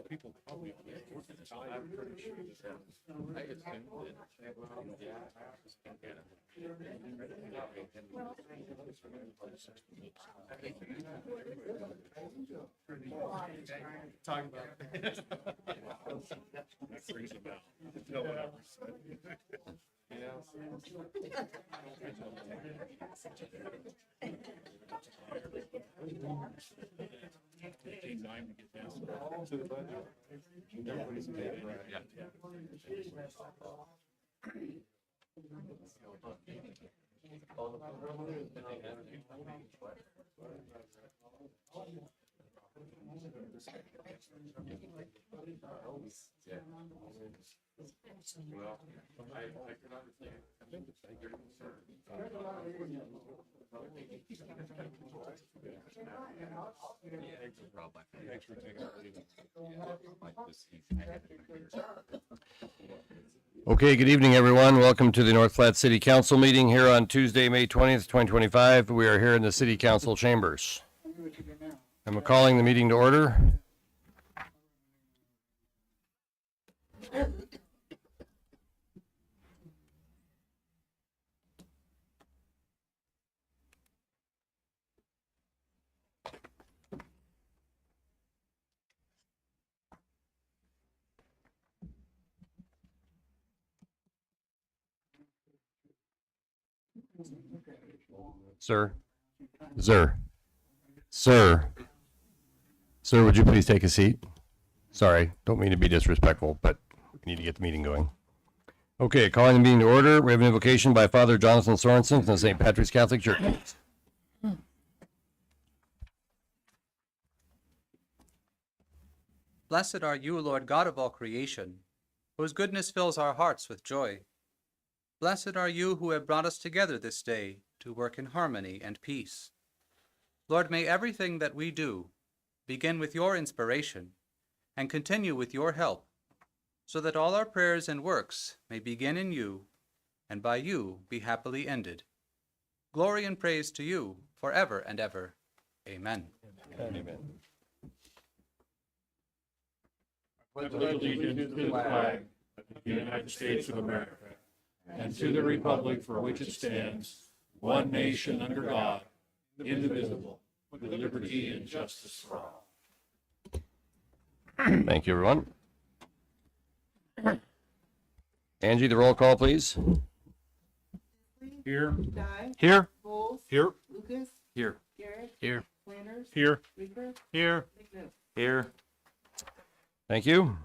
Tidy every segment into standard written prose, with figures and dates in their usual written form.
People probably I'm pretty sure I assumed talking about freeze about no one ever said nine to get down to the budget. Everybody's paid, right? Yeah. Well, I can understand. I think it's Thanks for taking Okay, good evening, everyone. Welcome to the North Platte City Council meeting here on Tuesday, May 20th, 2025. We are here in the City Council chambers. I'm calling the meeting to order. Sir, would you please take a seat? Sorry, don't mean to be disrespectful, but we need to get the meeting going. Okay, calling the meeting to order. We have an invocation by Father Jonathan Sorensen from the St. Patrick's Catholic Church. Blessed are you, Lord God of all creation, whose goodness fills our hearts with joy. Blessed are you who have brought us together this day to work in harmony and peace. Lord, may everything that we do begin with your inspiration and continue with your help, so that all our prayers and works may begin in you and by you be happily ended. Glory and praise to you forever and ever. Amen. Amen. I pledge allegiance to the flag of the United States of America and to the republic for which it stands, one nation under God, indivisible, with liberty and justice for all. Thank you, everyone. Angie, the roll call, please. Here. Guy. Here. Bowles. Here. Lucas. Here. Garrett. Here. Flanders. Here. Reaper. Here. McNeil. Here. Thank you.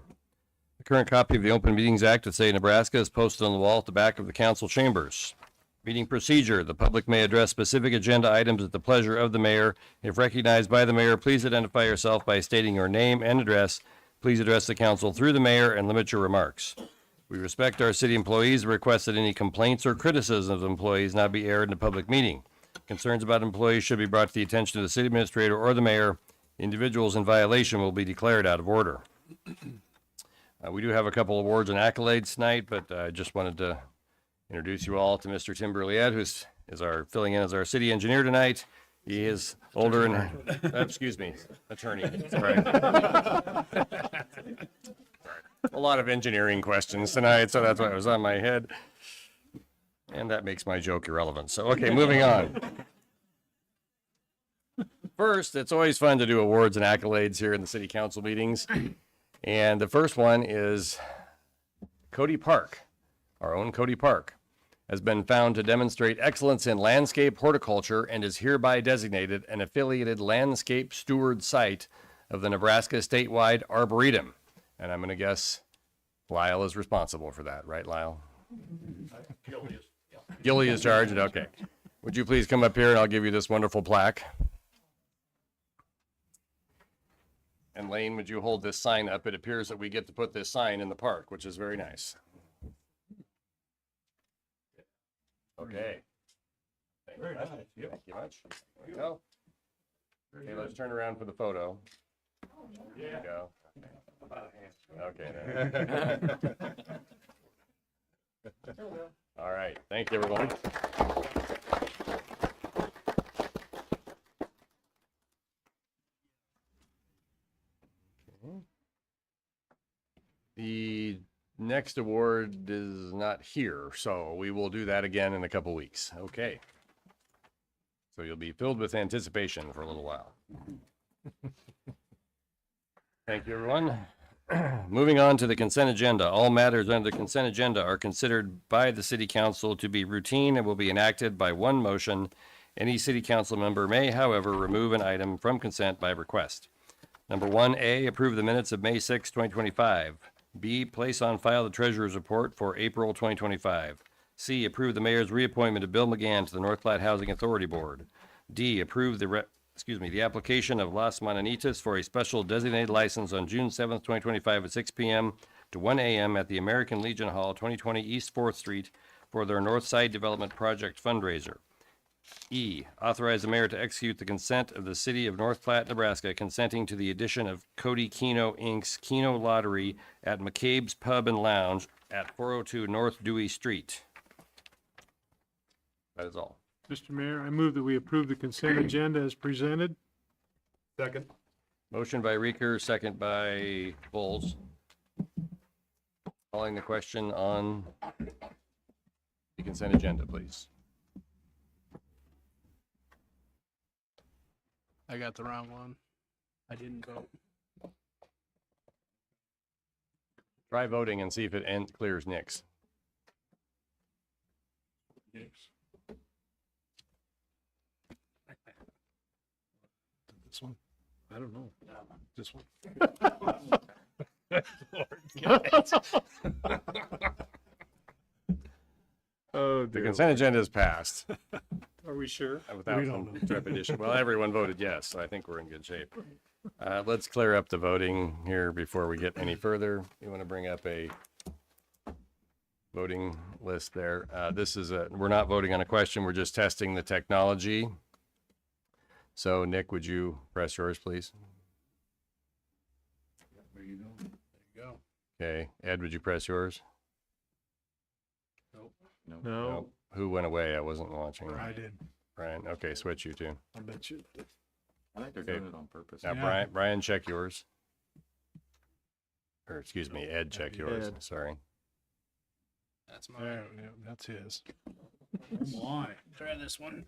The current copy of the Open Meetings Act of the State of Nebraska is posted on the wall at the back of the council chambers. Meeting procedure. The public may address specific agenda items at the pleasure of the mayor. If recognized by the mayor, please identify yourself by stating your name and address. Please address the council through the mayor and limit your remarks. We respect our city employees and request that any complaints or criticisms of employees not be aired in a public meeting. Concerns about employees should be brought to the attention of the city administrator or the mayor. Individuals in violation will be declared out of order. We do have a couple awards and accolades tonight, but I just wanted to introduce you all to Mr. Tim Burliette, who is filling in as our city engineer tonight. He is older and, excuse me, attorney. Sorry. A lot of engineering questions tonight, so that's why it was on my head. And that makes my joke irrelevant. So, okay, moving on. First, it's always fun to do awards and accolades here in the city council meetings. And the first one is Cody Park. Our own Cody Park has been found to demonstrate excellence in landscape horticulture and is hereby designated an affiliated landscape steward site of the Nebraska statewide Arboretum. And I'm going to guess Lyle is responsible for that, right, Lyle? Gilly is charged. Okay. Would you please come up here and I'll give you this wonderful plaque. And Lane, would you hold this sign up? It appears that we get to put this sign in the park, which is very nice. Okay. Thank you much. Thank you much. There we go. Okay, let's turn around for the photo. There you go. Okay. All right. Thank you, everyone. The next award is not here, so we will do that again in a couple weeks. Okay. So you'll be filled with anticipation for a little while. Thank you, everyone. Moving on to the consent agenda. All matters under the consent agenda are considered by the city council to be routine and will be enacted by one motion. Any city council member may, however, remove an item from consent by request. Number 1A, approve the minutes of May 6, 2025. B, place on file the treasurer's report for April 2025. C, approve the mayor's reappointment of Bill McGann to the North Platte Housing Authority Board. D, approve the application of Las Mananitas for a special designated license on June 7th, 2025 at 6 p.m. to 1 a.m. at the American Legion Hall, 2020 East 4th Street for their North Side Development Project fundraiser. E, authorize the mayor to execute the consent of the city of North Platte, Nebraska, consenting to the addition of Cody Keno Inc.'s Keno Lottery at McCabe's Pub and Lounge at 402 North Dewey Street. That is all. Mr. Mayor, I move that we approve the consent agenda as presented. Second. Motion by Reeker, second by Bowles. Calling the question on the consent agenda, please. I got the wrong one. I didn't vote. Try voting and see if it clears Nick's. This one? I don't know. This one? Oh, The consent agenda is passed Are we sure? without We some don't know. trepidation. Well, everyone voted yes, so I think we're in good shape. Let's clear up the voting here before we get any further. You want to bring up a voting list there. We're not voting on a question, we're just testing the technology. So Nick, would you press yours, please? There you go. There you go. Okay, Ed, would you press yours? Nope. No, Who went away? I wasn't watching. I did. Brian, okay, switch you two. I bet you. I think they're Okay. doing it on purpose. Now, Yeah. Brian, check yours. Or excuse me, Ed, check yours. Ed. Sorry. That's mine. There, yeah, that's his. Come on. Try this one.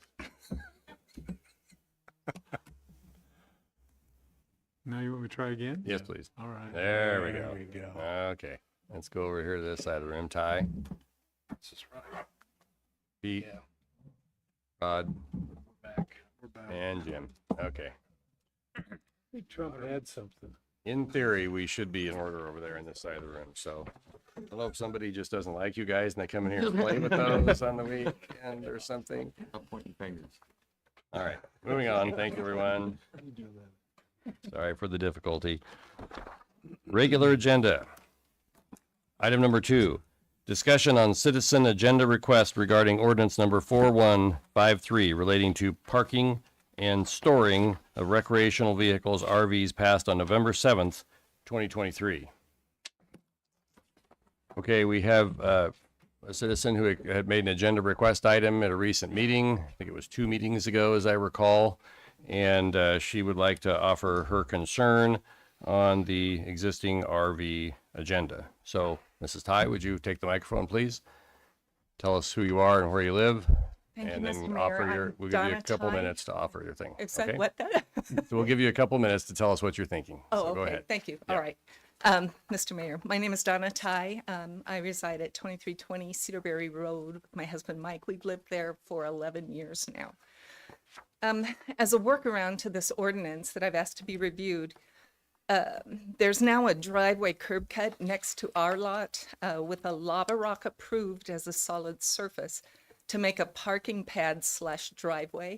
Now you want me to try again? Yes, please. All right. There we There go. we go. Okay, let's go over here to this side of the room. Ty, This is right. Pete, Yeah. Rod, Back. We're back. and Jim. Okay. I think Trump had something. In theory, we should be in order over there in this side of the room. So I don't know if somebody just doesn't like you guys and they come in here and play with those on the weekend or something. I'm pointing fingers. All right, moving on. Thank you, everyone. Sorry for the difficulty. Regular agenda. Item number 2, discussion on citizen agenda request regarding ordinance number 4153 relating to parking and storing of recreational vehicles, RVs, passed on November 7th, 2023. Okay, we have a citizen who had made an agenda request item at a recent meeting. I think it was 2 meetings ago, as I recall. And she would like to offer her concern on the existing RV agenda. So, Mrs. Ty, would you take the microphone, please? Tell us who you are and where you live. Thank And you, then Mr. Mayor. offer your, I'm we'll give you a Donna couple Ty. minutes to offer your thing. Is that Okay? what that? So we'll give you a couple minutes to tell us what you're thinking. Oh, So go okay. ahead. Thank you. Yeah. All right. Mr. Mayor, my name is Donna Ty. I reside at 2320 Cedarberry Road with my husband, Mike. We've lived there for 11 years now. As a workaround to this ordinance that I've asked to be reviewed, there's now a driveway curb cut next to our lot with a lava rock approved as a solid surface to make a parking pad / driveway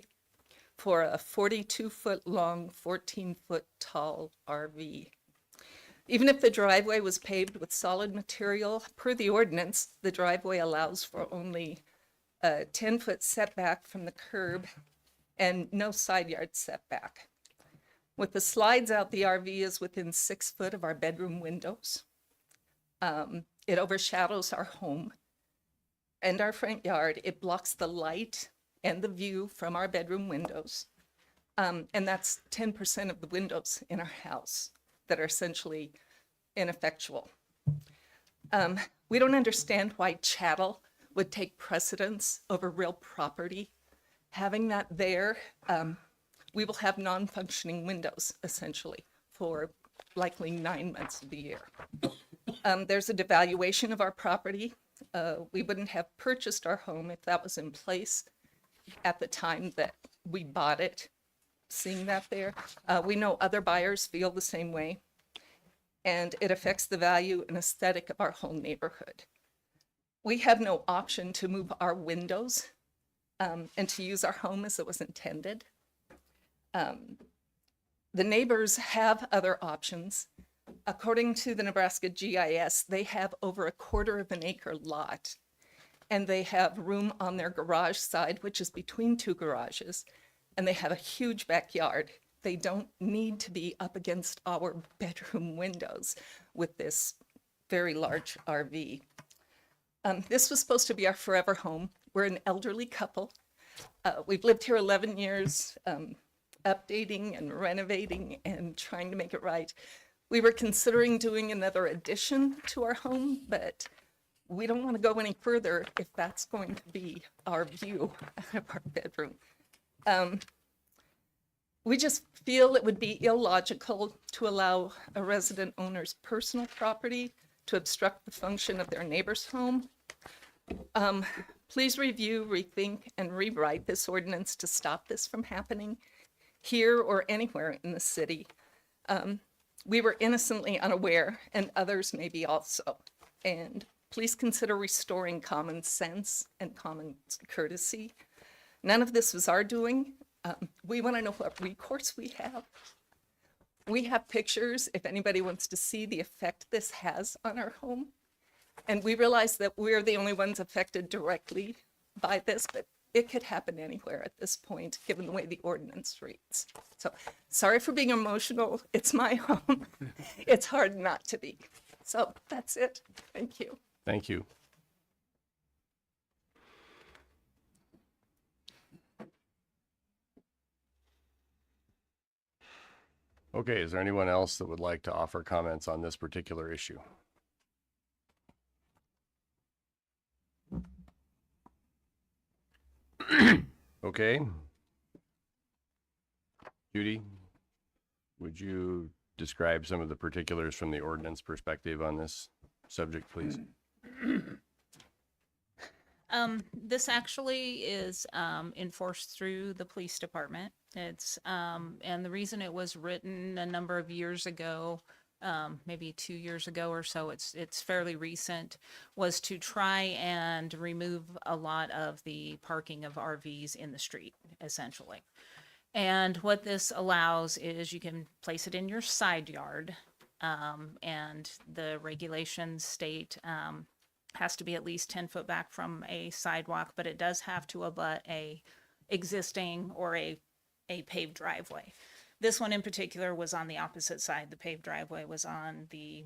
for a 42-foot long, 14-foot tall RV. Even if the driveway was paved with solid material, per the ordinance, the driveway allows for only a 10-foot setback from the curb and no side yard setback. With the slides out, the RV is within 6 foot of our bedroom windows. It overshadows our home and our front yard. It blocks the light and the view from our bedroom windows. And that's 10% of the windows in our house that are essentially ineffectual. We don't understand why chattel would take precedence over real property. Having that there, we will have non-functioning windows essentially for likely 9 months of the year. There's a devaluation of our property. We wouldn't have purchased our home if that was in place at the time that we bought it. Seeing that there, we know other buyers feel the same way, and it affects the value and aesthetic of our whole neighborhood. We have no option to move our windows and to use our home as it was intended. The neighbors have other options. According to the Nebraska GIS, they have over a 1/4 acre lot, and they have room on their garage side, which is between 2 garages, and they have a huge backyard. They don't need to be up against our bedroom windows with this very large RV. This was supposed to be our forever home. We're an elderly couple. We've lived here 11 years, updating and renovating and trying to make it right. We were considering doing another addition to our home, but we don't want to go any further if that's going to be our view of our bedroom. We just feel it would be illogical to allow a resident owner's personal property to obstruct the function of their neighbor's home. Please review, rethink, and rewrite this ordinance to stop this from happening here or anywhere in the city. We were innocently unaware, and others may be also. And please consider restoring common sense and common courtesy. None of this was our doing. We want to know what recourse we have. We have pictures if anybody wants to see the effect this has on our home. And we realize that we're the only ones affected directly by this, but it could happen anywhere at this point, given the way the ordinance reads. So sorry for being emotional. It's my home. It's hard not to be. So that's it. Thank you. Thank you. Okay, is there anyone else that would like to offer comments on this particular issue? Okay. Judy, would you describe some of the particulars from the ordinance perspective on this subject, please? This actually is enforced through the police department. It's and the reason it was written a number of years ago, maybe 2 years ago or so, it's fairly recent, was to try and remove a lot of the parking of RVs in the street, essentially. And what this allows is you can place it in your side yard, and the regulations state has to be at least 10 foot back from a sidewalk, but it does have to abut a existing or a paved driveway. This one in particular was on the opposite side. The paved driveway was on the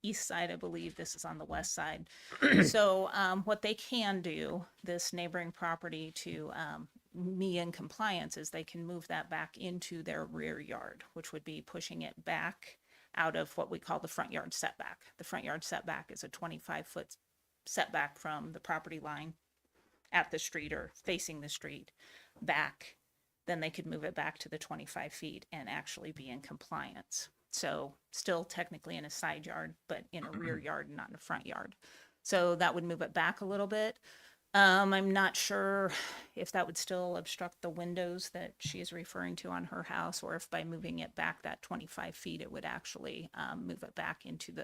east side, I believe. This is on the west side. So what they can do, this neighboring property, to be in compliance, is they can move that back into their rear yard, which would be pushing it back out of what we call the front yard setback. The front yard setback is a 25-foot setback from the property line at the street or facing the street back. Then they could move it back to the 25 feet and actually be in compliance. So still technically in a side yard, but in a rear yard, not in a front yard. So that would move it back a little bit. I'm not sure if that would still obstruct the windows that she is referring to on her house, or if by moving it back that 25 feet, it would actually move it back into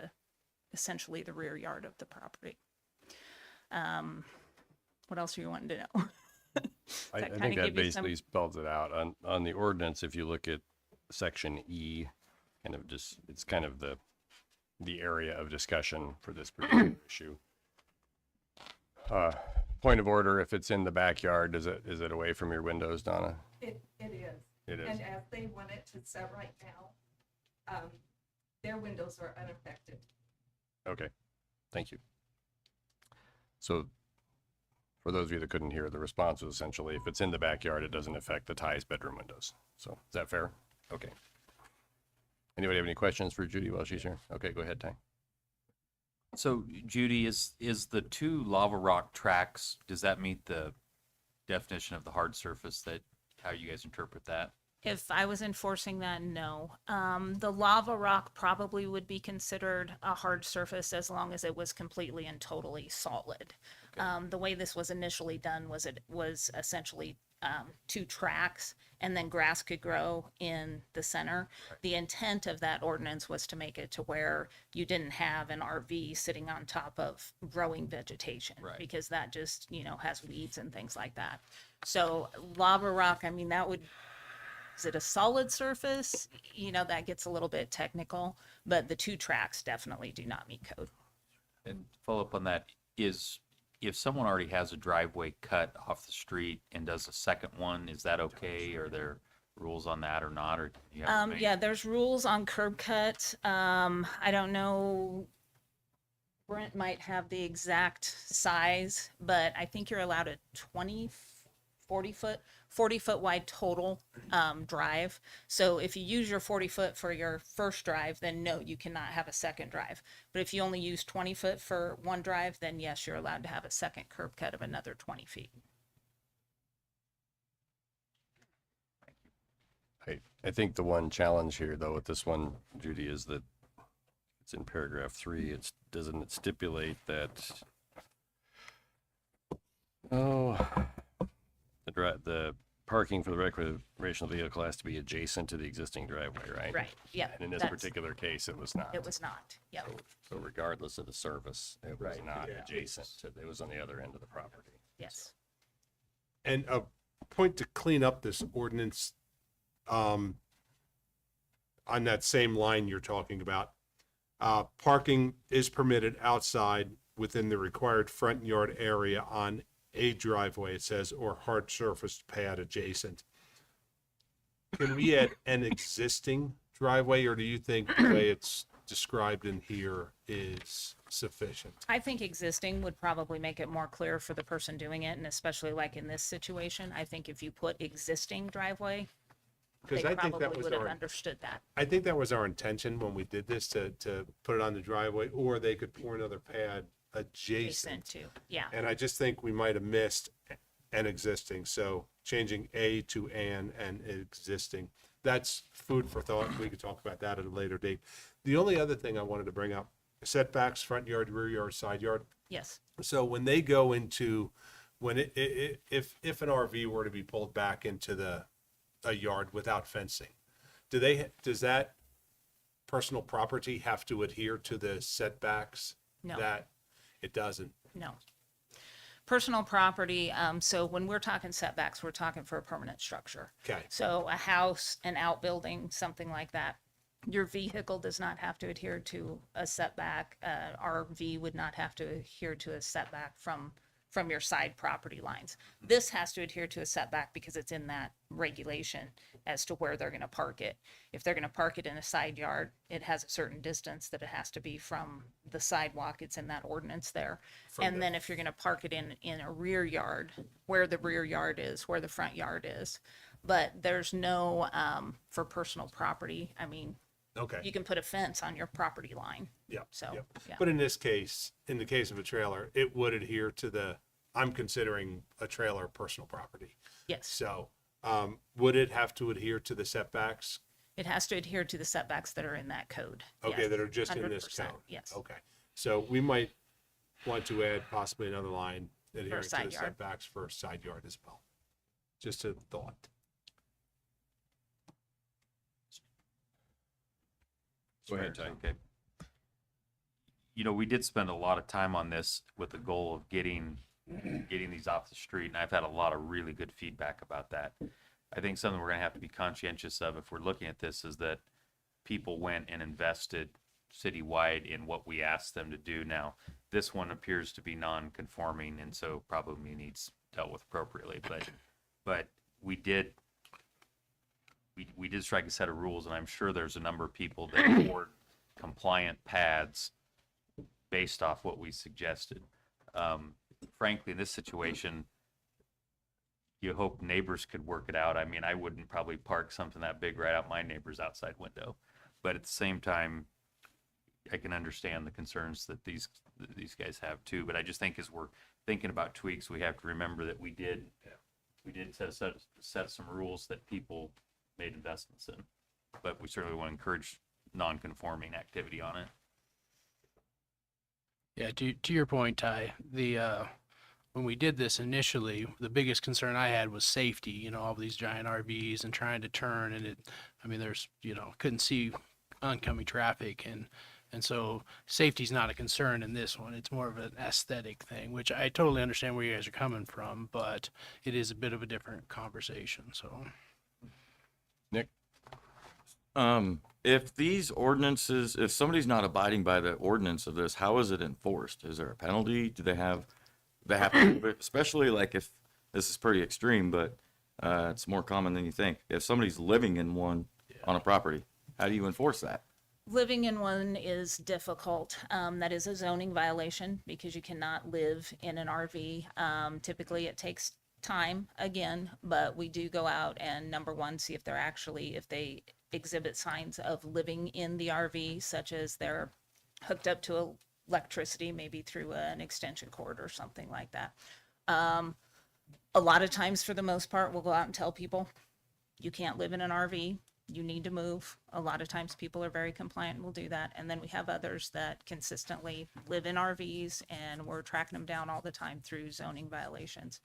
essentially the rear yard of the property. What else are you wanting to know? I think that basically spells it out. On the ordinance, if you look at section E, it's kind of the area of discussion for this particular issue. Point of order, if it's in the backyard, is it away from your windows, Donna? It is. It is. And as they want it to set right now, their windows are unaffected. Okay, thank you. So for those of you that couldn't hear, the response was essentially, if it's in the backyard, it doesn't affect the Ty's bedroom windows. So is that fair? Okay. Anybody have any questions for Judy while she's here? Okay, go ahead, Ty. So Judy, is the two lava rock tracks, does that meet the definition of the hard surface that, how you guys interpret that? If I was enforcing that, no. The lava rock probably would be considered a hard surface as long as it was completely and totally solid. The way this was initially done was it was essentially two tracks, and then grass could grow in the center. The intent of that ordinance was to make it to where you didn't have an RV sitting on top of growing vegetation, Right. because that just, has weeds and things like that. So lava rock, I mean, that would, is it a solid surface? That gets a little bit technical, but the two tracks definitely do not meet code. And follow up on that is, if someone already has a driveway cut off the street and does a second one, is that okay? Are there rules on that or not? Or do you have to make- Yeah, there's rules on curb cut. I don't know. Brent might have the exact size, but I think you're allowed a 40 foot wide total drive. So if you use your 40 foot for your first drive, then no, you cannot have a second drive. But if you only use 20 foot for one drive, then yes, you're allowed to have a second curb cut of another 20 feet. I think the one challenge here, though, with this one, Judy, is that it's in paragraph 3. Doesn't it stipulate that, the parking for the recreational vehicle has to be adjacent to the existing driveway, right? Right, yeah. And in this that's- particular case, it was not. It was not, yep. So regardless of the service, it was not adjacent to, it was on the other end of the property. Yes. And a point to clean up this ordinance, on that same line you're talking about. Parking is permitted outside within the required front yard area on a driveway, it says, or hard surface pad adjacent. Can we add an existing driveway, or do you think the way it's described in here is sufficient? I think existing would probably make it more clear for the person doing it, and especially like in this situation, I think if you put existing driveway, they Because I think that probably was would have our, understood that. I think that was our intention when we did this, to put it on the driveway, or they could pour another pad Adjacent adjacent. to, yeah. And I just think we might have missed an existing, so changing a to an and existing. That's food for thought. We could talk about that at a later date. The only other thing I wanted to bring up, setbacks, front yard, rear yard, side yard. Yes. So when they go into, if an RV were to be pulled back into a yard without fencing, does that personal property have to adhere to the setbacks? No. That it doesn't. No. Personal property, so when we're talking setbacks, we're talking for a permanent structure. Okay. So a house, an outbuilding, something like that. Your vehicle does not have to adhere to a setback. RV would not have to adhere to a setback from your side property lines. This has to adhere to a setback because it's in that regulation as to where they're going to park it. If they're going to park it in a side yard, it has a certain distance that it has to be from the sidewalk. It's in that ordinance there. And then if you're going to park it in a rear yard, where the rear yard is, where the front yard is. But there's no, for personal property, I mean, Okay. you can put a fence on your property line. Yep. So, yep. yeah. But in this case, in the case of a trailer, it would adhere to I'm considering a trailer personal property. Yes, So, would it have to adhere to the setbacks? it has to adhere to the setbacks that are in that code. Okay, Yes, that are just in this 100%, code. Yes. Okay. So we might want to add possibly another line adhering to side the yard. setbacks for a side yard as well. Just a thought. Go ahead, Ty. Okay. We did spend a lot of time on this with the goal of getting these off the street, and I've had a lot of really good feedback about that. I think something we're gonna have to be conscientious of if we're looking at this is that people went and invested citywide in what we asked them to do. Now, this one appears to be non-conforming, and so probably needs dealt with appropriately, but we did we did strike a set of rules, and I'm sure there's a number of people that support compliant pads based off what we suggested. Frankly, in this situation, you hope neighbors could work it out. I mean, I wouldn't probably park something that big right out my neighbor's outside window. But at the same time, I can understand the concerns that these guys have too. But I just think as we're thinking about tweaks, we have to remember that we did set some rules that people made investments in. But we certainly want to encourage non-conforming activity on it. Yeah, to your point, Ty, when we did this initially, the biggest concern I had was safety, you know, all these giant RVs and trying to turn and there's, couldn't see oncoming traffic and so safety's not a concern in this one. It's more of an aesthetic thing, which I totally understand where you guys are coming from, but it is a bit of a different conversation, so. Nick? If these ordinances, if somebody's not abiding by the ordinance of this, how is it enforced? Is there a penalty? Do they have to, especially like if, this is pretty extreme, but it's more common than you think. If somebody's living in one on a property, how do you enforce that? Living in one is difficult. That is a zoning violation because you cannot live in an RV. Typically it takes time again, but we do go out and number one, see if they exhibit signs of living in the RV, such as they're hooked up to electricity, maybe through an extension cord or something like that. A lot of times, for the most part, we'll go out and tell people, you can't live in an RV, you need to move. A lot of times people are very compliant and will do that. And then we have others that consistently live in RVs and we're tracking them down all the time through zoning violations.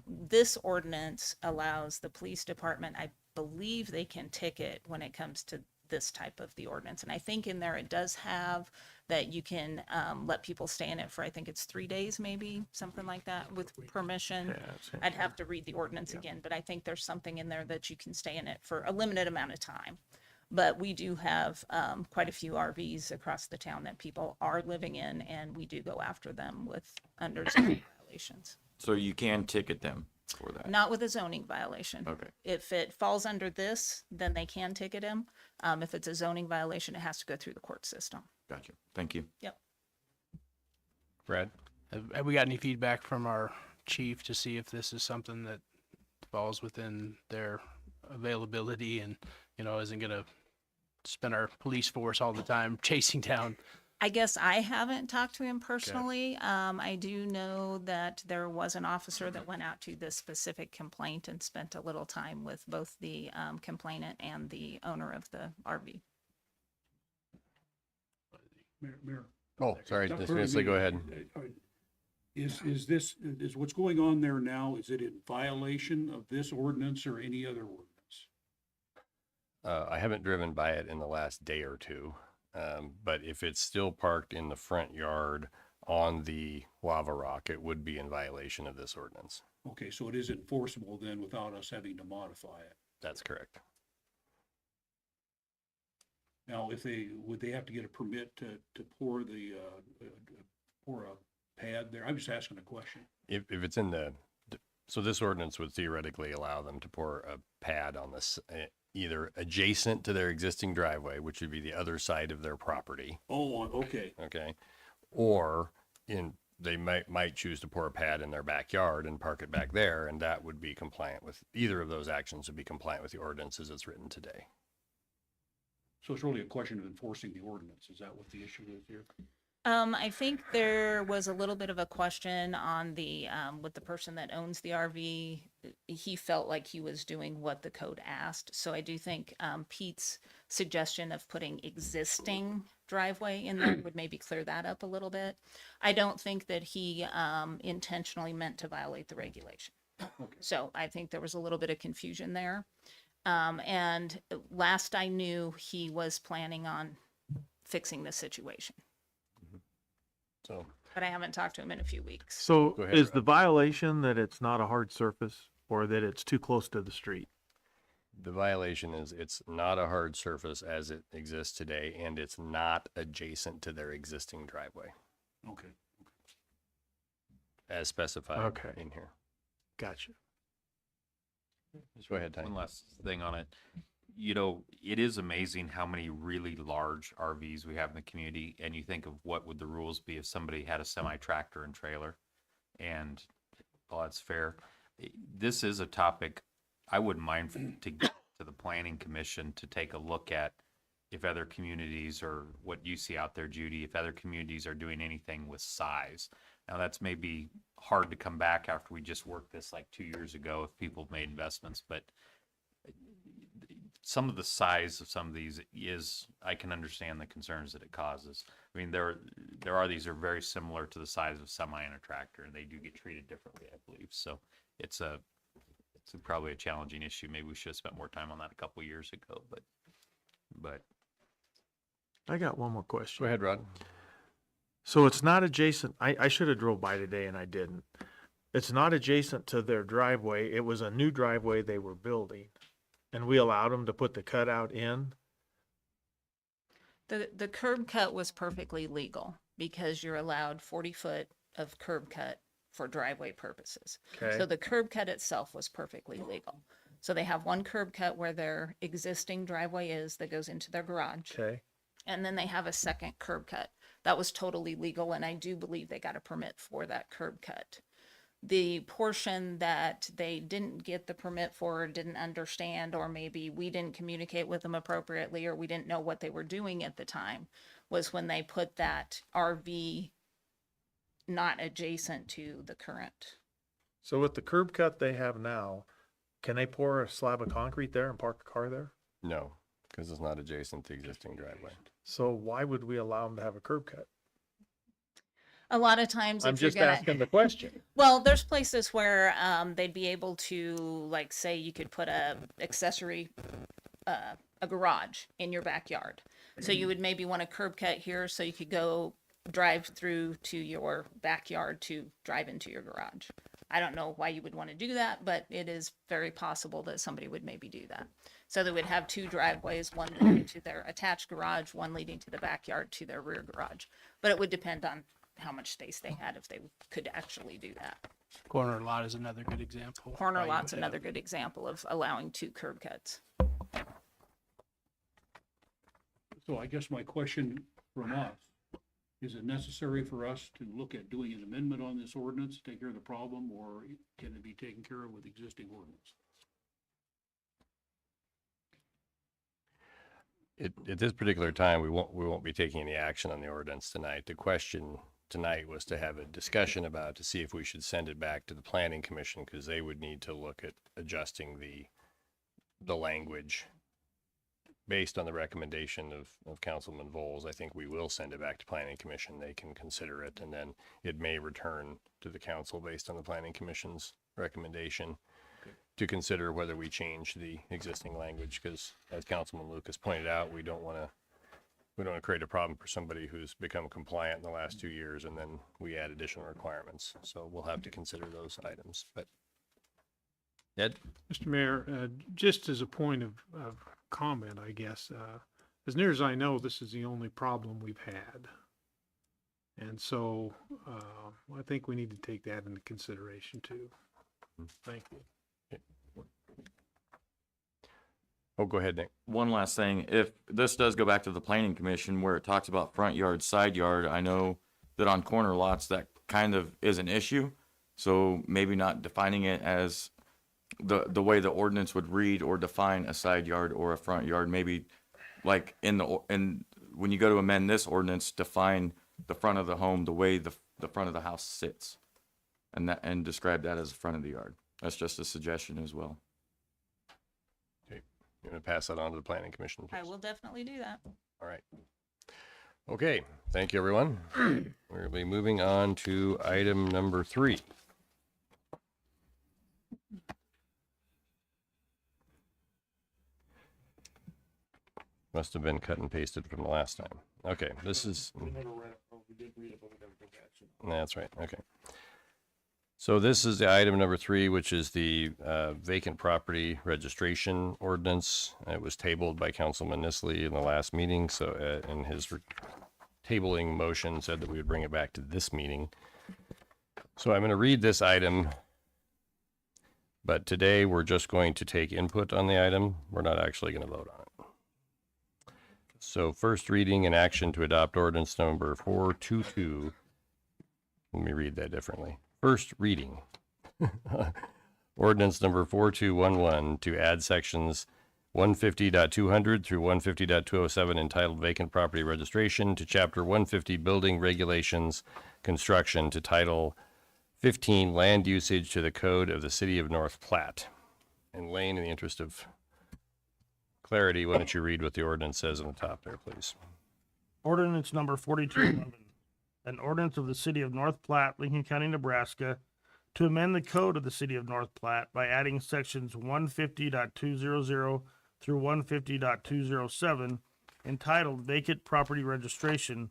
This ordinance allows the police department, I believe they can ticket when it comes to this type of the ordinance. And I think in there it does have that you can let people stay in it for, I think it's 3 days, maybe something like that with permission. I'd have to read the ordinance again, but I think there's something in there that you can stay in it for a limited amount of time. But we do have quite a few RVs across the town that people are living in, and we do go after them with under zoning violations. So you can ticket them for that? Not with a zoning violation. Okay. If it falls under this, then they can ticket him. If it's a zoning violation, it has to go through the court system. Gotcha. Thank you. Yep. Brad? Have we got any feedback from our chief to see if this is something that falls within their availability and, isn't going to spend our police force all the time chasing down? I guess I haven't talked to him personally. I do know that there was an officer that went out to this specific complaint and spent a little time with both the complainant and the owner of the RV. Mayor. Oh, sorry, Not Ms. for Minsley, me. go ahead. Is what's going on there now, is it in violation of this ordinance or any other ordinance? I haven't driven by it in the last day or two, but if it's still parked in the front yard on the lava rock, it would be in violation of this ordinance. Okay, so it is enforceable then without us having to modify it. That's correct. Now, would they have to get a permit to pour pour a pad there? I'm just asking a question. If it's in so this ordinance would theoretically allow them to pour a pad on this, either adjacent to their existing driveway, which would be the other side of their property. Oh, okay. Okay. Or they might choose to pour a pad in their backyard and park it back there, and that would be compliant with, either of those actions would be compliant with the ordinance as it's written today. So it's really a question of enforcing the ordinance. Is that what the issue is here? I think there was a little bit of a question on the, with the person that owns the RV. He felt like he was doing what the code asked. So I do think Pete's suggestion of putting existing driveway in there would maybe clear that up a little bit. I don't think that he intentionally meant to violate the regulation. Okay. So I think there was a little bit of confusion there. And last I knew, he was planning on fixing the situation. So But I haven't talked to him in a few weeks. So Go ahead, is Rob. the violation that it's not a hard surface or that it's too close to the street? the violation is it's not a hard surface as it exists today, and it's not adjacent to their existing driveway Okay. as specified Okay. in here. Gotcha. Just go ahead, Ty. One last thing on it. You know, it is amazing how many really large RVs we have in the community. And you think of what would the rules be if somebody had a semi tractor and trailer, and well, that's fair. This is a topic I wouldn't mind to get to the planning commission to take a look at if other communities, or what you see out there, Judy, if other communities are doing anything with size. Now, that's maybe hard to come back after we just worked this like 2 years ago if people made investments, but some of the size of some of these is, I can understand the concerns that it causes. I mean, there are these are very similar to the size of semi and a tractor, and they do get treated differently, I believe. So it's probably a challenging issue. Maybe we should have spent more time on that a couple years ago, but I got one more question. Go ahead, Rod. So it's not adjacent, I should have drove by today and I didn't. It's not adjacent to their driveway. It was a new driveway they were building. And we allowed them to put the cutout in. The curb cut was perfectly legal because you're allowed 40 foot of curb cut for driveway purposes. Okay. So the curb cut itself was perfectly legal. So they have one curb cut where their existing driveway is that goes into their garage. Okay. And then they have a second curb cut. That was totally legal, and I do believe they got a permit for that curb cut. The portion that they didn't get the permit for, or didn't understand, or maybe we didn't communicate with them appropriately, or we didn't know what they were doing at the time, was when they put that RV not adjacent to the current. So with the curb cut they have now, can they pour a slab of concrete there and park a car there? No, because it's not adjacent to the existing driveway. So why would we allow them to have a curb cut? A lot of times, I'm if you're just gonna, asking the question. well, there's places where they'd be able to, like, say you could put a accessory, a garage in your backyard. So you would maybe want a curb cut here so you could go drive through to your backyard to drive into your garage. I don't know why you would want to do that, but it is very possible that somebody would maybe do that. So they would have two driveways, one leading to their attached garage, one leading to the backyard to their rear garage. But it would depend on how much space they had, if they could actually do that. Corner lot is another good example. Corner Why you lot's would another have- good example of allowing two curb cuts. So I guess my question from us, is it necessary for us to look at doing an amendment on this ordinance to take care of the problem, or can it be taken care of with existing ordinance? At this particular time, we won't be taking any action on the ordinance tonight. The question tonight was to have a discussion about, to see if we should send it back to the planning commission, because they would need to look at adjusting the language based on the recommendation of Councilman Voles. I think we will send it back to planning commission. They can consider it, and then it may return to the council based on the planning commission's recommendation to consider whether we change the existing language, because as Councilman Lucas pointed out, we don't want to create a problem for somebody who's become compliant in the last 2 years and then we add additional requirements. So we'll have to consider those items. But Ed? Mr. Mayor, just as a point of comment, I guess, as near as I know, this is the only problem we've had. And so I think we need to take that into consideration too. Thank you. Oh, go ahead, Nick. One last thing, if this does go back to the planning commission where it talks about front yard, side yard, I know that on corner lots, that kind of is an issue. So maybe not defining it as the way the ordinance would read, or define a side yard or a front yard, maybe like when you go to amend this ordinance, define the front of the home the way the front of the house sits, and describe that as the front of the yard. That's just a suggestion as well. You want to pass that on to the planning commission, please? I will definitely do that. All right. Okay, thank you, everyone. We'll be moving on to item number 3. Must have been cut and pasted from the last time. Okay, this is... We never read it, we did read it, but we never took action. That's right, okay. So this is the item number 3, which is the vacant property registration ordinance. It was tabled by Councilman Nisley in the last meeting, so in his tabling motion said that we would bring it back to this meeting. So I'm going to read this item But today, we're just going to take input on the item. We're not actually going to vote on it. So first reading and action to adopt ordinance number 422. Let me read that differently. First reading. Ordinance number 4211 to add sections 150.200 through 150.207 entitled Vacant Property Registration to Chapter 150 Building Regulations Construction to Title 15 Land Usage to the Code of the City of North Platte. And Lane, in the interest of clarity, why don't you read what the ordinance says on the top there, please? Ordinance number 4211, an ordinance of the City of North Platte, Lincoln County, Nebraska, to amend the code of the City of North Platte by adding sections 150.200 through 150.207 entitled Vacant Property Registration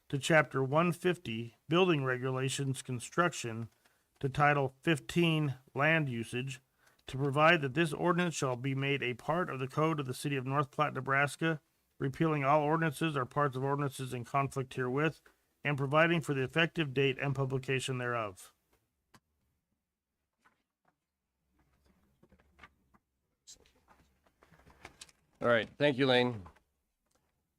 to Chapter 150 Building Regulations Construction to Title 15 Land Usage to provide that this ordinance shall be made a part of the code of the City of North Platte, Nebraska, repealing all ordinances or parts of ordinances in conflict herewith, and providing for the effective date and publication thereof. All right, thank you, Lane.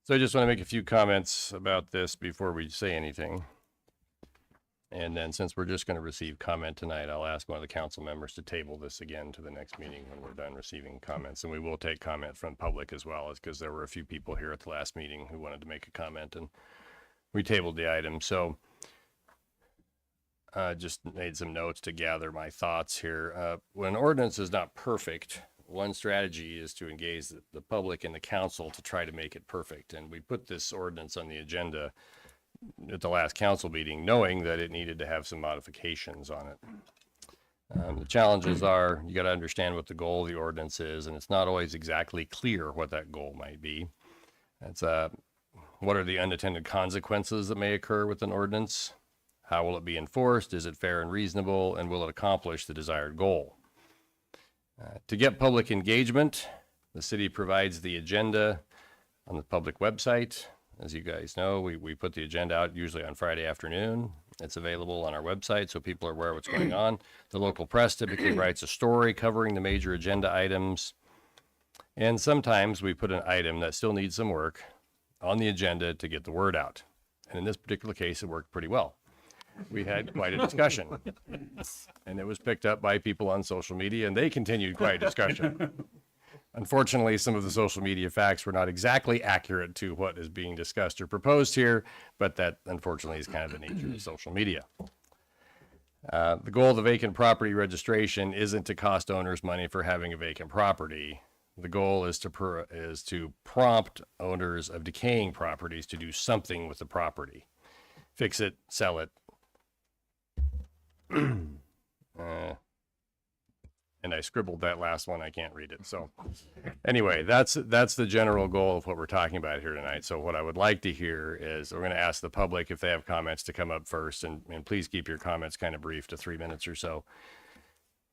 So I just want to make a few comments about this before we say anything. And then since we're just going to receive comment tonight, I'll ask one of the council members to table this again to the next meeting when we're done receiving comments. And we will take comment from public as well, as because there were a few people here at the last meeting who wanted to make a comment, and we tabled the item. So just made some notes to gather my thoughts here. When an ordinance is not perfect, one strategy is to engage the public and the council to try to make it perfect. And we put this ordinance on the agenda at the last council meeting, knowing that it needed to have some modifications on it. The challenges are, you got to understand what the goal of the ordinance is, and it's not always exactly clear what that goal might be. It's what are the unintended consequences that may occur with an ordinance? How will it be enforced? Is it fair and reasonable? And will it accomplish the desired goal? To get public engagement, the city provides the agenda on the public website. As you guys know, we put the agenda out usually on Friday afternoon. It's available on our website so people are aware of what's going on. The local press typically writes a story covering the major agenda items. And sometimes we put an item that still needs some work on the agenda to get the word out. And in this particular case, it worked pretty well. We had quite a discussion, and it was picked up by people on social media, and they continued quite a discussion. Unfortunately, some of the social media facts were not exactly accurate to what is being discussed or proposed here, but that unfortunately is kind of the nature of social media. The goal of the vacant property registration isn't to cost owners money for having a vacant property. The goal is to prompt owners of decaying properties to do something with the property. Fix it, sell it. And I scribbled that last one. I can't read it. So anyway, that's the general goal of what we're talking about here tonight. So what I would like to hear is we're going to ask the public if they have comments to come up first, and please keep your comments kind of brief to 3 minutes or so.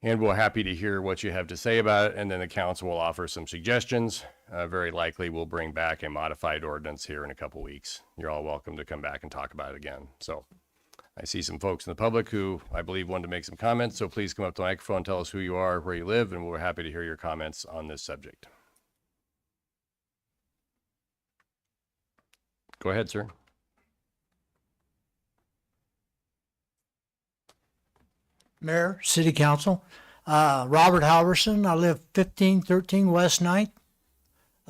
And we're happy to hear what you have to say about it. And then the council will offer some suggestions. Very likely we'll bring back a modified ordinance here in a couple weeks. You're all welcome to come back and talk about it again. So I see some folks in the public who I believe wanted to make some comments. So please come up to the microphone, tell us who you are, where you live, and we're happy to hear your comments on this subject. Go ahead, sir. Mayor, City Council, Robert Halverson. I live 1513 West 9th.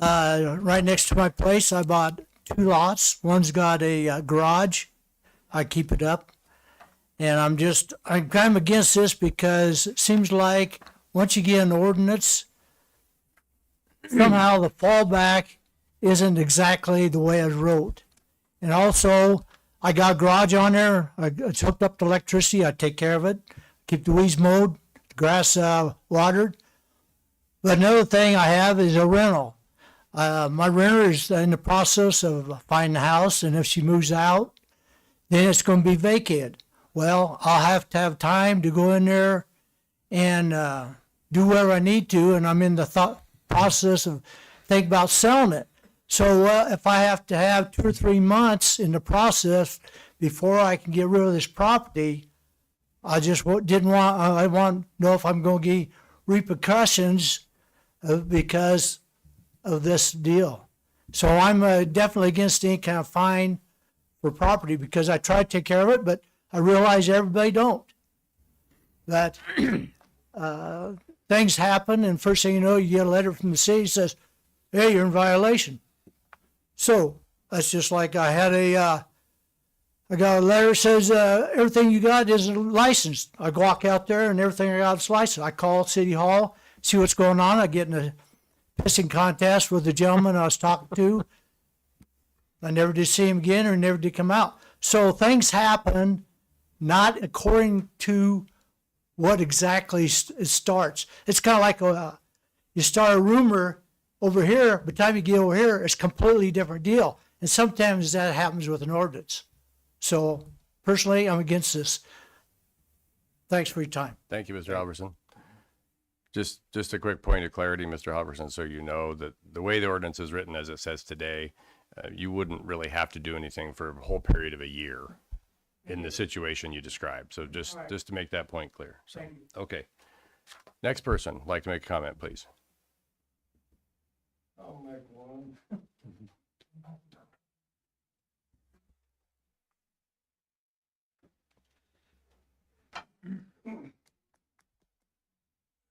Right next to my place, I bought 2 lots. One's got a garage. I keep it up. And I'm kind of against this because it seems like once you get an ordinance, somehow the fallback isn't exactly the way it's wrote. And also, I got a garage on there. It's hooked up to electricity. I take care of it. Keep the weeds mowed, the grass watered. But another thing I have is a rental. My renter is in the process of finding a house, and if she moves out, then it's going to be vacated. Well, I'll have to have time to go in there and do whatever I need to, and I'm in the process of thinking about selling it. So if I have to have 2 or 3 months in the process before I can get rid of this property, I just I want to know if I'm going to get repercussions because of this deal. So I'm definitely against any kind of fine for property because I try to take care of it, but I realize everybody don't. That things happen, and first thing you know, you get a letter from the city that says, "Hey, you're in violation." So that's just like I had I got a letter that says everything you got isn't licensed. I walk out there and everything I got is licensed. I call City Hall, see what's going on. I get in a pissing contest with the gentleman I was talking to. I never did see him again or never did come out. So things happen not according to what exactly it starts. It's kind of like you start a rumor over here, by the time you get over here, it's a completely different deal. And sometimes that happens with an ordinance. So personally, I'm against this. Thanks for your time. Thank you, Mr. Halverson. Just a quick point of clarity, Mr. Halverson, so you know that the way the ordinance is written as it says today, you wouldn't really have to do anything for a whole period of a year in the situation you described. So just to make that point clear. So, okay. Next person, like to make a comment, please. I'll make one.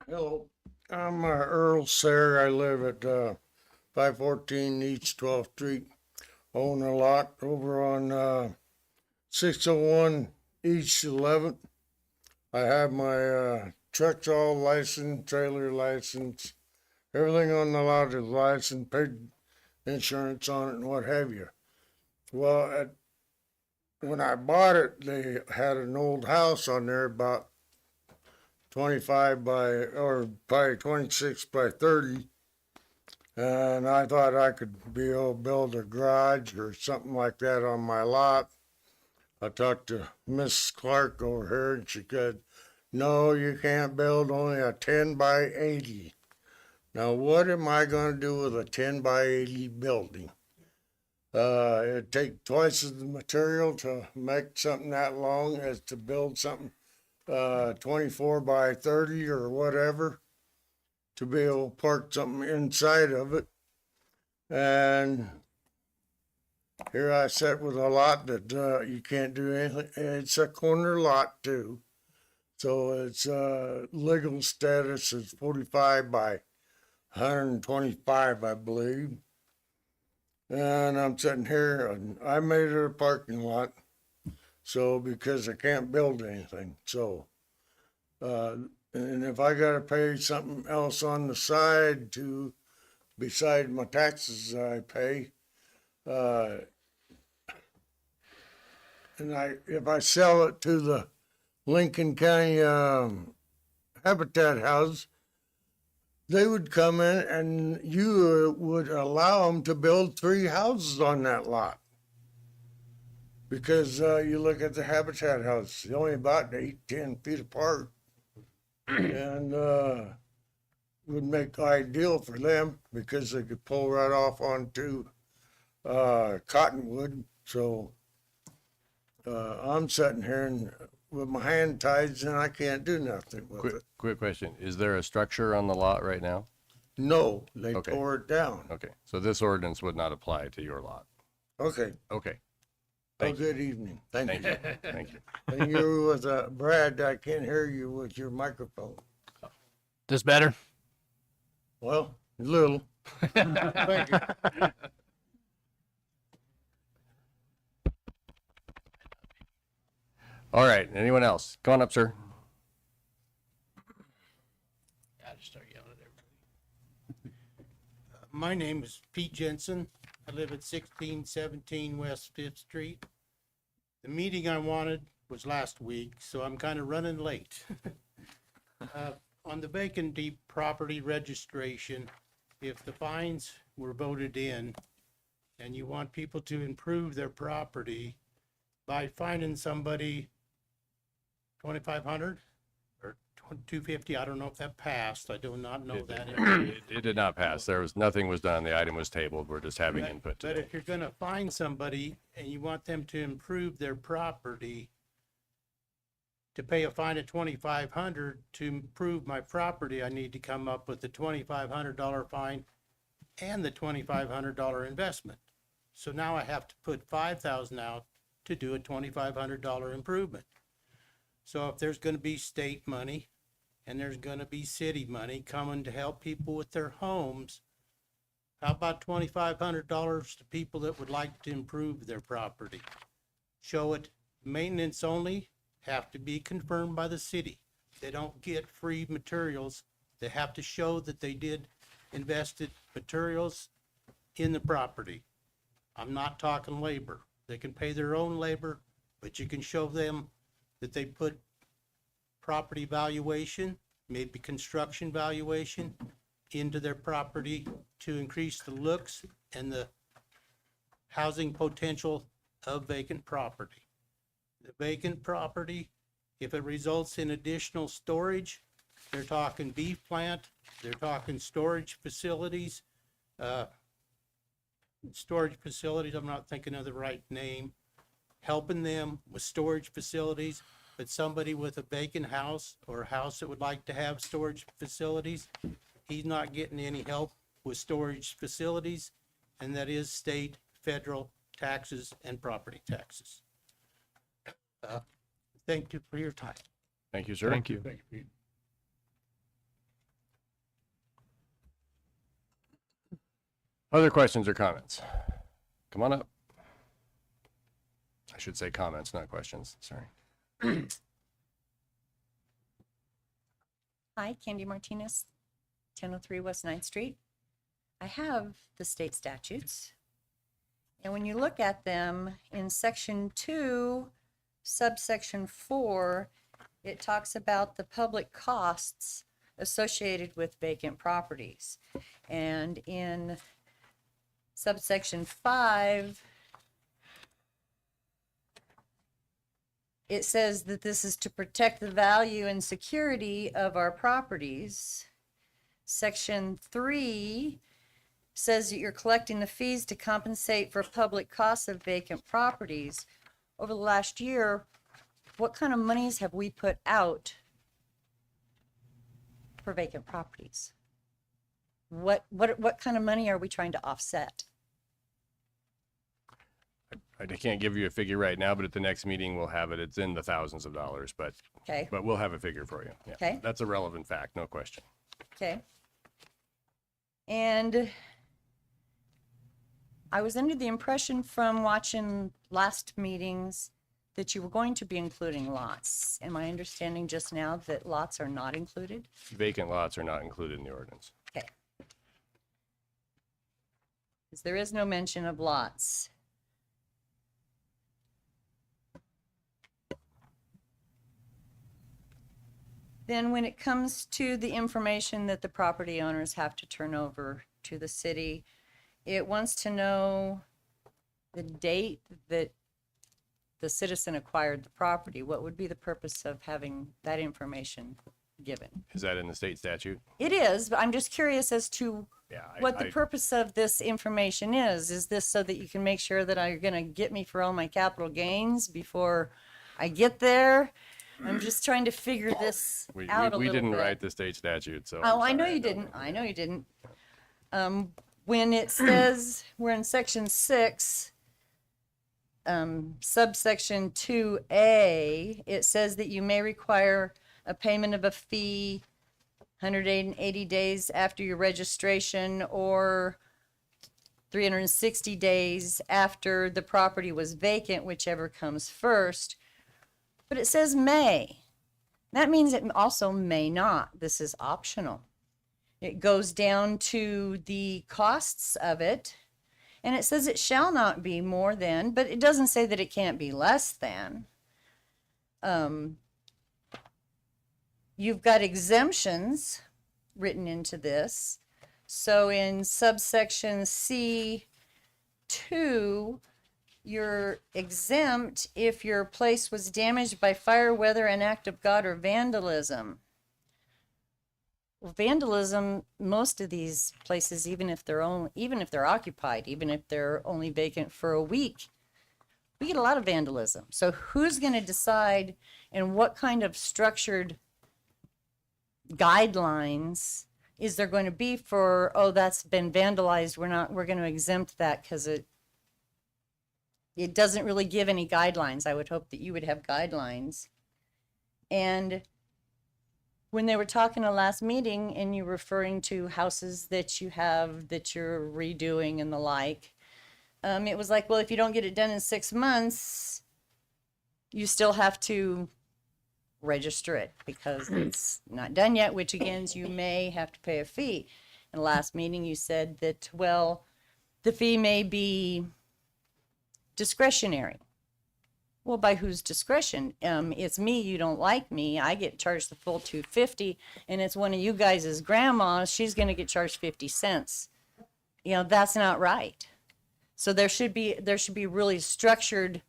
Hello, I'm Earl Sayre. I live at 514 East 12th Street. Own a lot over on 601 East 11th. I have my trucks all licensed, trailer license, everything on the lot is licensed, paid insurance on it and what have you. Well, when I bought it, they had an old house on there about 25 by, or probably 26 by 30. And I thought I could be able to build a garage or something like that on my lot. I talked to Miss Clark over here and she said, no, you can't build only a 10 by 80. Now, what am I going to do with a 10 by 80 building? It'd take twice as the material to make something that long as to build something 24 by 30 or whatever to be able to park something inside of it. And here I sit with a lot that you can't do anything. It's a corner lot too. So its legal status is 45 by 125, I believe. And I'm sitting here and I made it a parking lot. So because I can't build anything. So, and if I got to pay something else on the side to, beside my taxes I pay, and if I sell it to the Lincoln County Habitat House, they would come in and you would allow them to build 3 houses on that lot. Because you look at the Habitat House, they're only about 8-10 feet apart. And would make ideal for them because they could pull right off onto Cottonwood. So I'm sitting here and with my hand tied and I can't do nothing with it. Quick question. Is there a structure on the lot right now? No, they Okay. tore it down. Okay. So this ordinance would not apply to your lot. Okay. Okay. Well, good evening. Thank you. Thank you. And you with Brad, I can't hear you with your microphone. This better? Well, a little. Thank you. All right. Anyone else? Come on up, sir. I just start yelling at everybody. My name is Pete Jensen. I live at 1617 West 5th Street. The meeting I wanted was last week, so I'm kind of running late. On the vacant deed property registration, if the fines were voted in and you want people to improve their property by fining somebody 2,500 or 250, I don't know if that passed. I do not know that. It did not pass. Nothing was done. The item was tabled. We're just having input But today. if you're gonna find somebody and you want them to improve their property, to pay a fine of $2,500 to improve my property, I need to come up with the $2,500 fine and the $2,500 investment. So now I have to put $5,000 out to do a $2,500 improvement. So if there's gonna be state money and there's gonna be city money coming to help people with their homes, how about $2,500 to people that would like to improve their property? Show it maintenance only, have to be confirmed by the city. They don't get free materials. They have to show that they did invested materials in the property. I'm not talking labor. They can pay their own labor, but you can show them that they put property valuation, maybe construction valuation, into their property to increase the looks and the housing potential of vacant property. The vacant property, if it results in additional storage, they're talking beef plant, they're talking storage facilities, I'm not thinking of the right name, helping them with storage facilities, but somebody with a vacant house or a house that would like to have storage facilities, he's not getting any help with storage facilities, and that is state, federal taxes and property taxes. Thank you for your time. Thank you, sir. Thank you. Thank you, Pete. Other questions or comments? Come on up. I should say comments, not questions. Sorry. Hi, Candy Martinez, 1003 West 9th Street. I have the state statutes. And when you look at them in section 2, subsection 4, it talks about the public costs associated with vacant properties. And in subsection 5, it says that this is to protect the value and security of our properties. Section 3 says that you're collecting the fees to compensate for public costs of vacant properties. Over the last year, what kind of monies have we put out for vacant properties? What kind of money are we trying to offset? I can't give you a figure right now, but at the next meeting we'll have it. It's in the thousands of dollars, but Okay, we'll have a figure for you. Yeah. Okay. That's a relevant fact, no question. okay. And I was under the impression from watching last meetings that you were going to be including lots. Am I understanding just now that lots are not included? Vacant lots are not included in the ordinance. Okay. Because there is no mention of lots. Then when it comes to the information that the property owners have to turn over to the city, it wants to know the date that the citizen acquired the property. What would be the purpose of having that information given? Is that in the state statute? It is, but I'm just curious as to Yeah. what the purpose of this information is. Is this so that you can make sure that you're going to get me for all my capital gains before I get there? I'm just trying to figure this out a little bit. We didn't write the state statute, so. Oh, I know sorry, you didn't. I know you didn't. When it says, we're in section 6, subsection 2A, it says that you may require a payment of a fee 180 days after your registration or 360 days after the property was vacant, whichever comes first. But it says may. That means it also may not. This is optional. It goes down to the costs of it, and it says it shall not be more than, but it doesn't say that it can't be less than. You've got exemptions written into this. So in subsection C2, you're exempt if your place was damaged by fire, weather, an act of God, or vandalism. Well, vandalism, most of these places, even if they're occupied, even if they're only vacant for a week, we get a lot of vandalism. So who's going to decide and what kind of structured guidelines is there going to be for, oh, that's been vandalized, we're going to exempt that because it doesn't really give any guidelines. I would hope that you would have guidelines. And when they were talking at last meeting and you referring to houses that you have that you're redoing and the like, it was like, well, if you don't get it done in 6 months, you still have to register it because it's not done yet, which again, you may have to pay a fee. In the last meeting, you said that, well, the fee may be discretionary. Well, by whose discretion? It's me, you don't like me, I get charged the full $250, and it's one of you guys' grandmas, she's gonna get charged 50 cents. You know, that's not right. So there should be really structured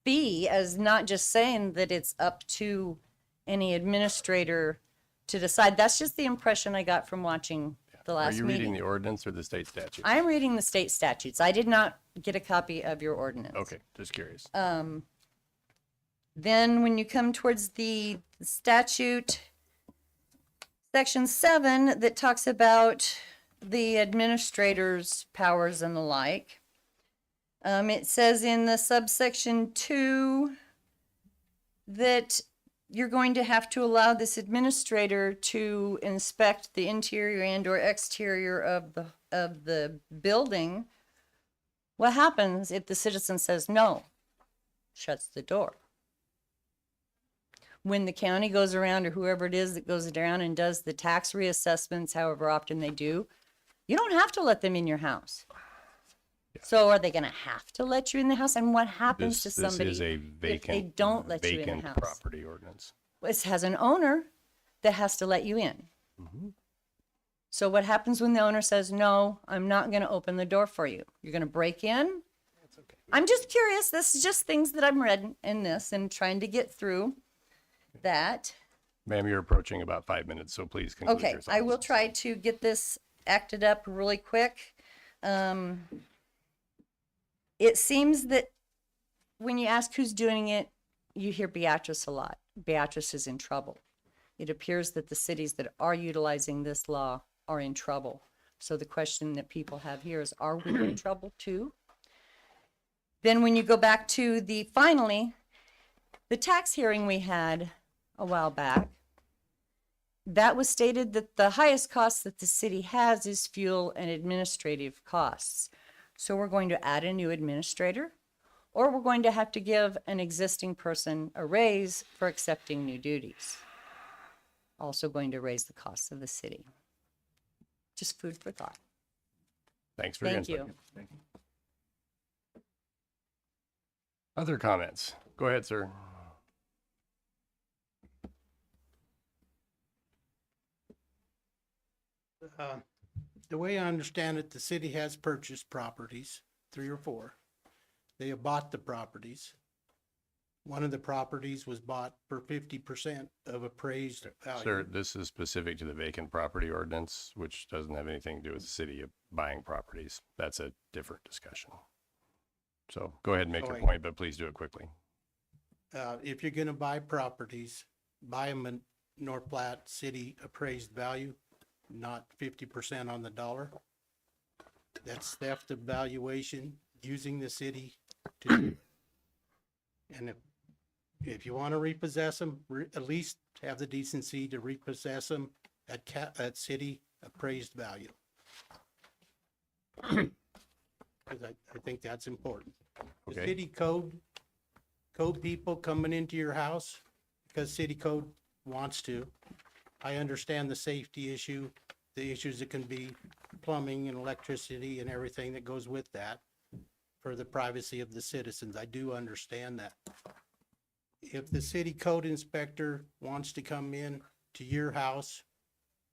fee as not just saying that it's up to any administrator to decide. That's just the impression I got from watching the Are last you meeting. reading the ordinance or the state statute? I'm reading the state statutes. I did not get a copy of your ordinance. Okay, just curious. Then when you come towards the statute, section 7 that talks about the administrator's powers and the like, it says in the subsection 2 that you're going to have to allow this administrator to inspect the interior and or exterior of the building. What happens if the citizen says no? Shuts the door. When the county goes around, or whoever it is that goes around and does the tax reassessments, however often they do, you don't have to let them in your house. So are they going to have to let you in the house? And what happens to somebody This is a if they don't let you in the vacant house? property ordinance. It has an owner that has to let you in. So what happens when the owner says, no, I'm not going to open the door for you? You're going to break in? I'm just curious. This is just things that I'm reading in this and trying to get through that. Ma'am, you're approaching about 5 minutes, so please conclude Okay, your I will thoughts. try to get this acted up really quick. It seems that when you ask who's doing it, you hear Beatrice a lot. Beatrice is in trouble. It appears that the cities that are utilizing this law are in trouble. So the question that people have here is, are we in trouble too? Then when you go back to the tax hearing we had a while back, that was stated that the highest cost that the city has is fuel and administrative costs. So we're going to add a new administrator, or we're going to have to give an existing person a raise for accepting new duties. Also going to raise the costs of the city. Just food for thought. Thanks for your Thank insight. you. Thank you. Other comments? Go ahead, sir. The way I understand it, the city has purchased properties, 3 or 4. They have bought the properties. One of the properties was bought for 50% of appraised value. Sir, this is specific to the vacant property ordinance, which doesn't have anything to do with the city buying properties. That's a different discussion. So go ahead and make your Okay. point, but please do it quickly. If you're gonna buy properties, buy them in North Platte city appraised value, not 50% on the dollar. That's theft of valuation, using the city to, and if you want to repossess them, at least have the decency to repossess them at city appraised value. 'Cause I think that's important. The Okay. city code people coming into your house, because city code wants to. I understand the safety issue, the issues that can be plumbing and electricity and everything that goes with that for the privacy of the citizens. I do understand that. If the city code inspector wants to come in to your house,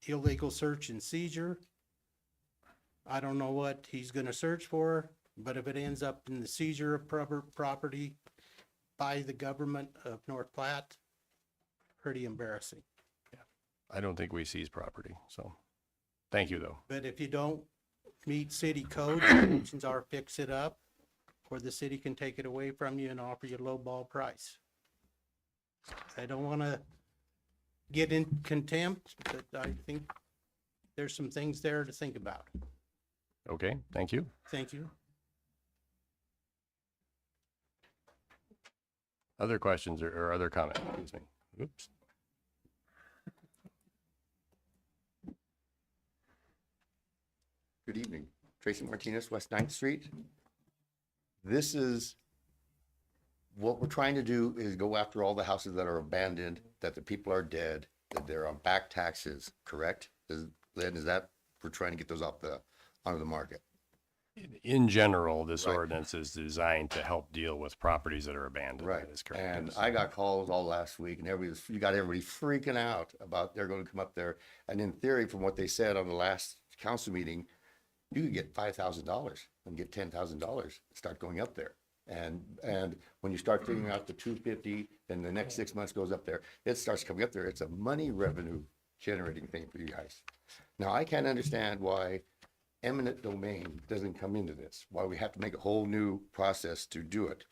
illegal search and seizure, I don't know what he's gonna search for, but if it ends up in the seizure of property by the government of North Platte, pretty embarrassing. I don't think we seize property, so thank you, though. But if you don't meet city code, options are fix it up or the city can take it away from you and offer you a low ball price. I don't want to get in contempt, but I think there's some things there to think about. Okay, thank you. Thank you. Other questions or other comments? Excuse me. Oops. Good evening. Tracy Martinez, West 9th Street. This is, what we're trying to do is go after all the houses that are abandoned, that the people are dead, that they're on back taxes, correct? Lynn, is that, we're trying to get those onto the market? In general, this Right. ordinance is designed to help deal with properties that are abandoned. Right. That is correct. And yes. I got calls all last week and you got everybody freaking out about they're going to come up there. And in theory, from what they said on the last council meeting, you could get $5,000 and get $10,000, start going up there. And when you start figuring out the 250, then the next 6 months goes up there, it starts coming up there. It's a money revenue generating thing for you guys. Now, I can't understand why eminent domain doesn't come into this, why we have to make a whole new process to do it.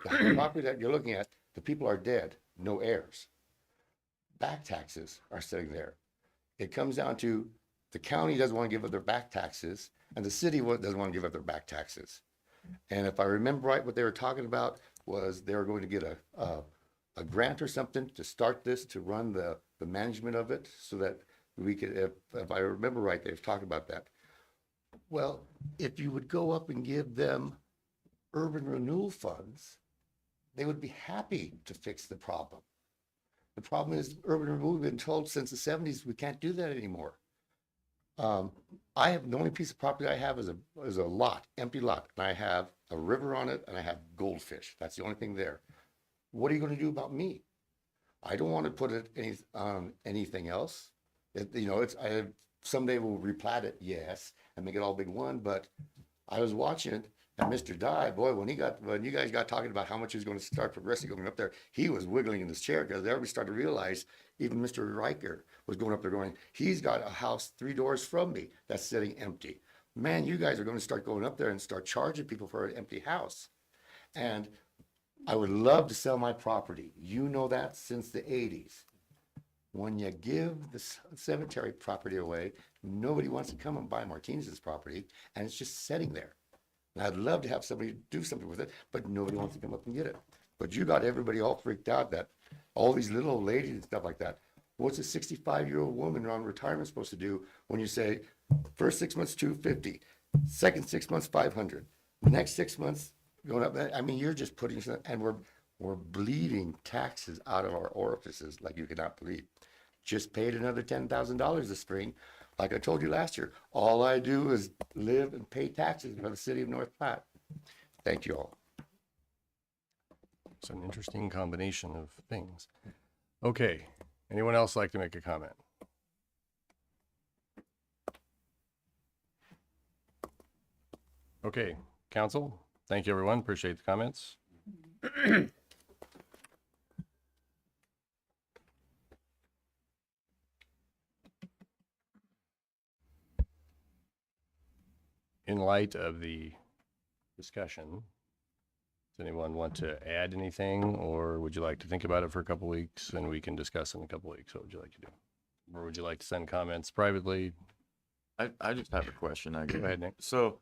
The property that you're looking at, the people are dead, no heirs. Back taxes are sitting there. It comes down to the county doesn't want to give up their back taxes, and the city doesn't want to give up their back taxes. And if I remember right, what they were talking about was they were going to get a grant or something to start this, to run the management of it, so that we could, if I remember right, they've talked about that. Well, if you would go up and give them urban renewal funds, they would be happy to fix the problem. The problem is urban renewal, we've been told since the 70s, we can't do that anymore. I have, the only piece of property I have is a lot, empty lot, and I have a river on it and I have goldfish. That's the only thing there. What are you going to do about me? I don't want to put it on anything else. Someday we'll replat it, yes, and make it all big one. But I was watching it, and Mr. Dye, boy, when you guys got talking about how much he was going to start progressing going up there, he was wiggling in his chair because everybody started to realize, even Mr. Riker was going up there going, he's got a house 3 doors from me that's sitting empty. Man, you guys are going to start going up there and start charging people for an empty house. And I would love to sell my property. You know that since the 80s. When you give the cemetery property away, nobody wants to come and buy Martinez's property, and it's just sitting there. And I'd love to have somebody do something with it, but nobody wants to come up and get it. But you got everybody all freaked out that all these little old ladies and stuff like that. What's a 65-year-old woman on retirement supposed to do when you say, first 6 months, $250, second 6 months, $500, the next 6 months going up? I mean, you're just putting, and we're bleeding taxes out of our orifices like you cannot believe. Just paid another $10,000 this spring. Like I told you last year, all I do is live and pay taxes for the city of North Platte. Thank you all. It's an interesting combination of things. Okay, anyone else like to make a comment? Okay, council, thank you everyone, appreciate the comments. In light of the discussion, does anyone want to add anything, or would you like to think about it for a couple weeks and we can discuss in a couple weeks? What would you like to do? Or would you like to send comments privately? I just have a question. Go ahead, Nick. So,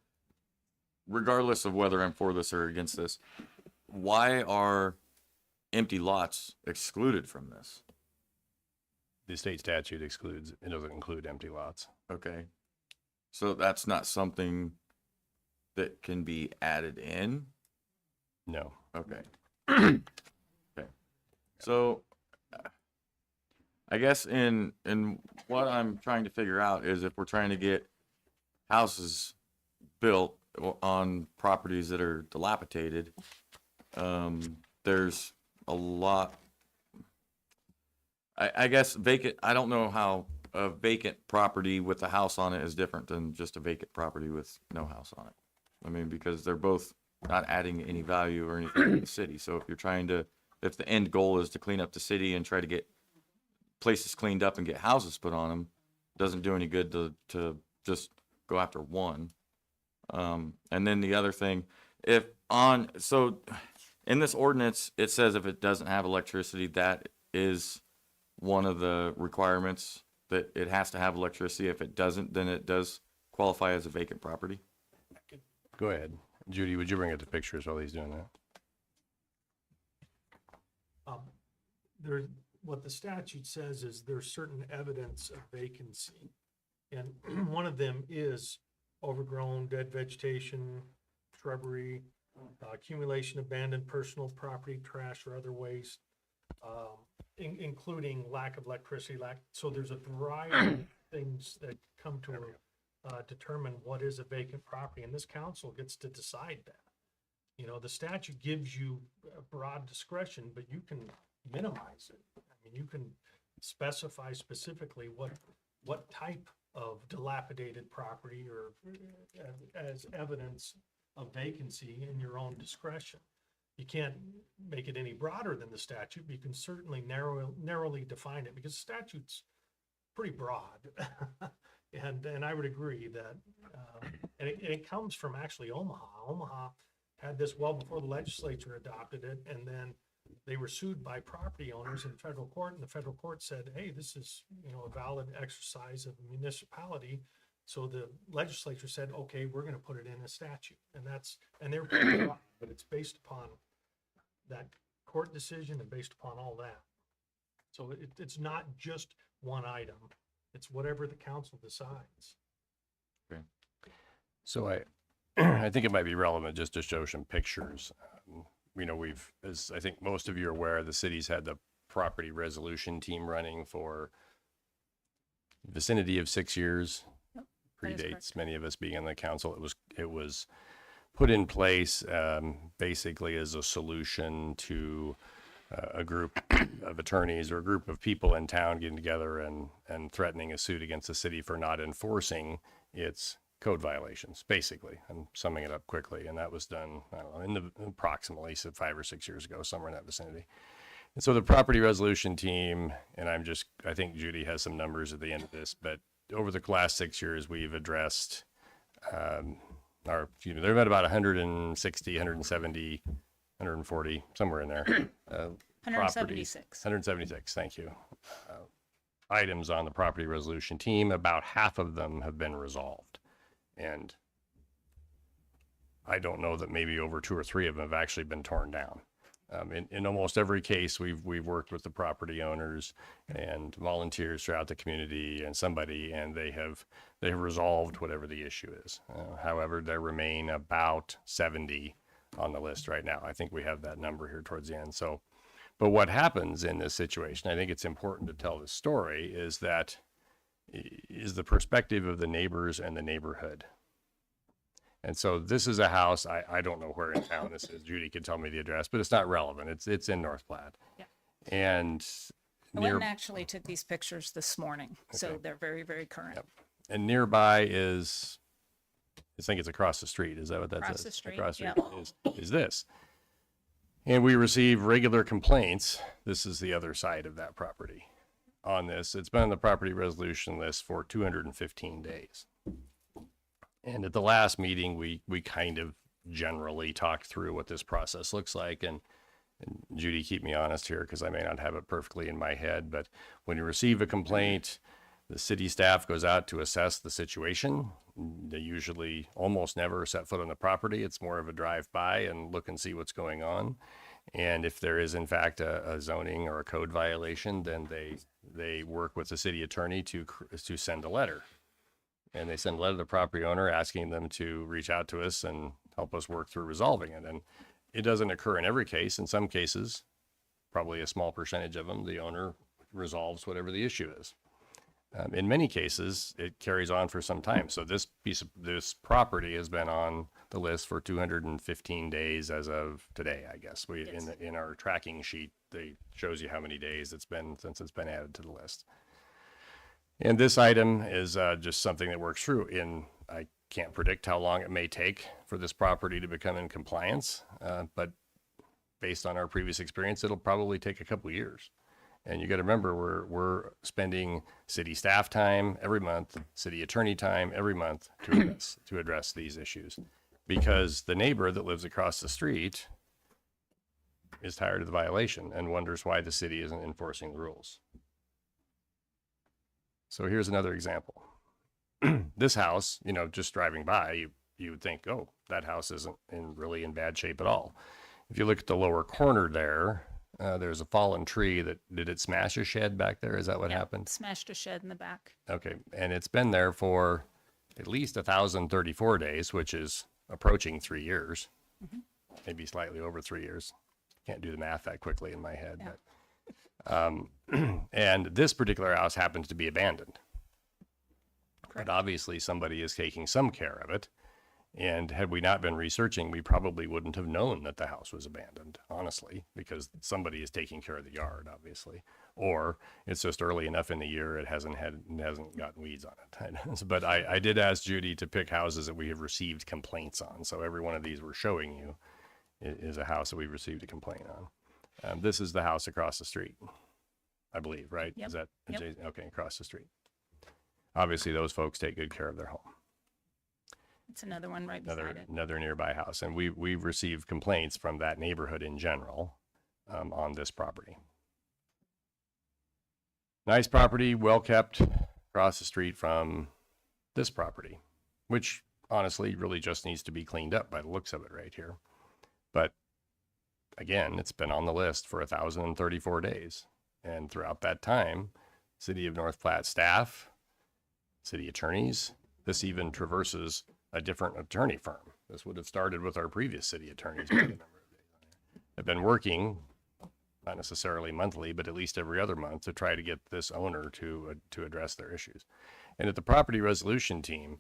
regardless of whether I'm for this or against this, why are empty lots excluded from this? The state statute excludes, it doesn't include empty lots. Okay. So that's not something that can be added in? No. Okay. Okay. So I guess in what I'm trying to figure out is if we're trying to get houses built on properties that are dilapidated, there's a lot. I guess vacant, I don't know how a vacant property with a house on it is different than just a vacant property with no house on it. I mean, because they're both not adding any value or anything to the city. So if you're trying to, if the end goal is to clean up the city and try to get places cleaned up and get houses put on them, it doesn't do any good to just go after one. And then the other thing if on, so in this ordinance, it says if it doesn't have electricity, that is one of the requirements, that it has to have electricity. If it doesn't, then it does qualify as a vacant property. Go ahead. Judy, would you bring up the pictures while he's doing that? There, what the statute says is there's certain evidence of vacancy. And one of them is overgrown, dead vegetation, shrubbery, accumulation of abandoned personal property, trash, or other waste, including lack of electricity, so there's a variety of things that come to determine what is a vacant property, and this council gets to decide that. You know, the statute gives you broad discretion, but you can minimize it. I mean, you can specify specifically what type of dilapidated property or as evidence of vacancy in your own discretion. You can't make it any broader than the statute, but you can certainly narrowly define it, because the statute's pretty broad. And I would agree that, and it comes from actually Omaha. Omaha had this well before the legislature adopted it, and then they were sued by property owners in federal court, and the federal court said, hey, this is, you know, a valid exercise of a municipality. So the legislature said, okay, we're going to put it in a statute, and they're pretty broad, but it's based upon that court decision and based upon all that. So it's not just one item. It's whatever the council decides. Okay. So I think it might be relevant just to show some pictures. You know, as I think most of you are aware, the city's had the property resolution team running for vicinity of 6 years. Yep, that is Predates correct. many of us being on the council. It was put in place basically as a solution to a group of attorneys or a group of people in town getting together and threatening a suit against the city for not enforcing its code violations, basically. I'm summing it up quickly. And that was done, I don't know, approximately 5 or 6 years ago, somewhere in that vicinity. And so the property resolution team, and I think Judy has some numbers at the end of this, but over the last 6 years, we've addressed, there have been about 160, 170, 140, somewhere in there. 176. 176, thank you. Items on the property resolution team, about half of them have been resolved. And I don't know that maybe over 2 or 3 of them have actually been torn down. In almost every case, we've worked with the property owners and volunteers throughout the community and they have resolved whatever the issue is. However, there remain about 70 on the list right now. I think we have that number here towards the end. So, but what happens in this situation, I think it's important to tell the story, is the perspective of the neighbors and the neighborhood. And so this is a house, I don't know where in town this is. Judy can tell me the address, but it's not relevant. It's in North Platte. Yeah. And I went and actually took these pictures this morning, so Okay. they're very, very current. Yep. And nearby is, I think it's across the street. Is that what that Across says? the street, Across the yep. street is this. And we receive regular complaints. This is the other side of that property on this. It's been on the property resolution list for 215 days. And at the last meeting, we kind of generally talked through what this process looks like. And Judy, keep me honest here, because I may not have it perfectly in my head, but when you receive a complaint, the city staff goes out to assess the situation. They usually almost never set foot on the property. It's more of a drive-by and look and see what's going on. And if there is in fact a zoning or a code violation, then they work with the city attorney to send a letter. And they send a letter to the property owner asking them to reach out to us and help us work through resolving it. And it doesn't occur in every case. In some cases, probably a small percentage of them, the owner resolves whatever the issue is. In many cases, it carries on for some time. So this property has been on the list for 215 days as of today, I guess. Yes. In our tracking sheet, they shows you how many days it's been since it's been added to the list. And this item is just something that works through. I can't predict how long it may take for this property to become in compliance, but based on our previous experience, it'll probably take a couple years. And you got to remember, we're spending city staff time every month, city attorney time every month to address these issues. because the neighbor that lives across the street is tired of the violation and wonders why the city isn't enforcing the rules. So here's another example. This house, you know, just driving by, you would think, oh, that house isn't really in bad shape at all. If you look at the lower corner there, there's a fallen tree did it smash a shed back there? Is that what happened? Smashed a shed in the back. Okay, and it's been there for at least 1,034 days, which is approaching 3 years, maybe slightly over 3 years. Can't do the math that quickly in my head. Yeah. But, and this particular house happens to be abandoned. Correct. But obviously somebody is taking some care of it. And had we not been researching, we probably wouldn't have known that the house was abandoned, honestly, because somebody is taking care of the yard, obviously. Or it's just early enough in the year it hasn't gotten weeds on it. But I did ask Judy to pick houses that we have received complaints on. So every one of these we're showing you is a house that we received a complaint on. This is the house across the street, I believe, right? Yep. Is that Yep. adjacent? Okay, across the street. Obviously, those folks take good care of their home. It's another one right beside it. Another nearby house, and we've received complaints from that neighborhood in general on this property. Nice property, well kept, across the street from this property, which honestly really just needs to be cleaned up by the looks of it right here. But again, it's been on the list for 1,034 days, and throughout that time, City of North Platte staff, city attorneys, this even traverses a different attorney firm. This would have started with our previous city attorneys. Have been working, not necessarily monthly, but at least every other month to try to get this owner to address their issues. And at the property resolution team,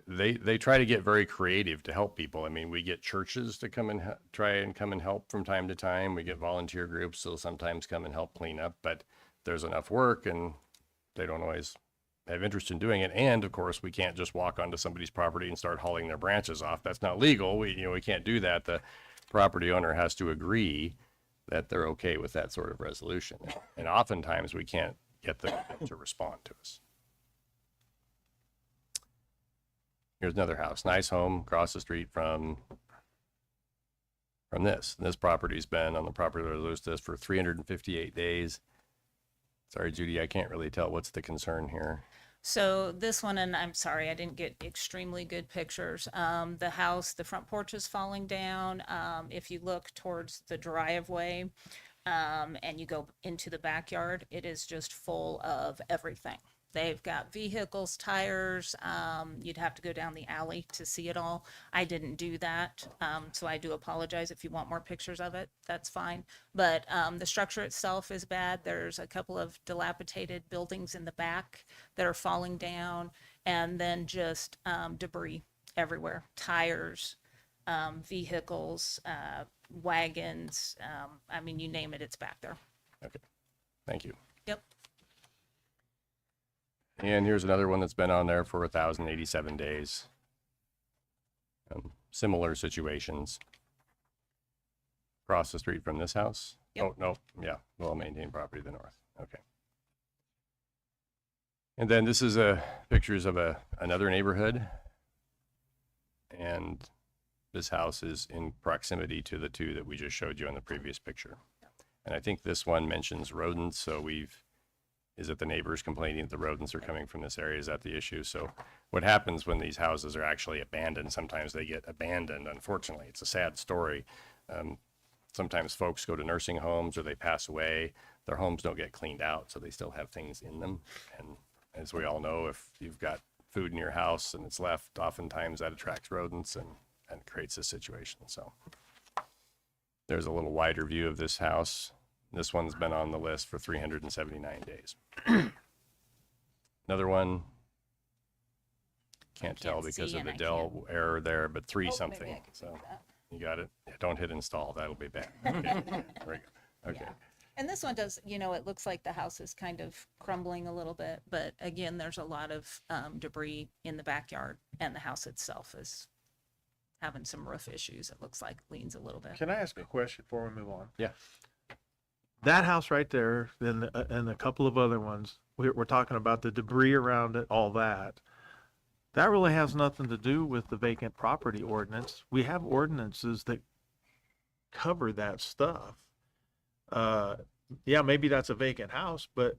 they try to get very creative to help people. I mean, we get churches to come and try and come and help from time to time. We get volunteer groups that'll sometimes come and help clean up, but there's enough work and they don't always have interest in doing it. And of course, we can't just walk onto somebody's property and start hauling their branches off. That's not legal. We can't do that. The property owner has to agree that they're okay with that sort of resolution. And oftentimes we can't get them to respond to us. Here's another house, nice home across the street from this. This property's been on the property list for 358 days. Sorry, Judy, I can't really tell. What's the concern here? So this one, and I'm sorry, I didn't get extremely good pictures. The house, the front porch is falling down. If you look towards the driveway, and you go into the backyard, it is just full of everything. They've got vehicles, tires. You'd have to go down the alley to see it all. I didn't do that, so I do apologize. If you want more pictures of it, that's fine. But the structure itself is bad. There's a couple of dilapidated buildings in the back that are falling down, and then just debris everywhere. Tires, vehicles, wagons. I mean, you name it, it's back there. Okay, thank you. Yep. And here's another one that's been on there for 1,087 days. Similar situations. Across the street from this house? Yep. Oh, no, yeah, well-maintained property to the north. Okay. And then this is pictures of another neighborhood. And this house is in proximity to the two that we just showed you on the previous picture. And I think this one mentions rodents, so is it the neighbors complaining that the rodents are coming from this area? Is that the issue? So what happens when these houses are actually abandoned? Sometimes they get abandoned, unfortunately. It's a sad story. Sometimes folks go to nursing homes or they pass away. Their homes don't get cleaned out, so they still have things in them. And as we all know, if you've got food in your house and it's left, oftentimes that attracts rodents and creates this situation. So there's a little wider view of this house. This one's been on the list for 379 days. Another one, can't tell because see of the and I Dell error there, but three Oh, maybe I something. can So do that. you got it. Yeah, don't hit install. That'll be bad. Okay. Very good. Okay. Yeah. And this one does, it looks like the house is kind of crumbling a little bit, but again, there's a lot of debris in the backyard, and the house itself is having some roof issues. It looks like leans a little bit. Can I ask a question before we move on? Yeah. That house right there, then and a couple of other ones, we're talking about the debris around it, all that. That really has nothing to do with the vacant property ordinance. We have ordinances that cover that stuff. Yeah, maybe that's a vacant house, but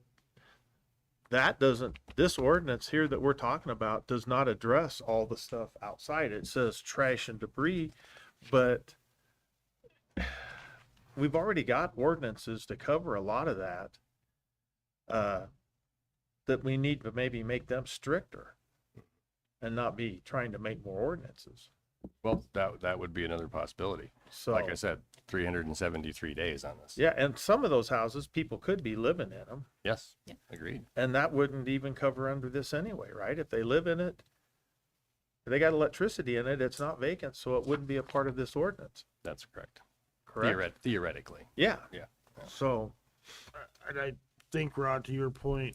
that doesn't, this ordinance here that we're talking about does not address all the stuff outside. It says trash and debris, but we've already got ordinances to cover a lot of that. That we need to maybe make them stricter and not be trying to make more ordinances. Well, that would be another possibility. So, Like I said, 373 days on this. yeah, and some of those houses, people could be living in them, Yes, agreed. and that wouldn't even cover under this anyway, right? If they live in it, if they got electricity in it, it's not vacant, so it wouldn't be a part of this ordinance, That's correct. correct? Theoretically. Yeah. Yeah. So, And I think, Rod, to your point,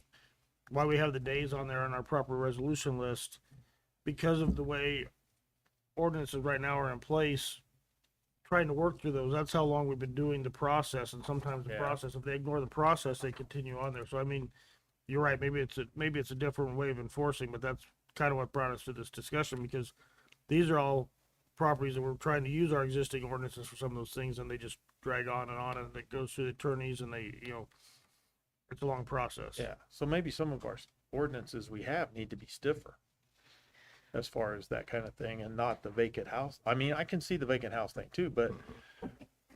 why we have the days on there on our proper resolution list, because of the way ordinances right now are in place, trying to work through those. That's how long we've been doing the process, and sometimes the Yeah. process, if they ignore the process, they continue on there. So I mean, you're right. Maybe it's a different way of enforcing, but that's kind of what brought us to this discussion, because these are all properties that we're trying to use our existing ordinances for some of those things, and they just drag on, and it goes through the attorneys, and they, it's a long process. yeah, so maybe some of our ordinances we have need to be stiffer as far as that kind of thing, and not the vacant house. I mean, I can see the vacant house thing too, but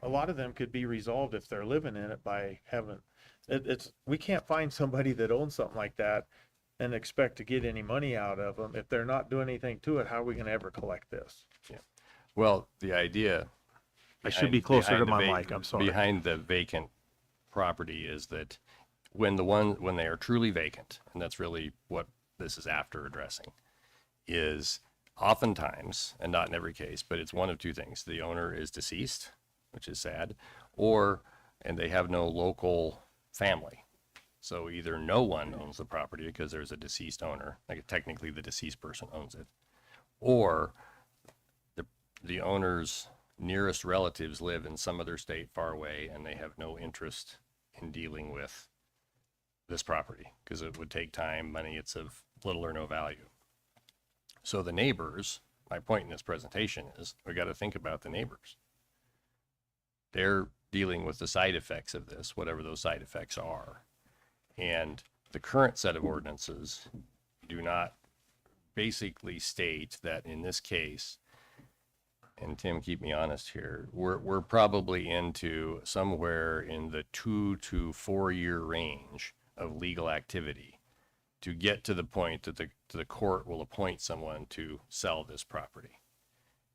a lot of them could be resolved if they're living in it by having, we can't find somebody that owns something like that and expect to get any money out of them. If they're not doing anything to it, how are we gonna ever collect this? Well, the idea. I should be closer to behind my the mic, I'm sorry. Behind the vacant property is that when they are truly vacant, and that's really what this is after addressing, is oftentimes, and not in every case, but it's one of two things. The owner is deceased, which is sad, and they have no local family. So either no one owns the property because there's a deceased owner, like technically the deceased person owns it, or the owner's nearest relatives live in some other state far away and they have no interest in dealing with this property because it would take time, money, it's of little or no value. So the neighbors, my point in this presentation is we got to think about the neighbors. They're dealing with the side effects of this, whatever those side effects are. And the current set of ordinances do not basically state that in this case, and Tim, keep me honest here, we're probably into somewhere in the 2 to 4 year range of legal activity to get to the point that the court will appoint someone to sell this property.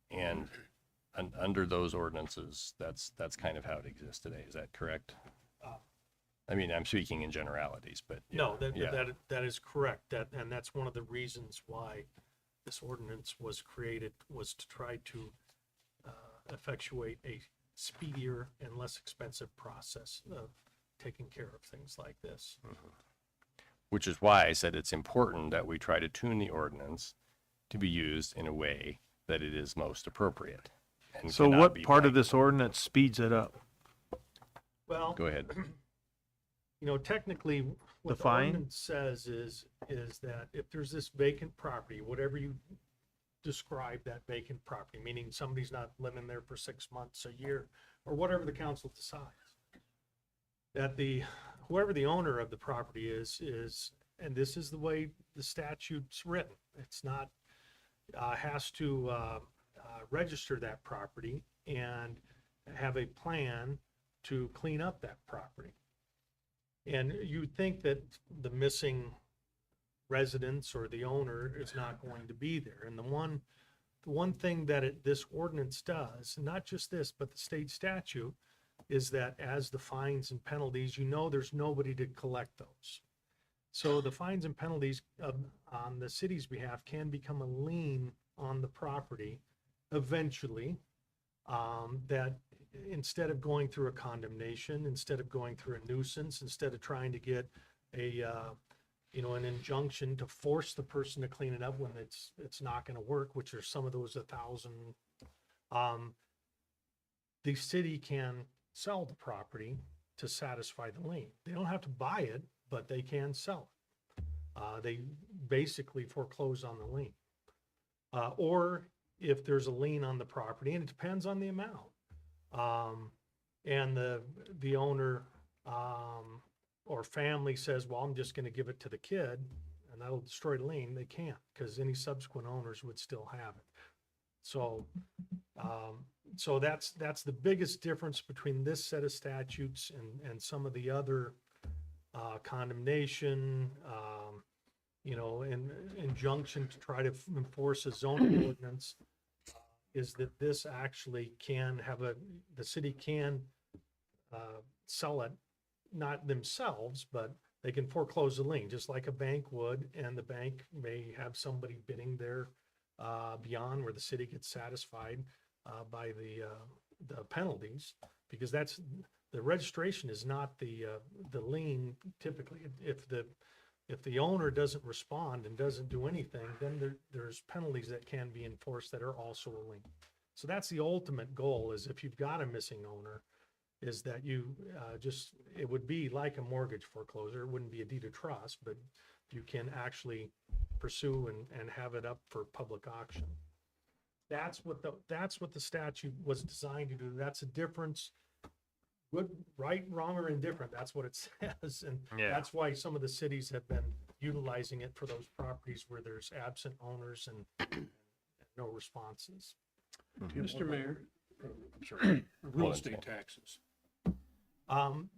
And under those ordinances, that's kind of how it exists today. Is that correct? I mean, I'm speaking in generalities, but No, yeah. that is correct. And that's one of the reasons why this ordinance was created, was to try to effectuate a speedier and less expensive process of taking care of things like this. Which is why I said it's important that we try to tune the ordinance to be used in a way that it is most appropriate. And So cannot what be part of blanket. this ordinance speeds it up? Well, Go ahead. Technically, what the Define? ordinance says is that if there's this vacant property, whatever you describe that vacant property, meaning somebody's not living there for 6 months, a year, or whatever the council decides, that whoever the owner of the property is, and this is the way the statute's written, it's not, has to register that property and have a plan to clean up that property. And you'd think that the missing residence or the owner is not going to be there. And the one thing that this ordinance does, not just this, but the state statute, is that as the fines and penalties, there's nobody to collect those. So the fines and penalties on the city's behalf can become a lien on the property eventually, that instead of going through a condemnation, instead of going through a nuisance, instead of trying to get an injunction to force the person to clean it up when it's not going to work, which are some of those 1,000, the city can sell the property to satisfy the lien. They don't have to buy it, but they can sell it. They basically foreclose on the lien. or if there's a lien on the property, and it depends on the amount. And the owner, or family says, well, I'm just gonna give it to the kid, and that'll destroy the lien. They can't, because any subsequent owners would still have it. So, so that's the biggest difference between this set of statutes and some of the other, condemnation, you know, and injunction to try to enforce a zoning ordinance, is that this actually can have the city can, sell it, not themselves, but they can foreclose the lien, just like a bank would, and the bank may have somebody bidding there beyond where the city gets satisfied by the penalties, because that's the registration is not the lien typically. If the owner doesn't respond and doesn't do anything, then there's penalties that can be enforced that are also a lien. So that's the ultimate goal, is if you've got a missing owner, is that you it would be like a mortgage foreclosure. It wouldn't be a deed of trust, but you can actually pursue and have it up for public auction. That's what the statute was designed to do. That's a difference. Good, right, wrong, or indifferent. That's what it says. And that's why some of the cities have been utilizing it for those properties where there's absent owners and no responses. Mr. Mayor, I'm sorry, real estate taxes.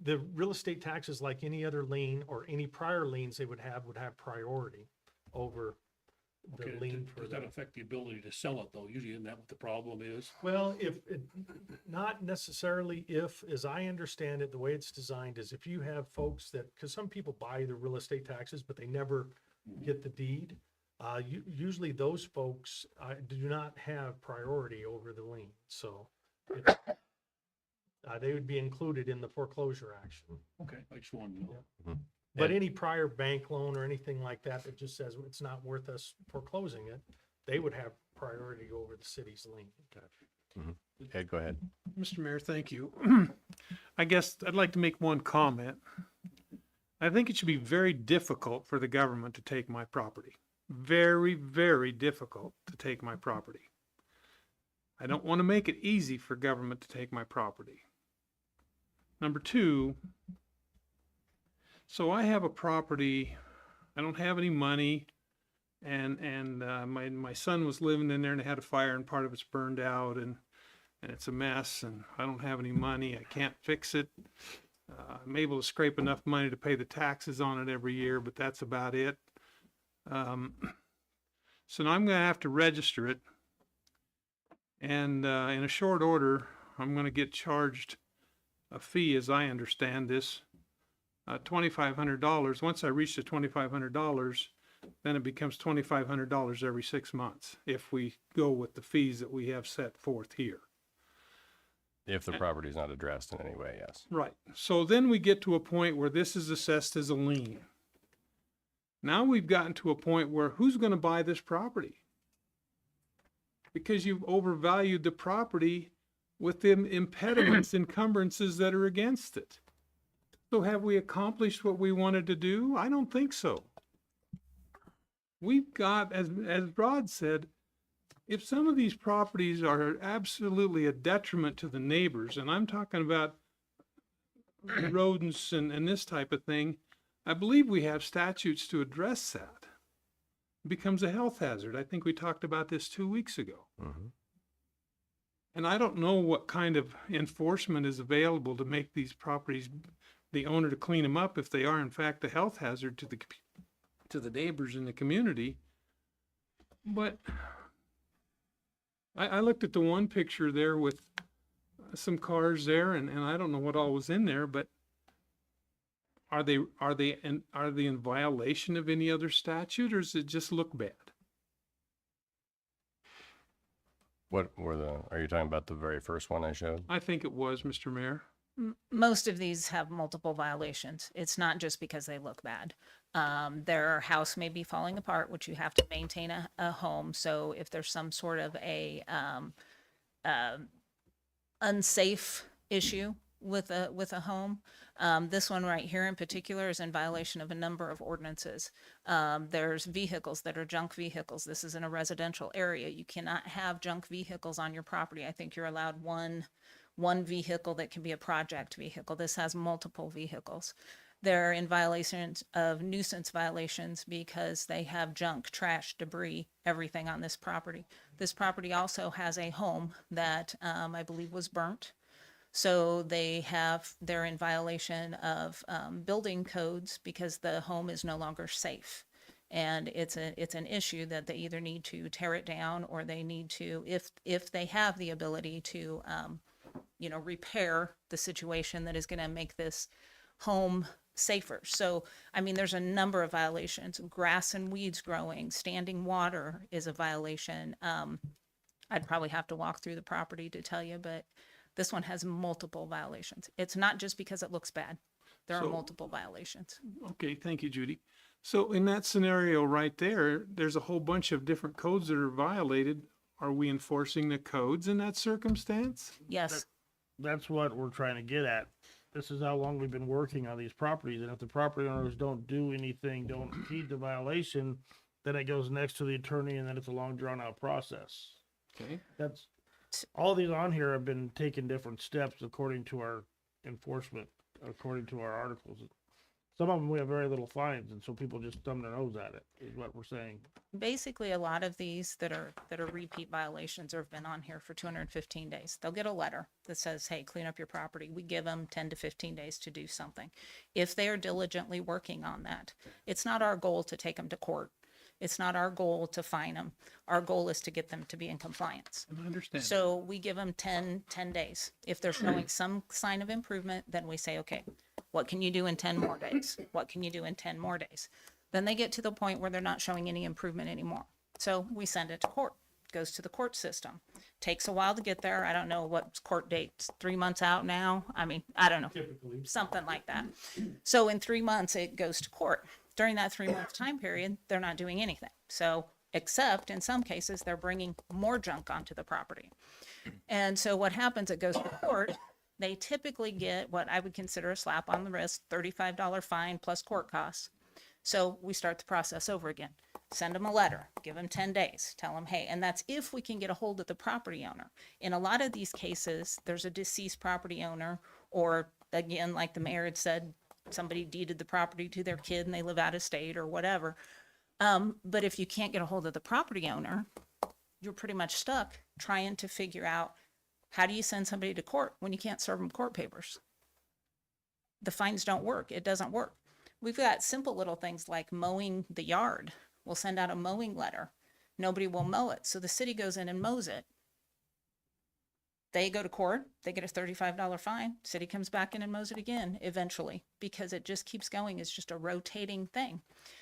The real estate taxes, like any other lien or any prior liens they would have priority over the Okay, lien for does that affect the ability to sell it though? Usually isn't that what the problem is? Well, not necessarily if, as I understand it, the way it's designed is if you have folks that, because some people buy the real estate taxes, but they never get the deed. Usually those folks do not have priority over the lien. So they would be included in the foreclosure action. Okay, I just wanted to know. But any prior bank loan or anything like that that just says it's not worth us foreclosing it, they would have priority over the city's lien. Ed, go ahead. Mr. Mayor, thank you. I guess I'd like to make one comment. I think it should be very difficult for the government to take my property. Very, very difficult to take my property. I don't want to make it easy for government to take my property. Number two, so I have a property, I don't have any money, and my son was living in there and it had a fire and part of it's burned out and it's a mess and I don't have any money, I can't fix it. I'm able to scrape enough money to pay the taxes on it every year, but that's about it. So now I'm going to have to register it, and in a short order, I'm going to get charged a fee, as I understand this, $2,500. Once I reach the $2,500, then it becomes $2,500 every 6 months if we go with the fees that we have set forth here. If the property is not addressed in any way, yes. Right. So then we get to a point where this is assessed as a lien. Now we've gotten to a point where who's going to buy this property? Because you've overvalued the property with the impediments, encumbrances that are against it. So have we accomplished what we wanted to do? I don't think so. We've got, as Rod said, if some of these properties are absolutely a detriment to the neighbors, and I'm talking about rodents and this type of thing, I believe we have statutes to address that. It becomes a health hazard. I think we talked about this 2 weeks ago. And I don't know what kind of enforcement is available to make these properties, the owner to clean them up if they are in fact a health hazard to the neighbors in the community. But I looked at the one picture there with some cars there, and I don't know what all was in there, but are they in violation of any other statute, or does it just look bad? What are you talking about, the very first one I showed? I think it was, Mr. Mayor. Most of these have multiple violations. It's not just because they look bad. Their house may be falling apart, which you have to maintain a home. So if there's some sort of a unsafe issue, with a home. This one right here in particular is in violation of a number of ordinances. There's vehicles that are junk vehicles. This is in a residential area. You cannot have junk vehicles on your property. I think you're allowed one vehicle that can be a project vehicle. This has multiple vehicles. They're in violations of nuisance violations because they have junk, trash, debris, everything on this property. This property also has a home that I believe was burnt. So they're in violation of building codes because the home is no longer safe. And it's an issue that they either need to tear it down or they need to, if they have the ability to, repair the situation that is going to make this home safer. So, I mean, there's a number of violations. Grass and weeds growing, standing water is a violation. I'd probably have to walk through the property to tell you, but this one has multiple violations. It's not just because it looks bad. There are So- multiple violations. Okay, thank you, Judy. So in that scenario right there, there's a whole bunch of different codes that are violated. Are we enforcing the codes in that circumstance? Yes. That's what we're trying to get at. This is how long we've been working on these properties, and if the property owners don't do anything, don't heed the violation, then it goes next to the attorney, and then it's a long drawn out process. Okay. That's, all these on here have been taking different steps according to our enforcement, according to our articles. Some of them we have very little fines, and so people just thumb their nose at it, is what we're saying. Basically, a lot of these that are repeat violations or have been on here for 215 days. They'll get a letter that says, hey, clean up your property. We give them 10 to 15 days to do something. If they are diligently working on that, it's not our goal to take them to court. It's not our goal to fine them. Our goal is to get them to be in compliance. I understand. So we give them 10 days. If they're showing some sign of improvement, then we say, okay, what can you do in 10 more days? What can you do in 10 more days? Then they get to the point where they're not showing any improvement anymore. So we send it to court. It goes to the court system. Takes a while to get there. I don't know what court date's 3 months out now. I mean, I don't know. Typically. Something like that. So in 3 months, it goes to court. During that 3-month time period, they're not doing anything. So, except in some cases, they're bringing more junk onto the property. And so what happens, it goes to court. They typically get what I would consider a slap on the wrist, $35 fine plus court costs. So we start the process over again. Send them a letter, give them 10 days, tell them, hey, and that's if we can get a hold of the property owner. In a lot of these cases, there's a deceased property owner, or again, like the mayor had said, somebody deeded the property to their kid and they live out of state or whatever. But if you can't get a hold of the property owner, you're pretty much stuck trying to figure out, how do you send somebody to court when you can't serve them court papers? The fines don't work. It doesn't work. We've got simple little things like mowing the yard. We'll send out a mowing letter. Nobody will mow it. So the city goes in and mows it. They go to court, they get a $35 fine, city comes back in and mows it again eventually, because it just keeps going. It's just a rotating thing.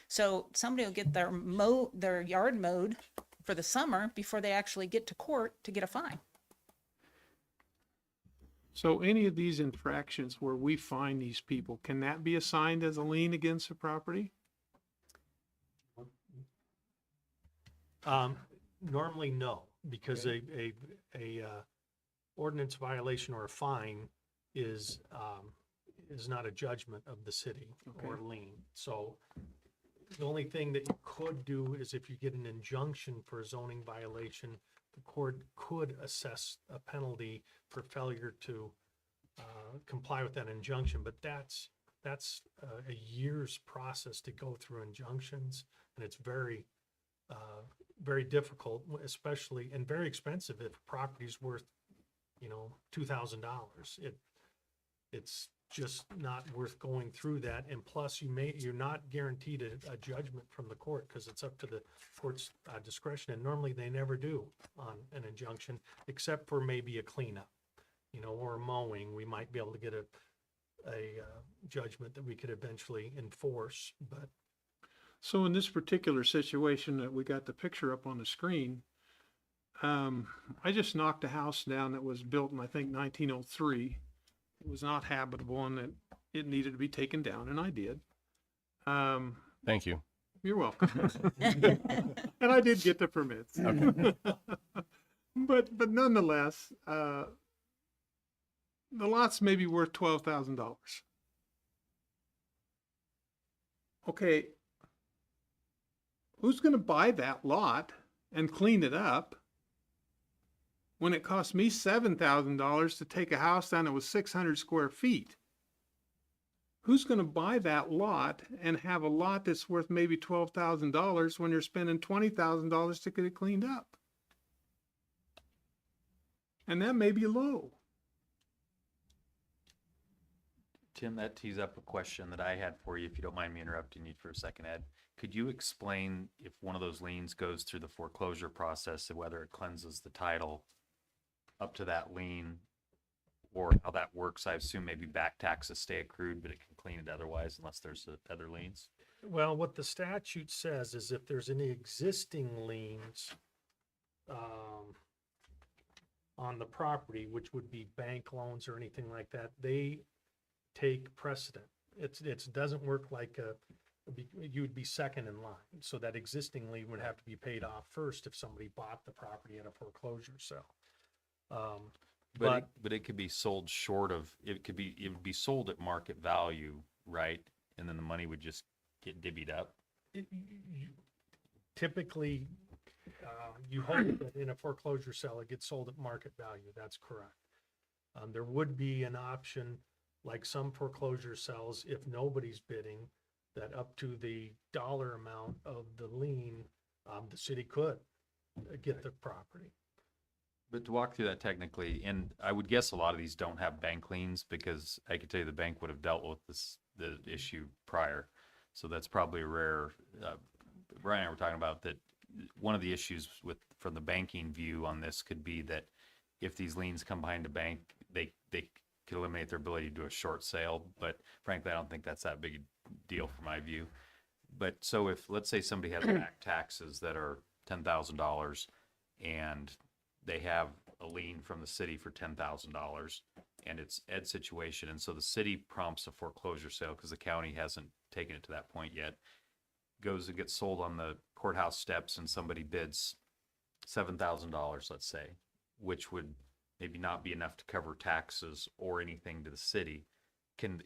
So somebody will get their yard mowed for the summer before they actually get to court to get a fine. So any of these infractions where we find these people, can that be assigned as a lien against the property? Normally, no, because a ordinance violation or a fine is not a judgment of the city or lien. So the only thing that you could do is if you get an injunction for a zoning violation, the court could assess a penalty for failure to comply with that injunction. But that's a year's process to go through injunctions, and it's very difficult, especially, and very expensive if property's worth, $2,000. It's just not worth going through that. And plus, you're not guaranteed a judgment from the court, because it's up to the court's discretion. And normally they never do on an injunction, except for maybe a cleanup, or mowing. We might be able to get a judgment that we could eventually enforce. But So in this particular situation that we got the picture up on the screen, I just knocked a house down that was built in, I think, 1903. It was not habitable and it needed to be taken down, and I did. Thank you. You're welcome. And I did get the permits. Okay. But nonetheless, the lot's maybe worth $12,000. Okay, who's gonna buy that lot and clean it up when it cost me $7,000 to take a house down that was 600 square feet? Who's gonna buy that lot and have a lot that's worth maybe $12,000 when you're spending $20,000 to get it cleaned up? And that may be low. Tim, that tees up a question that I had for you, if you don't mind me interrupting you for a second, Ed. Could you explain if one of those liens goes through the foreclosure process, and whether it cleanses the title up to that lien, or how that works? I assume maybe back taxes stay accrued, but it can clean it otherwise unless there's other liens. Well, what the statute says is if there's any existing liens on the property, which would be bank loans or anything like that, they take precedent. It doesn't work like you would be second in line. So that existing lien would have to be paid off first if somebody bought the property at a foreclosure sale. But it could be sold short of, it would be sold at market value, right? And then the money would just get divvied up. Typically, you hope that in a foreclosure sale, it gets sold at market value. That's correct. There would be an option, like some foreclosure sales, if nobody's bidding, that up to the dollar amount of the lien, the city could get the property. But to walk through that technically, and I would guess a lot of these don't have bank liens, because I could tell you the bank would have dealt with the issue prior. So that's probably a rare, Brian and I were talking about that. One of the issues from the banking view on this could be that if these liens come behind a bank, they could eliminate their ability to do a short sale. But frankly, I don't think that's that big a deal from my view. But so if, let's say somebody has back taxes that are $10,000 and they have a lien from the city for $10,000 and it's Ed's situation. And so the city prompts a foreclosure sale because the county hasn't taken it to that point yet, goes and gets sold on the courthouse steps, and somebody bids $7,000, let's say, which would maybe not be enough to cover taxes or anything to the city. Can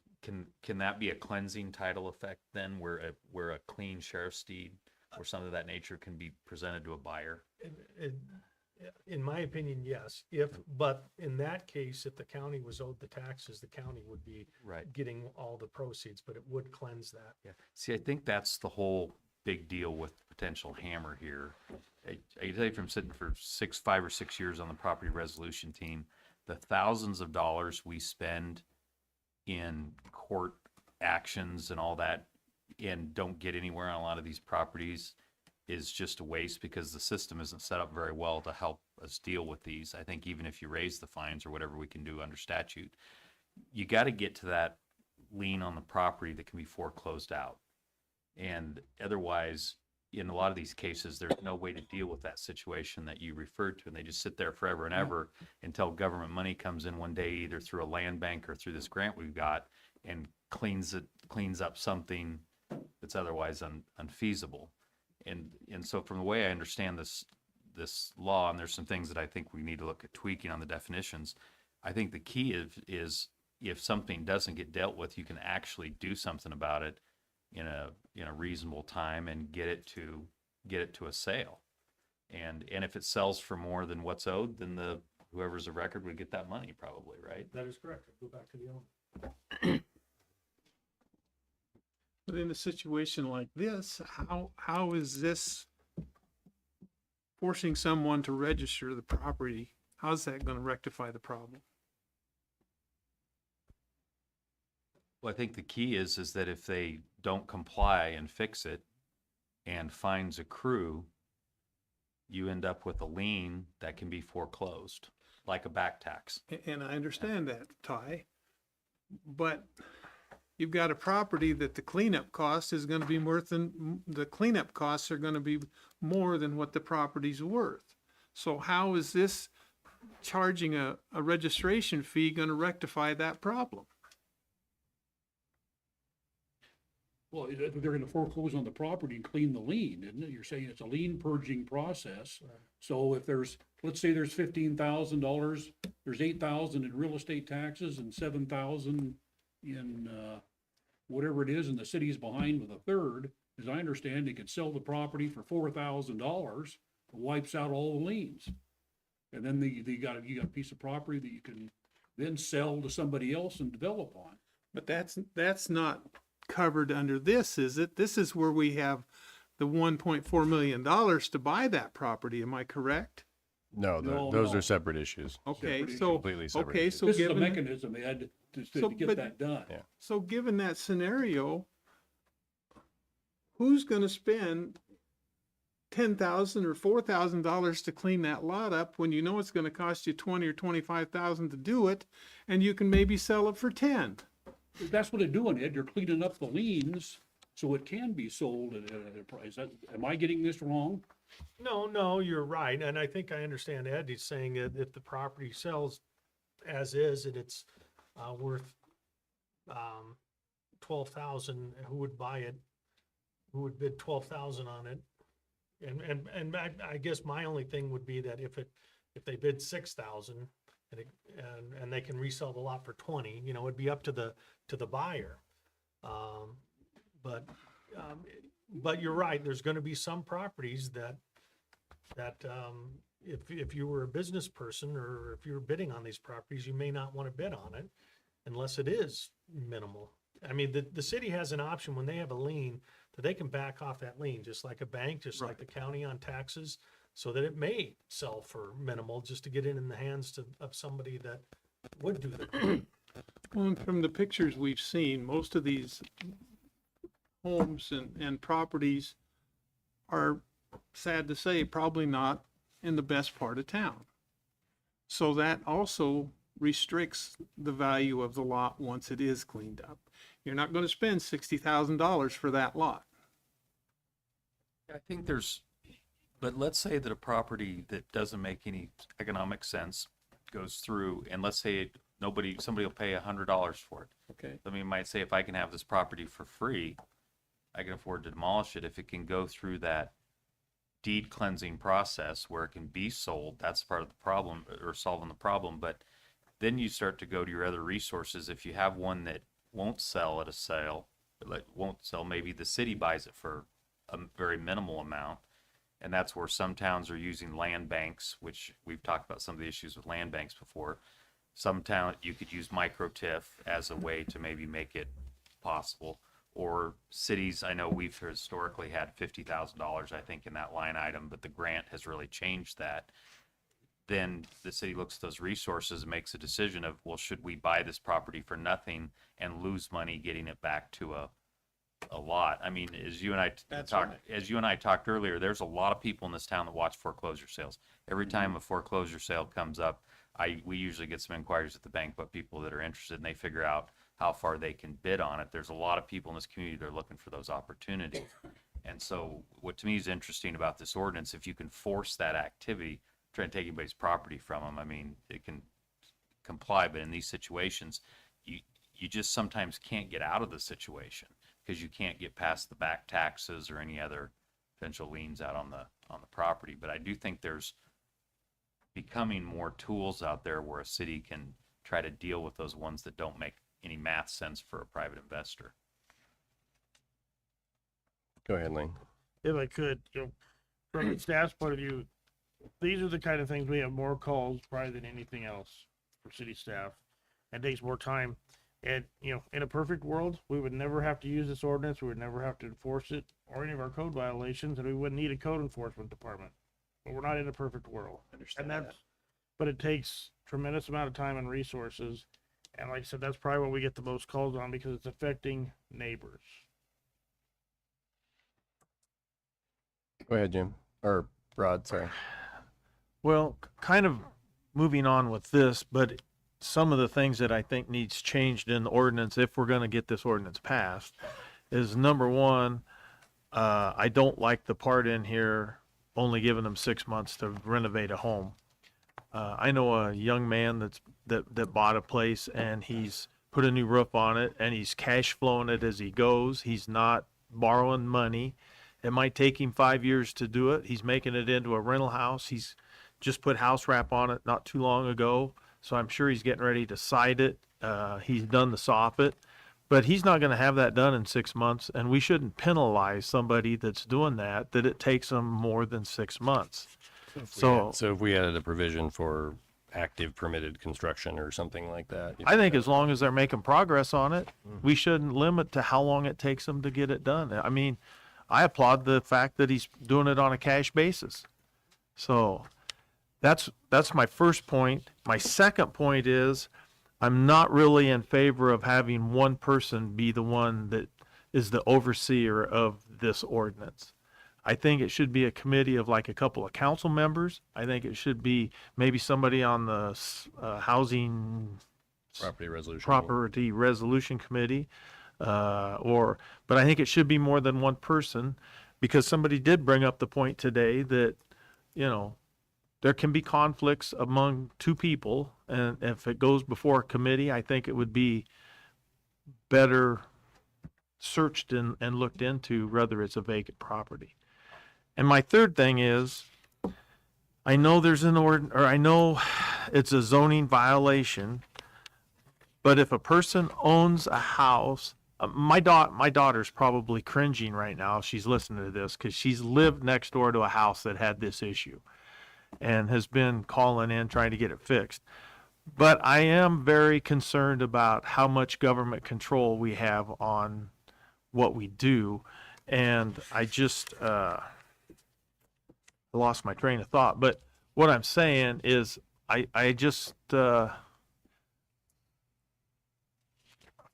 that be a cleansing title effect then, where a clean sheriff's deed or something of that nature can be presented to a buyer? In my opinion, yes. But in that case, if the county was owed the taxes, the county would be getting all the proceeds, but it would cleanse that. Yeah. See, I think that's the whole big deal with potential hammer here. I can tell you from sitting for 5 or 6 years on the property resolution team, the thousands of dollars we spend in court actions and all that and don't get anywhere on a lot of these properties is just a waste, because the system isn't set up very well to help us deal with these. I think even if you raise the fines or whatever we can do under statute, you got to get to that lien on the property that can be foreclosed out. And otherwise, in a lot of these cases, there's no way to deal with that situation that you referred to, and they just sit there forever and ever until government money comes in one day, either through a land bank or through this grant we've got, and cleans up something that's otherwise unfeasible. And so from the way I understand this law, and there's some things that I think we need to look at tweaking on the definitions, I think the key is if something doesn't get dealt with, you can actually do something about it in a reasonable time and get it to a sale. And if it sells for more than what's owed, then whoever's a record would get that money probably, right? That is correct. Go back to the owner. But in a situation like this, how is this forcing someone to register the property? How's that going to rectify the problem? Well, I think the key is that if they don't comply and fix it and fines accrue, you end up with a lien that can be foreclosed, like a back tax. And I understand that, Ty, but you've got a property that the cleanup cost is going to be the cleanup costs are going to be more than what the property's worth. So how is this charging a registration fee going to rectify that problem? Well, they're gonna foreclose on the property and clean the lien, isn't it? You're saying it's a lien purging process. So if there's, let's say there's $15,000, there's 8,000 in real estate taxes and 7,000 in, whatever it is, and the city's behind with a third. As I understand, they could sell the property for $4,000, wipes out all the liens. And then you got a piece of property that you can then sell to somebody else and develop on. But that's not covered under this, is it? This is where we have the $1.4 million to buy that property. Am I correct? No, No, those no. are separate issues. Okay, Separate so, Completely separate okay, issues. so This is a given, mechanism they had to get but- that done. Yeah. so given that scenario, who's gonna spend $10,000 or $4,000 to clean that lot up when you know it's gonna cost you 20 or 25,000 to do it, and you can maybe sell it for 10? That's what they're doing, Ed. You're cleaning up the liens so it can be sold at a price. Am I getting this wrong? No, you're right, and I think I understand Ed. He's saying that if the property sells as is and it's worth 12,000, who would buy it? Who would bid 12,000 on it? And I guess my only thing would be that if they bid 6,000 and they can resell the lot for 20, it'd be up to the buyer. But you're right. There's going to be some properties that if you were a business person or if you were bidding on these properties, you may not want to bid on it unless it is minimal. I mean, the city has an option when they have a lien that they can back off that lien, just like a bank, just like the county on taxes, so that it may sell for minimal just to get it in the hands of somebody that would do the. Well, and from the pictures we've seen, most of these homes and properties are, sad to say, probably not in the best part of town. So that also restricts the value of the lot once it is cleaned up. You're not going to spend $60,000 for that lot. I think but let's say that a property that doesn't make any economic sense goes through, and let's say somebody will pay $100 for it. Okay. I mean, you might say, if I can have this property for free, I can afford to demolish it. If it can go through that deed cleansing process where it can be sold, that's part of the problem, or solving the problem. But then you start to go to your other resources. If you have one that won't sell at a sale, maybe the city buys it for a very minimal amount. And that's where some towns are using land banks, which we've talked about some of the issues with land banks before. Some town, you could use micro TIF as a way to maybe make it possible. Or cities, I know we've historically had $50,000, I think, in that line item, but the grant has really changed that. Then the city looks at those resources and makes a decision of, well, should we buy this property for nothing and lose money getting it back to a lot? I mean, as you and I talked earlier, there's a lot of people in this town that watch foreclosure sales. Every time a foreclosure sale comes up, we usually get some inquiries at the bank about people that are interested, and they figure out how far they can bid on it. There's a lot of people in this community that are looking for those opportunities. And so what to me is interesting about this ordinance, if you can force that activity, trying to take anybody's property from them, I mean, it can comply, but in these situations, you just sometimes can't get out of the situation because you can't get past the back taxes or any other potential liens out on the property. But I do think there's becoming more tools out there where a city can try to deal with those ones that don't make any math sense for a private investor. Go ahead, Lane. If I could, from the staff's point of view, these are the kind of things we have more calls probably than anything else for city staff. It takes more time. And, in a perfect world, we would never have to use this ordinance. We would never have to enforce it or any of our code violations, and we wouldn't need a code enforcement department. But we're not in a perfect world. But it takes tremendous amount of time and resources. And like I said, that's probably what we get the most calls on because it's affecting neighbors. Go ahead, Jim. Or Rod, sorry. Well, kind of moving on with this, but some of the things that I think needs changed in the ordinance, if we're going to get this ordinance passed, is number one, I don't like the part in here only giving them 6 months to renovate a home. I know a young man that bought a place and he's put a new roof on it, and he's cash flowing it as he goes. He's not borrowing money. It might take him 5 years to do it. He's making it into a rental house. He's just put house wrap on it not too long ago, so I'm sure he's getting ready to side it. He's done the soffit, but he's not going to have that done in 6 months, and we shouldn't penalize somebody that's doing that it takes them more than 6 months. So if we added a provision for active permitted construction or something like that. I think as long as they're making progress on it, we shouldn't limit to how long it takes them to get it done. I mean, I applaud the fact that he's doing it on a cash basis. So that's my first point. My second point is I'm not really in favor of having one person be the one that is the overseer of this ordinance. I think it should be a committee of like a couple of council members. I think it should be maybe somebody on the housing property resolution committee, but I think it should be more than one person, because somebody did bring up the point today that, you know, there can be conflicts among two people, and if it goes before a committee, I think it would be better searched and looked into whether it's a vacant property. And my third thing is, I know there's I know it's a zoning violation, but if a person owns a house, my daughter's probably cringing right now if she's listening to this, because she's lived next door to a house that had this issue and has been calling in trying to get it fixed. But I am very concerned about how much government control we have on what we do. And I just lost my train of thought. But what I'm saying is I just forgot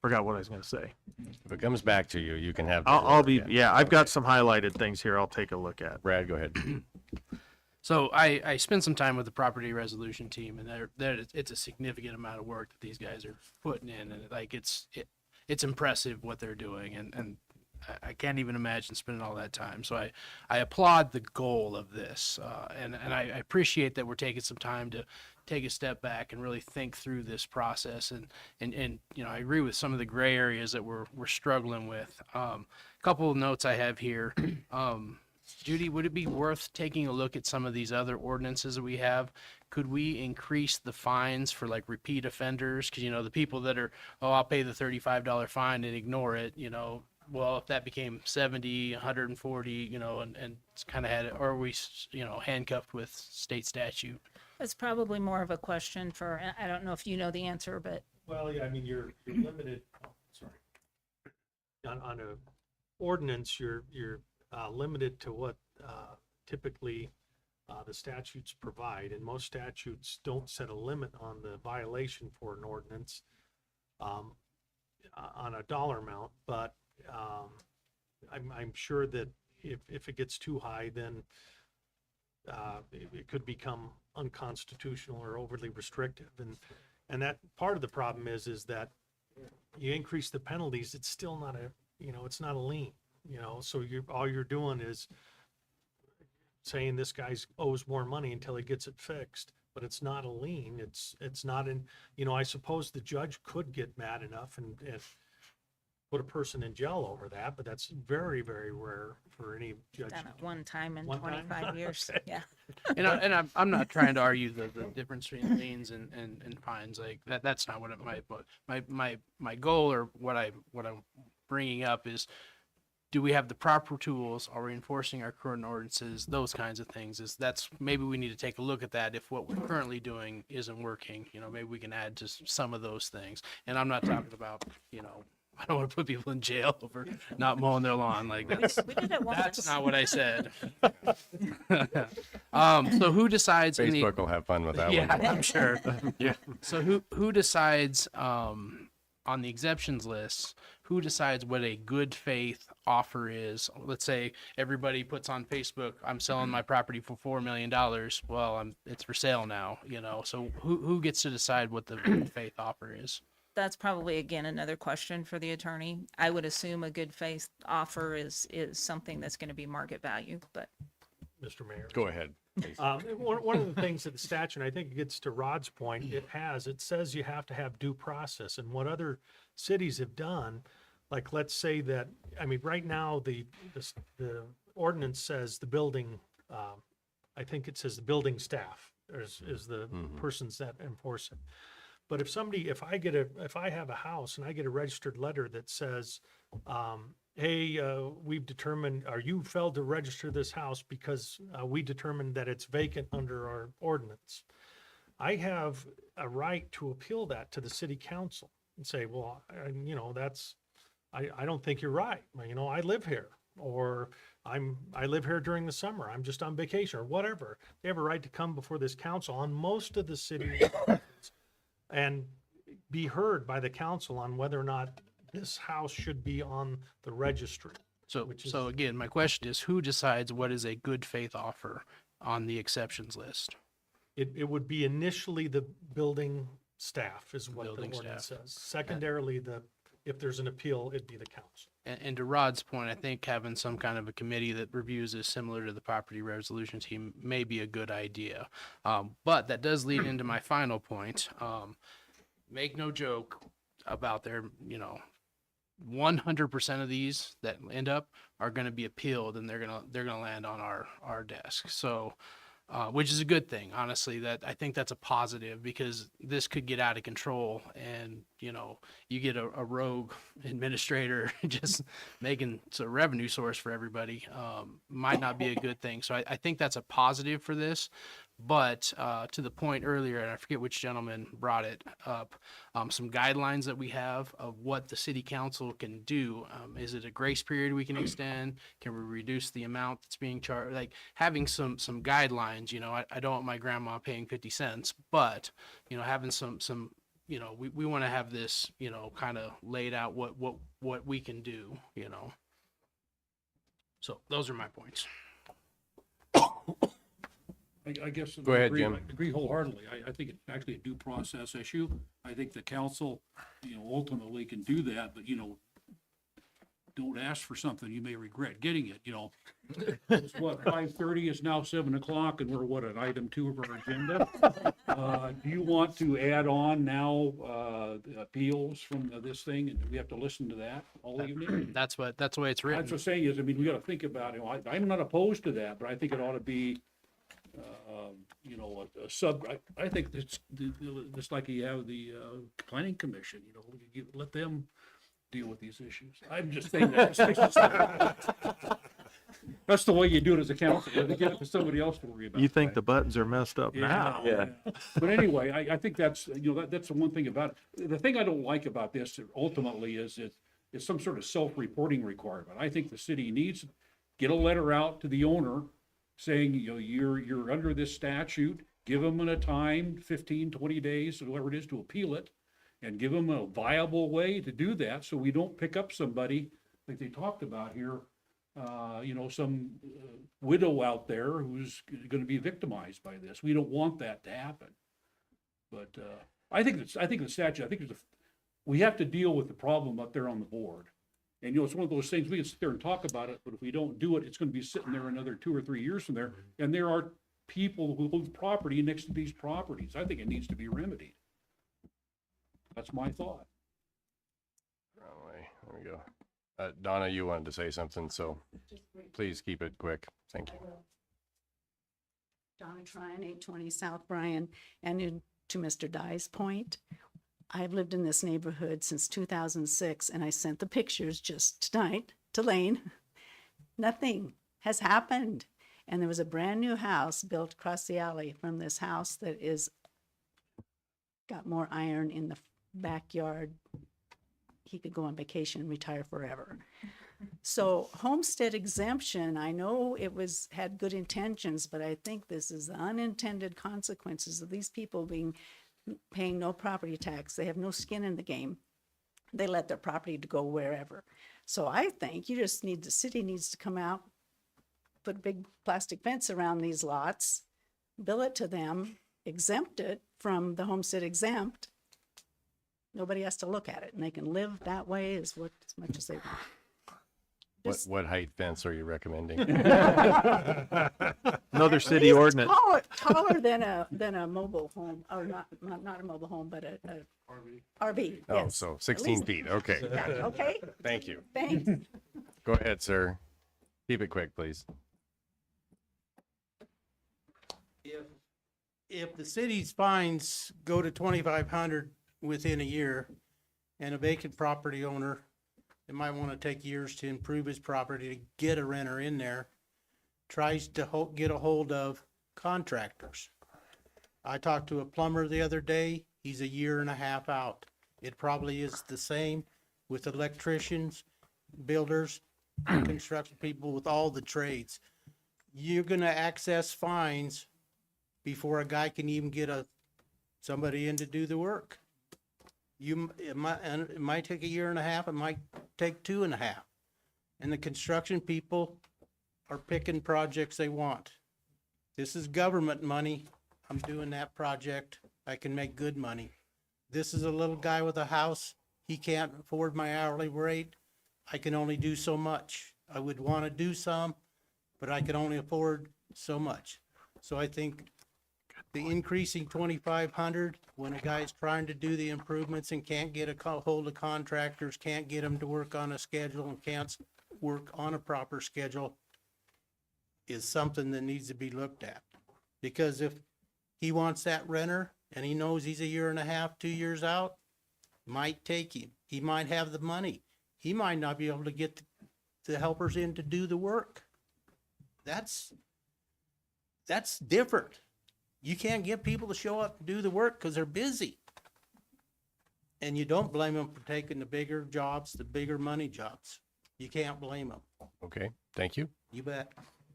what I was going to say. If it comes back to you, you can have. I've got some highlighted things here I'll take a look at. Brad, go ahead. So I spent some time with the property resolution team, and it's a significant amount of work that these guys are putting in, and like it's impressive what they're doing, and I can't even imagine spending all that time. So I applaud the goal of this, and I appreciate that we're taking some time to take a step back and really think through this process. And you know, I agree with some of the gray areas that we're struggling with. A couple of notes I have here. Judy, would it be worth taking a look at some of these other ordinances that we have? Could we increase the fines for like repeat offenders? Because, you know, the people that are, oh, I'll pay the $35 fine and ignore it, you know, well, if that became 70, 140, you know, and it's kind of had it, or are we, you know, handcuffed with state statute? That's probably more of a question for, I don't know if you know the answer, but. Well, yeah, I mean, you're limited, on a ordinance, you're limited to what typically the statutes provide, and most statutes don't set a limit on the violation for an ordinance on a dollar amount, but I'm sure that if it gets too high, then it could become unconstitutional or overly restrictive, and that part of the problem is that you increase the penalties, it's still not it's not a lien. You know, so all you're doing is saying this guy owes more money until he gets it fixed, but it's not a lien. It's not in, you know, I suppose the judge could get mad enough and put a person in jail over that, but that's very, very rare for any judge. Done it one time in 25 years. Okay. Yeah. And I'm not trying to argue the difference between liens and fines like that. That's not what it might. But my goal, or what I'm bringing up is, do we have the proper tools? Are we enforcing our current ordinances? Those kinds of things. Maybe we need to take a look at that. If what we're currently doing isn't working, you know, maybe we can add to some of those things. And I'm not talking about, you know, I don't want to put people in jail over not mowing their lawn. Like We did it once. that's not what I said. So who decides? Facebook will have fun with that yeah, one. I'm sure. Yeah. So who decides on the exceptions list? Who decides what a good faith offer is? Let's say everybody puts on Facebook, I'm selling my property for $4 million. Well, it's for sale now, you know. So who gets to decide what the good faith offer is? That's probably, again, another question for the attorney. I would assume a good faith offer is something that's going to be market value, but. Mr. Mayor. Go ahead. One of the things that the statute, and I think it gets to Rod's point, it says you have to have due process. And what other cities have done, like let's say that, I mean, right now, the ordinance says the building, I think it says the building staff is the persons that enforce it. But if I have a house and I get a registered letter that says, hey, we've determined, or you failed to register this house because we determined that it's vacant under our ordinance. I have a right to appeal that to the city council and say, well, I don't think you're right. I live here, or I live here during the summer. I'm just on vacation or whatever. They have a right to come before this council on most of the city and be heard by the council on whether or not this house should be on the registry. So again, my question is, who decides what is a good faith offer on the exceptions list? It would be initially the building staff is what the Building ordinance staff. says. Secondarily, if there's an appeal, it'd be the council. And to Rod's point, I think having some kind of a committee that reviews this similar to the property resolution team may be a good idea. But that does lead into my final point. Make no joke about their, 100% of these that end up are going to be appealed, and they're going to land on our desk. So, which is a good thing, honestly. That I think that's a positive, because this could get out of control, and you get a rogue administrator just making it's a revenue source for everybody. Might not be a good thing. So I think that's a positive for this. But to the point earlier, and I forget which gentleman brought it up, some guidelines that we have of what the city council can do. Is it a grace period we can extend? Can we reduce the amount that's being charged? Like having some guidelines. I don't want my grandma paying 50 cents, but having some we want to have this kind of laid out what we can do. So those are my points. I guess. Go ahead, I Jim. agree wholeheartedly. I think it's actually a due process issue. I think the council, ultimately can do that, but, don't ask for something you may regret getting it, It's what, 5:30, it's now 7:00, and we're at item 2 of our agenda. Do you want to add on now, the appeals from this thing, and we have to listen to that all evening? That's the way it's written. That's what I'm saying is, we got to think about it. I'm not opposed to that, but I think it ought to be, a sub, I think it's just like you have the planning commission, let them deal with these issues. I'm just saying that. That's the way you do it as a council. You get it for somebody else to worry about. You think the buttons are messed up now? Yeah. But anyway, I think that's, that's the one thing about it. The thing I don't like about this ultimately is it's some sort of self-reporting requirement. I think the city needs to get a letter out to the owner saying, you're under this statute, give them a time, 15, 20 days, or whatever it is, to appeal it, and give them a viable way to do that, so we don't pick up somebody like they talked about here, some widow out there who's going to be victimized by this. We don't want that to happen. But I think the statute, we have to deal with the problem up there on the board. And, it's one of those things, we can sit there and talk about it, but if we don't do it, it's going to be sitting there another 2 or 3 years from there. And there are people who hold property next to these properties. I think it needs to be remedied. That's my thought. Wrong way. There we go. Donna, you wanted to say something, so please keep it quick. Thank you. Donna Tryon, 820 South Bryan. And to Mr. Dye's point, I've lived in this neighborhood since 2006, and I sent the pictures just tonight to Lane. Nothing has happened. And there was a brand new house built across the alley from this house that is got more iron in the backyard. He could go on vacation and retire forever. So homestead exemption, I know it had good intentions, but I think this is the unintended consequences of these people paying no property tax. They have no skin in the game. They let their property to go wherever. So I think the city needs to come out, put a big plastic fence around these lots, bill it to them, exempt it from the homestead exempt. Nobody has to look at it, and they can live that way as much as they want. What height fence are you recommending? Another city ordinance. Taller than a mobile home, or not a mobile home, but a RV. Oh, Yes. so At 16 least- feet. Okay. gotcha. Okay. Thank you. Thanks. Go ahead, sir. Keep it quick, please. If the city's fines go to 2,500 within a year, and a vacant property owner, it might want to take years to improve his property to get a renter in there, tries to get a hold of contractors. I talked to a plumber the other day. He's a year and a half out. It probably is the same with electricians, builders, construction people, with all the trades. You're gonna access fines before a guy can even get somebody in to do the work. It might take a year and a half, it might take 2.5. And the construction people are picking projects they want. This is government money. I'm doing that project. I can make good money. This is a little guy with a house. He can't afford my hourly rate. I can only do so much. I would want to do some, but I can only afford so much. So I think the increasing 2,500, when a guy's trying to do the improvements and can't get a hold of contractors, can't get them to work on a schedule, and can't work on a proper schedule, is something that needs to be looked at. Because if he wants that renter and he knows he's a year and a half, 2 years out, might take him. He might have the money. He might not be able to get the helpers in to do the work. That's different. You can't get people to show up and do the work because they're busy. And you don't blame them for taking the bigger jobs, the bigger money jobs. You can't blame them. Okay. Thank you. You bet.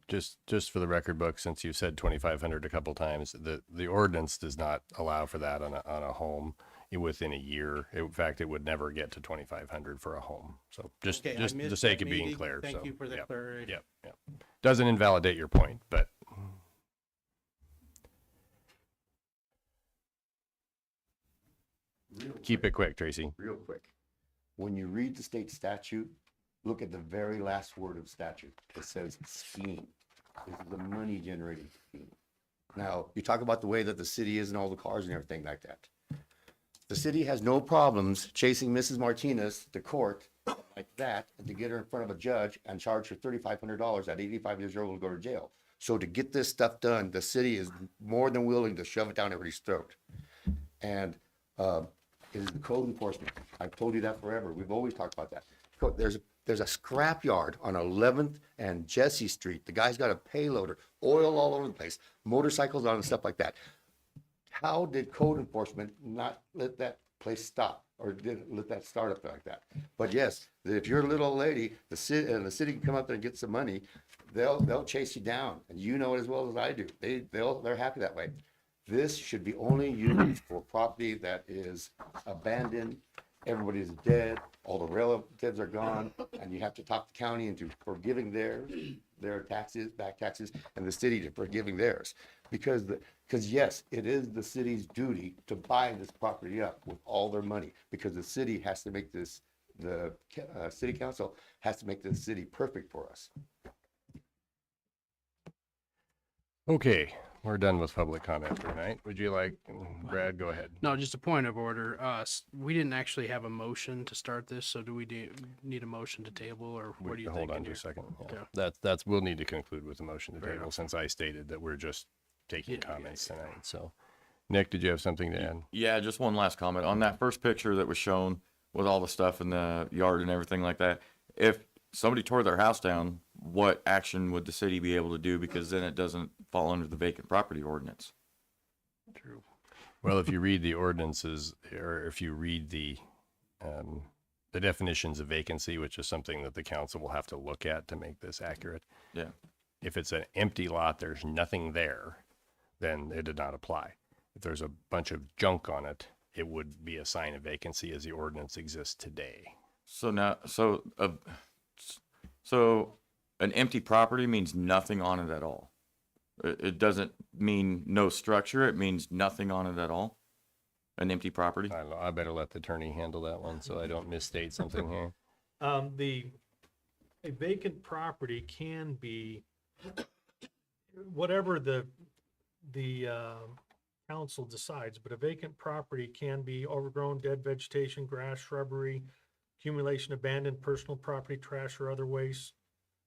Just for the record book, since you said 2,500 a couple times, the ordinance does not allow for that on a home within a year. In fact, it would never get to 2,500 for a home. So just Okay, I just the missed sake that of being meeting. clear. Thank so, you for the yep, clarification. Yep. Yep. Doesn't invalidate your point, but keep it quick, Tracy. Real quick. When you read the state statute, look at the very last word of statute. It says scheme. This is a money generating scheme. Now, you talk about the way that the city is and all the cars and everything like that. The city has no problems chasing Mrs. Martinez to court like that and to get her in front of a judge and charge her $3,500 at 85 years old to go to jail. So to get this stuff done, the city is more than willing to shove it down everybody's throat. And it is the code enforcement. I've told you that forever. We've always talked about that. There's a scrap yard on 11th and Jesse Street. The guy's got a payloader, oil all over the place, motorcycles on and stuff like that. How did code enforcement not let that place stop or didn't let that start up like that? But yes, if you're a little old lady, the city can come up there and get some money, they'll chase you down, and you know it as well as I do. They're happy that way. This should be only used for property that is abandoned, everybody's dead, all the relatives are gone, and you have to talk the county into forgiving their taxes, back taxes, and the city to forgiving theirs. Because yes, it is the city's duty to buy this property up with all their money, because the city has to make this, the city council has to make this city perfect for us. Okay, we're done with public comment for tonight. Would you like, Brad, go ahead. No, just a point of order. We didn't actually have a motion to start this, so do we need a motion to table, or what do you think? Hold on just a second. Yeah. That's we'll need to conclude with the motion to Fair table, enough. since I stated that we're just taking comments tonight. So, Nick, did you have something to add? Yeah, just one last comment on that first picture that was shown with all the stuff in the yard and everything like that. If somebody tore their house down, what action would the city be able to do? Because then it doesn't fall under the vacant property ordinance. True. Well, if you read the ordinances, or if you read the definitions of vacancy, which is something that the council will have to look at to make this accurate. Yeah. If it's an empty lot, there's nothing there, then it did not apply. If there's a bunch of junk on it, it would be a sign of vacancy as the ordinance exists today. So now, so an empty property means nothing on it at all. It doesn't mean no structure. It means nothing on it at all. An empty property. I don't know, I better let the attorney handle that one so I don't misstate something here. a vacant property can be, whatever the council decides, but a vacant property can be overgrown, dead vegetation, grass, shrubbery, accumulation, abandoned personal property, trash or other waste,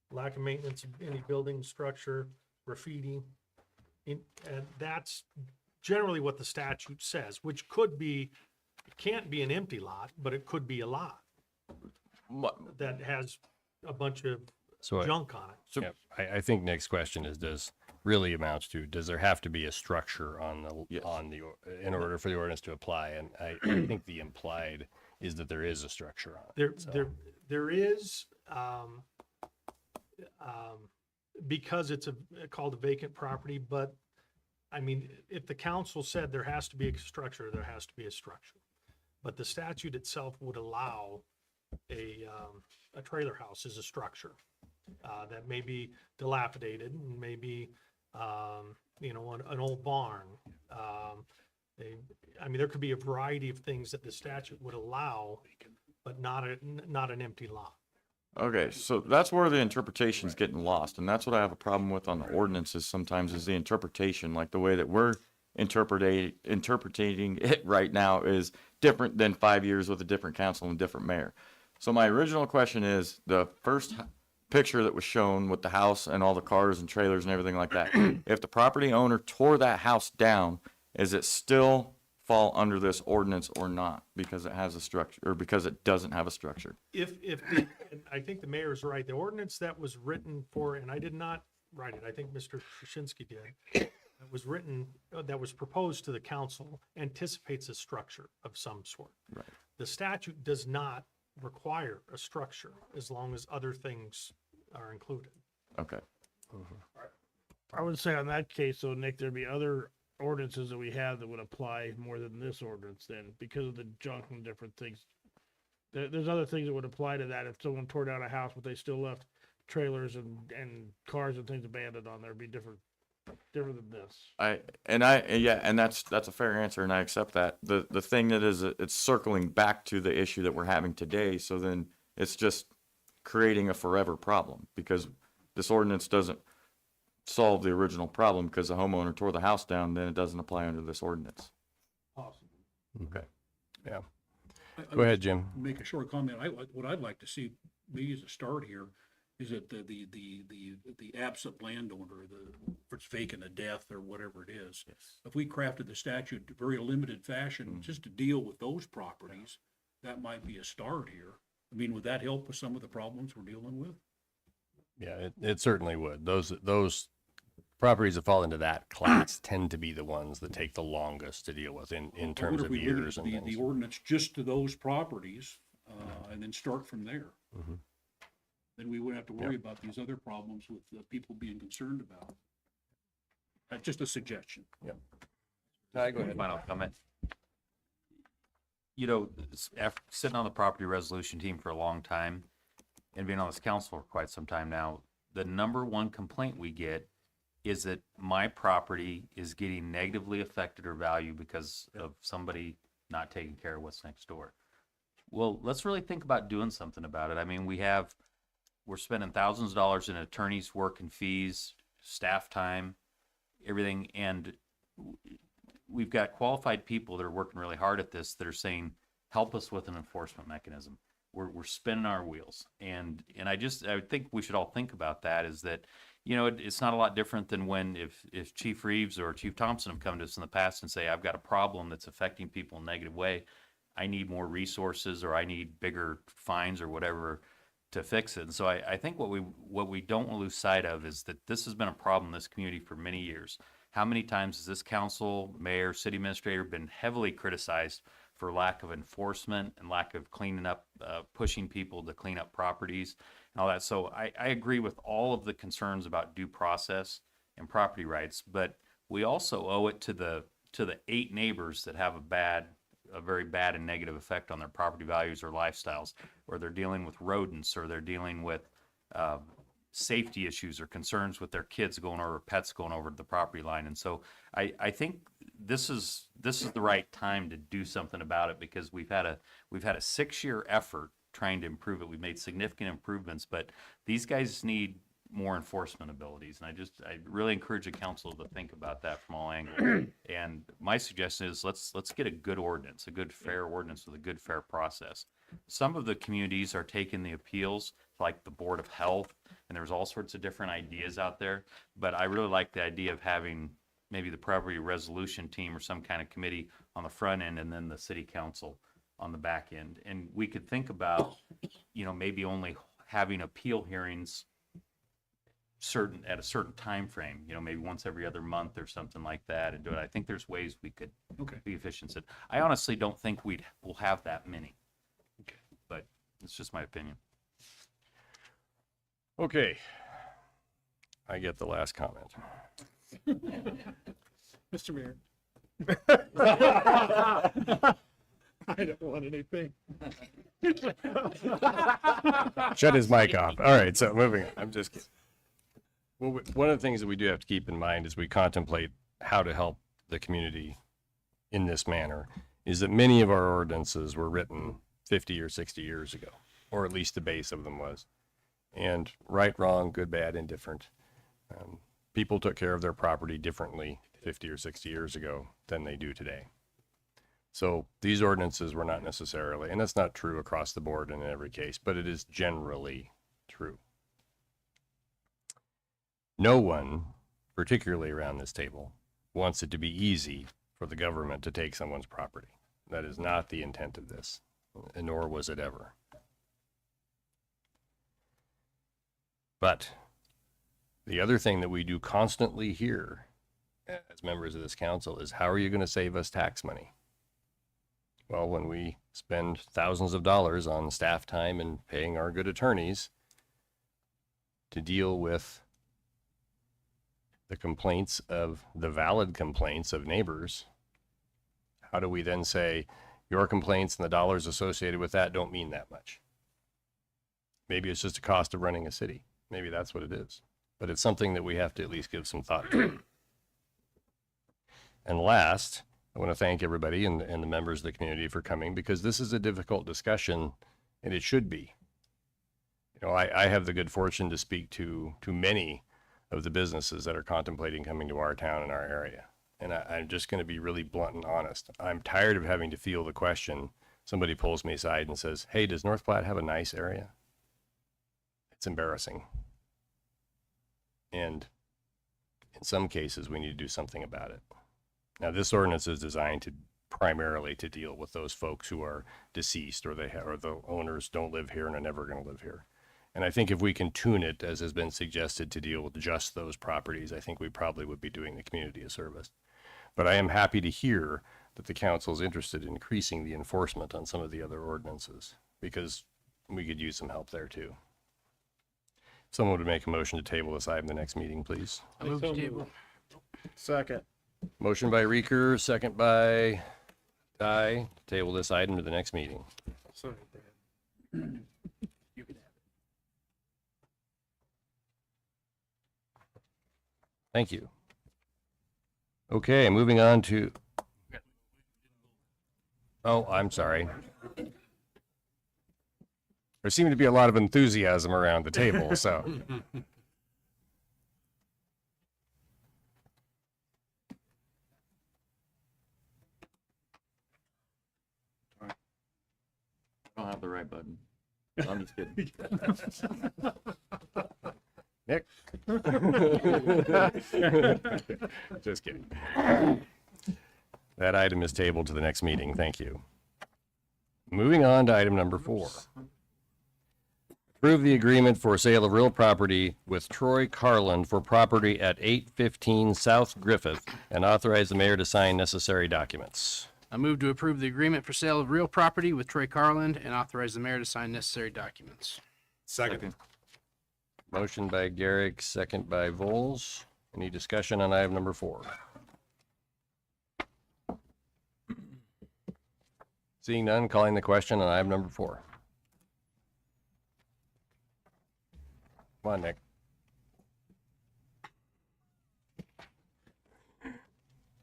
lack of maintenance of any building structure, graffiti. And that's generally what the statute says, which could be, it can't be an empty lot, but it could be a lot that has a bunch of So junk on it. So I think Nick's question really amounts to, does there have to be a structure in order for the ordinance to apply? And I think the implied is that there is a structure on it. There is, because it's called a vacant property, but I mean, if the council said there has to be a structure, there has to be a structure. But the statute itself would allow a trailer house as a structure that may be dilapidated and maybe, an old barn. I mean, there could be a variety of things that the statute would allow, but not an empty lot. Okay, so that's where the interpretation's getting lost, and that's what I have a problem with on the ordinances sometimes is the interpretation, like the way that we're interpreting it right now is different than 5 years with a different council and different mayor. So my original question is, the first picture that was shown with the house and all the cars and trailers and everything like that, if the property owner tore that house down, is it still fall under this ordinance or not because it has a structure or because it doesn't have a structure? And I think the mayor is right. The ordinance that was written for, and I did not write it, I think Mr. Krasinski did, that was written, that was proposed to the council, anticipates a structure of some sort. Right. The statute does not require a structure as long as other things are included. Okay. I would say on that case, though, Nick, there'd be other ordinances that we have that would apply more than this ordinance then, because of the junk and different things. There's other things that would apply to that. If someone tore down a house, but they still left trailers and cars and things abandoned on there, it'd be different than this. And that's a fair answer, and I accept that. The thing that is, it's circling back to the issue that we're having today, so then it's just creating a forever problem, because this ordinance doesn't solve the original problem, because the homeowner tore the house down, then it doesn't apply under this ordinance. Possible. Okay. Yeah. Go ahead, Jim. Make a short comment. What I'd like to see, maybe as a start here, is that the absent landowner, if it's vacant a death or whatever it is, if we crafted the statute in a very limited fashion, just to deal with those properties, that might be a start here. I mean, would that help with some of the problems we're dealing with? Yeah, it certainly would. Those properties that fall into that class tend to be the ones that take the longest to deal with in terms of years and things. The ordinance just to those properties, and then start from there. Mm-hmm. Then we wouldn't have to worry about these other problems with people being concerned about. That's just a suggestion. Yeah. Go ahead. Final comment. You know, after sitting on the property resolution team for a long time and being on this council for quite some time now, the number one complaint we get is that my property is getting negatively affected or valued because of somebody not taking care of what's next door. Well, let's really think about doing something about it. I mean, we're spending thousands of dollars in attorneys' work and fees, staff time, everything, and we've got qualified people that are working really hard at this that are saying, help us with an enforcement mechanism. We're spinning our wheels. And I think we should all think about that, is that, it's not a lot different than when if Chief Reeves or Chief Thompson have come to us in the past and say, I've got a problem that's affecting people in a negative way. I need more resources, or I need bigger fines or whatever to fix it. And so I think what we don't want to lose sight of is that this has been a problem in this community for many years. How many times has this council, mayor, city administrator been heavily criticized for lack of enforcement and lack of cleaning up, pushing people to clean up properties and all that? So I agree with all of the concerns about due process and property rights, but we also owe it to the 8 neighbors that have a very bad and negative effect on their property values or lifestyles, or they're dealing with rodents, or they're dealing with safety issues or concerns with their kids pets going over the property line. And so I think this is the right time to do something about it, because we've had a 6-year effort trying to improve it. We've made significant improvements, but these guys need more enforcement abilities. And I really encourage the council to think about that from all angles. And my suggestion is let's get a good ordinance, a good fair ordinance with a good fair process. Some of the communities are taking the appeals, like the Board of Health, and there's all sorts of different ideas out there. But I really like the idea of having maybe the property resolution team or some kind of committee on the front end and then the city council on the back end. And we could think about, maybe only having appeal hearings at a certain time frame, maybe once every other month or something like that, and do it. I think there's ways we could be efficient. I honestly don't think we'll have that many. Okay. But it's just my opinion. Okay. I get the last comment. Mr. Mayor. I don't want anything. Shut his mic off. All right, so moving on. I'm just kidding. Well, one of the things that we do have to keep in mind as we contemplate how to help the community in this manner is that many of our ordinances were written 50 or 60 years ago, or at least the base of them was. And right, wrong, good, bad, indifferent. People took care of their property differently 50 or 60 years ago than they do today. So these ordinances were not necessarily, and that's not true across the board in every case, but it is generally true. No one, particularly around this table, wants it to be easy for the government to take someone's property. That is not the intent of this, and nor was it ever. But the other thing that we do constantly hear as members of this council is, how are you going to save us tax money? Well, when we spend thousands of dollars on staff time and paying our good attorneys to deal with the valid complaints of neighbors, how do we then say your complaints and the dollars associated with that don't mean that much? Maybe it's just a cost of running a city. Maybe that's what it is. But it's something that we have to at least give some thought to. And last, I want to thank everybody and the members of the community for coming, because this is a difficult discussion, and it should be. I have the good fortune to speak to many of the businesses that are contemplating coming to our town and our area. And I'm just going to be really blunt and honest. I'm tired of having to field the question. Somebody pulls me aside and says, hey, does North Platte have a nice area? It's embarrassing. And in some cases, we need to do something about it. Now, this ordinance is designed primarily to deal with those folks who are deceased, or the owners don't live here and are never going to live here. And I think if we can tune it, as has been suggested, to deal with just those properties, I think we probably would be doing the community a service. But I am happy to hear that the council is interested in increasing the enforcement on some of the other ordinances, because we could use some help there too. Someone would make a motion to table this item the next meeting, please. I move to table. Second. Motion by Reeker, second by Dye, to table this item to the next meeting. Sorry, Brad. You can have it. Thank you. Okay, moving on to... Oh, I'm sorry. There seemed to be a lot of enthusiasm around the table, so... I don't have the right button. I'm just kidding. Nick? Just kidding. That item is tabled to the next meeting. Thank you. Moving on to item number 4. Approve the agreement for sale of real property with Troy Carland for property at 815 South Griffith, and authorize the mayor to sign necessary documents. I move to approve the agreement for sale of real property with Troy Carland and authorize the mayor to sign necessary documents. Second. Motion by Garrick, second by Vols. Any discussion on item number 4? Seeing none, calling the question on item number 4. Come on, Nick.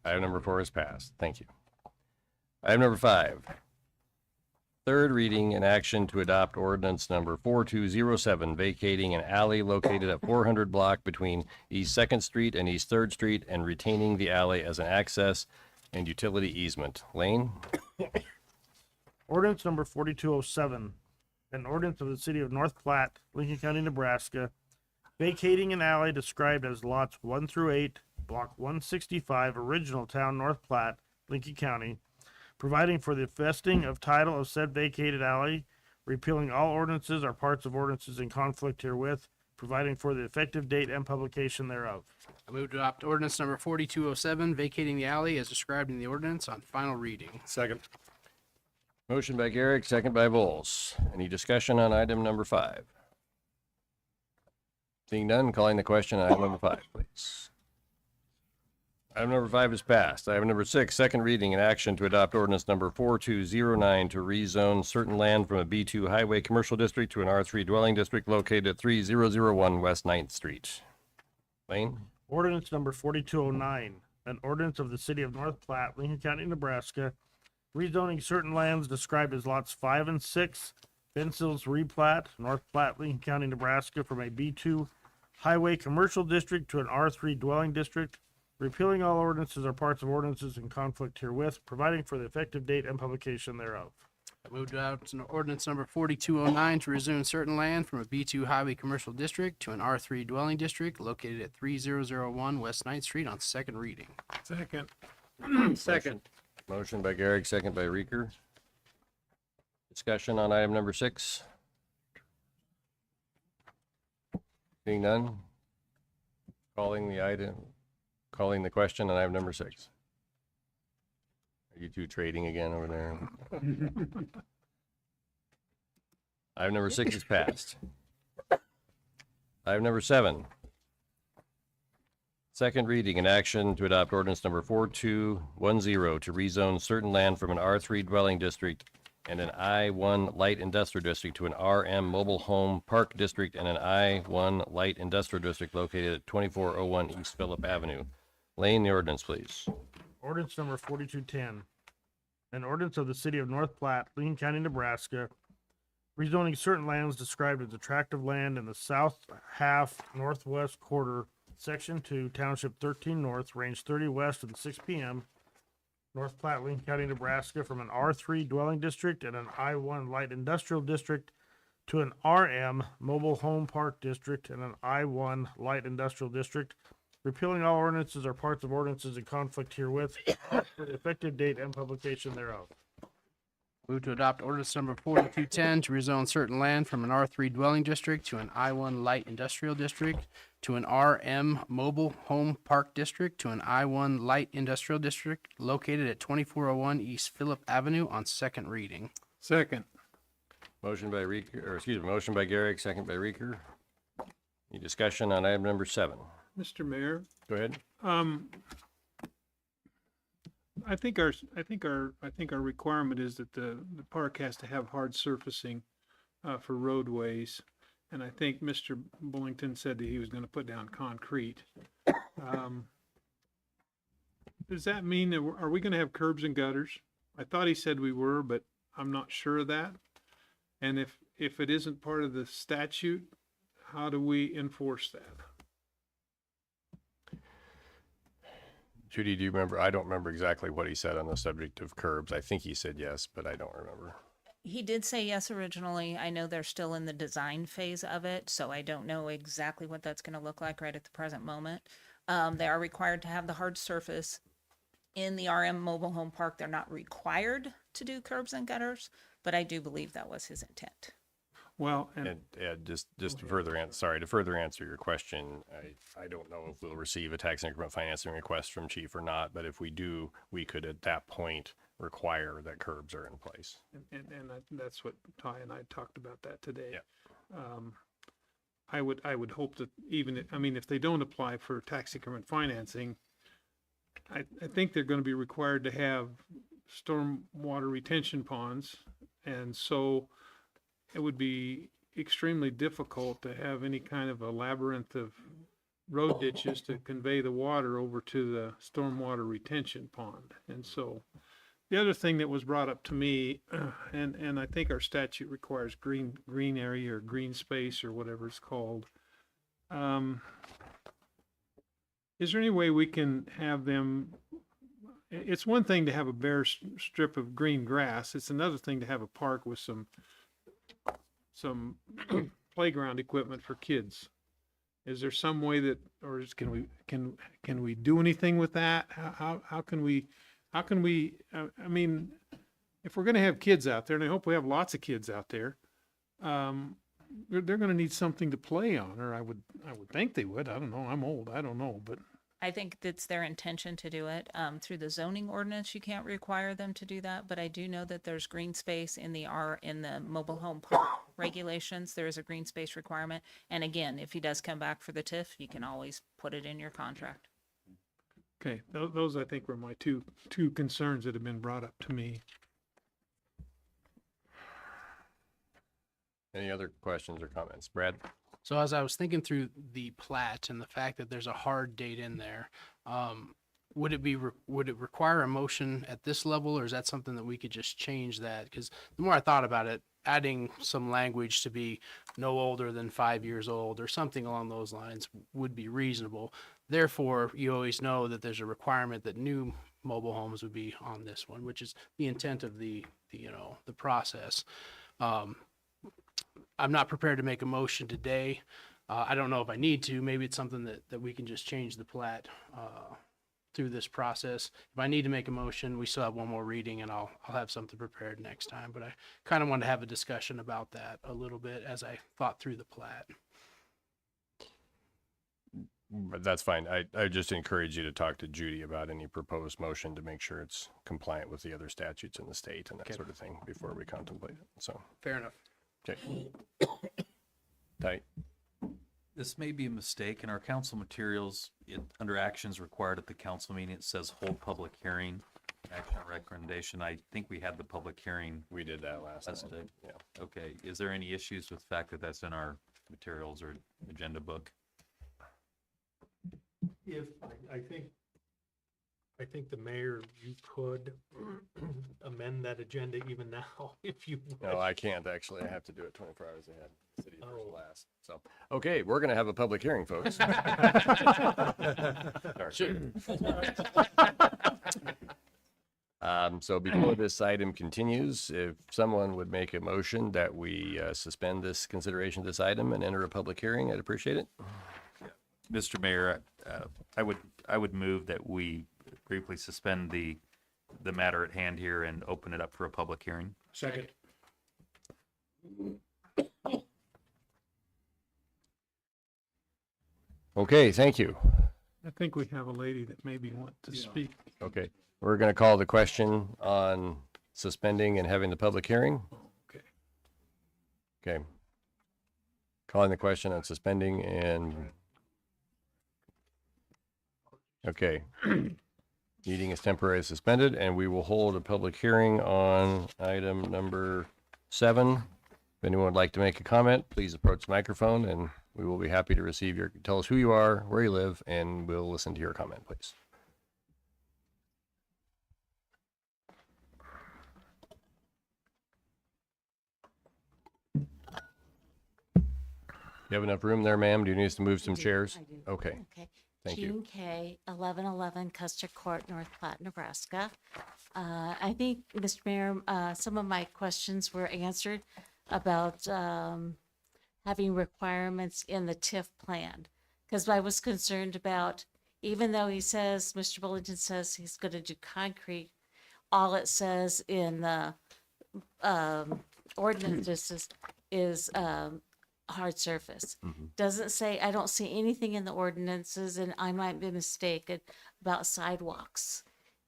Item number 4 is passed. Thank you. Item number 5. Third reading and action to adopt ordinance number 4207, vacating an alley located at 400 block between East 2nd Street and East 3rd Street and retaining the alley as an access and utility easement. Lane? Ordinance number 4207, an ordinance of the city of North Platte, Lincoln County, Nebraska, vacating an alley described as lots 1 through 8, block 165, original town North Platte, Lincoln County, providing for the vesting of title of said vacated alley, repealing all ordinances or parts of ordinances in conflict herewith, providing for the effective date and publication thereof. I move to adopt ordinance number 4207, vacating the alley as described in the ordinance on final reading. Second. Motion by Garrick, second by Vols. Any discussion on item number 5? Seeing none, calling the question on item number 5, please. Item number 5 is passed. Item number 6, second reading and action to adopt ordinance number 4209 to rezone certain land from a B2 highway commercial district to an R3 dwelling district located at 3001 West 9th Street. Lane? Ordinance number 4209, an ordinance of the city of North Platte, Lincoln County, Nebraska, rezoning certain lands described as lots 5 and 6, Fence Hills replat, North Platte, Lincoln County, Nebraska, from a B2 highway commercial district to an R3 dwelling district, repealing all ordinances or parts of ordinances in conflict herewith, providing for the effective date and publication thereof. I move to adopt ordinance number 4209 to rezone certain land from a B2 highway commercial district to an R3 dwelling district located at 3001 West 9th Street on second reading. Second. Second. Motion by Garrick, second by Reeker. Discussion on item number 6. Seeing none, calling the question on item number 6. Are you two trading again over there? Item number 6 is passed. Item number 7. Second reading and action to adopt ordinance number 4210 to rezone certain land from an R3 dwelling district and an I1 light industrial district to an RM mobile home park district and an I1 light industrial district located at 2401 East Phillip Avenue. Lane, the ordinance, please. Ordinance number 4210, an ordinance of the city of North Platte, Lincoln County, Nebraska, rezoning certain lands described as attractive land in the south half northwest quarter, section 2, township 13 north, range 30 west of the 6 p.m., North Platte, Lincoln County, Nebraska, from an R3 dwelling district and an I1 light industrial district to an RM mobile home park district and an I1 light industrial district, repealing all ordinances or parts of ordinances in conflict herewith, for the effective date and publication thereof. Move to adopt ordinance number 4210 to rezone certain land from an R3 dwelling district to an I1 light industrial district to an RM mobile home park district to an I1 light industrial district located at 2401 East Phillip Avenue on second reading. Second. Motion by motion by Garrick, second by Reeker. Any discussion on item number 7? Mr. Mayor, Go ahead. I think our requirement is that the park has to have hard surfacing for roadways. And I think Mr. Bullington said that he was going to put down concrete. Does that mean that are we going to have curbs and gutters? I thought he said we were, but I'm not sure of that. And if it isn't part of the statute, how do we enforce that? Judy, do you remember? I don't remember exactly what he said on the subject of curbs. I think he said yes, but I don't remember. He did say yes originally. I know they're still in the design phase of it, so I don't know exactly what that's going to look like right at the present moment. They are required to have the hard surface. In the RM mobile home park, they're not required to do curbs and gutters, but I do believe that was his intent. Well, and just to further answer your question, I don't know if we'll receive a tax increment financing request from Chief or not, but if we do, we could at that point require that curbs are in place. And that's what Ty and I talked about that today. Yeah. I would hope that if they don't apply for tax increment financing, I think they're going to be required to have stormwater retention ponds, and so it would be extremely difficult to have any kind of a labyrinth of road ditches to convey the water over to the stormwater retention pond. And so The other thing that was brought up to me, and I think our statute requires green area or green space or whatever it's called. Is there any way we can have them, it's one thing to have a bare strip of green grass. It's another thing to have a park with some playground equipment for kids. Is there some way that, or can we do anything with that? How can we, I mean, if we're gonna have kids out there, and I hope we have lots of kids out there, they're gonna need something to play on, or I would think they would. I don't know. I'm old. I don't know, but I think it's their intention to do it. Through the zoning ordinance, you can't require them to do that, but I do know that there's green space in the mobile home park regulations. There is a green space requirement. And again, if he does come back for the TIF, you can always put it in your contract. okay, those I think were my two concerns that have been brought up to me. Any other questions or comments? Brad? So as I was thinking through the plat and the fact that there's a hard date in there, would it require a motion at this level, or is that something that we could just change that? Because the more I thought about it, adding some language to be no older than 5 years old or something along those lines would be reasonable. Therefore, you always know that there's a requirement that new mobile homes would be on this one, which is the intent of the process. I'm not prepared to make a motion today. I don't know if I need to. Maybe it's something that we can just change the plat through this process. If I need to make a motion, we still have one more reading, and I'll have something prepared next time. But I kind of wanted to have a discussion about that a little bit as I thought through the plat. But that's fine. I just encourage you to talk to Judy about any proposed motion to make sure it's compliant with the other statutes in the state and that Okay. sort of thing before we contemplate it. So, Fair enough. okay. Tight. This may be a mistake in our council materials. Under actions required at the council meeting, it says hold public hearing. Action or recommendation. I think we had the public hearing. We did that last time. Day. Yeah. Okay. Is there any issues with the fact that that's in our materials or agenda book? If, I think the mayor, you could amend that agenda even now if you wish. No, I can't actually. I have to do it 24 hours ahead. City first Oh. class. So, okay, we're going to have a public hearing, folks. So before this item continues, if someone would make a motion that we suspend this consideration of this item and enter a public hearing, I'd appreciate it. Mr. Mayor, I would move that we briefly suspend the matter at hand here and open it up for a public hearing. Second. Okay, thank you. I think we have a lady that maybe want to speak. Okay, we're going to call the question on suspending and having the public hearing. Okay. Okay. Calling the question on suspending and, okay. Meeting is temporarily suspended, and we will hold a public hearing on item number 7. If anyone would like to make a comment, please approach the microphone, and we will be happy to receive tell us who you are, where you live, and we'll listen to your comment, please. You have enough room there, ma'am? Do you need us to move some chairs? I do. Okay. Okay. Thank you. Jean K, 1111 Custer Court, North Platte, Nebraska. I think, Mr. Mayor, some of my questions were answered about having requirements in the TIF plan. Because I was concerned about, even though he says, Mr. Bullington says he's going to do concrete, all it says in the ordinances is hard surface. Doesn't say, I don't see anything in the ordinances, and I might be mistaken, about sidewalks.